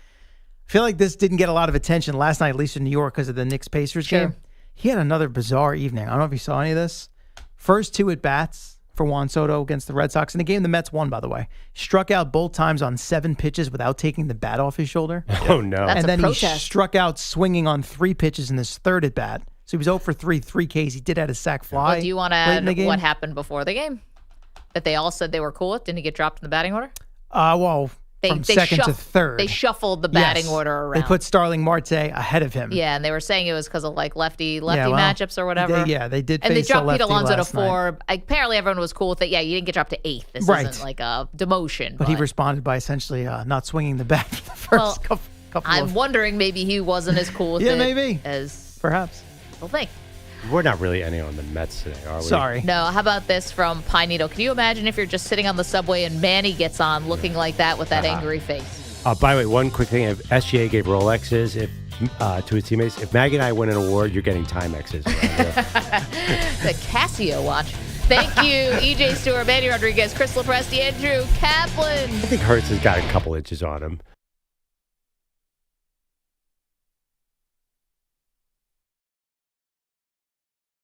I feel like this didn't get a lot of attention last night, at least in New York, because of the Knicks-Pacers game. He had another bizarre evening. I don't know if you saw any of this. First 2 at-bats for Juan Soto against the Red Sox. In the game the Mets won, by the way. Struck out both times on 7 pitches without taking the bat off his shoulder. Oh, no. And then he struck out swinging on 3 pitches in his third at-bat. So he was 0 for 3 Ks. He did have a sac fly. Well, do you want to add what happened before the game? That they all said they were cool with? Didn't he get dropped in the batting order? From second to third. They shuffled the batting order around. They put Starling Marte ahead of him. Yeah, and they were saying it was because of like lefty matchups or whatever. They did. And they face dropped Pete lefty Alonso to last 4. night. Apparently, everyone was cool with it. Yeah, you didn't get dropped to 8th. This isn't like a demotion. But he responded by essentially not swinging the bat for the first couple I'm wondering maybe he wasn't as cool with it. maybe. As perhaps. We'll think. We're not really any on the Mets today, are we? Sorry. No, how about this from Pine Needle? Can you imagine if you're just sitting on the subway and Manny gets on looking like that with that angry face? By the way, one quick thing. If SGA gave Rolexes to his teammates, if Maggie and I win an award, you're getting Timexes. The Casio watch. Thank you, EJ Stewart, Manny Rodriguez, Chris LoPresti, Andrew Kaplan. I think Hurts has got a couple inches on him.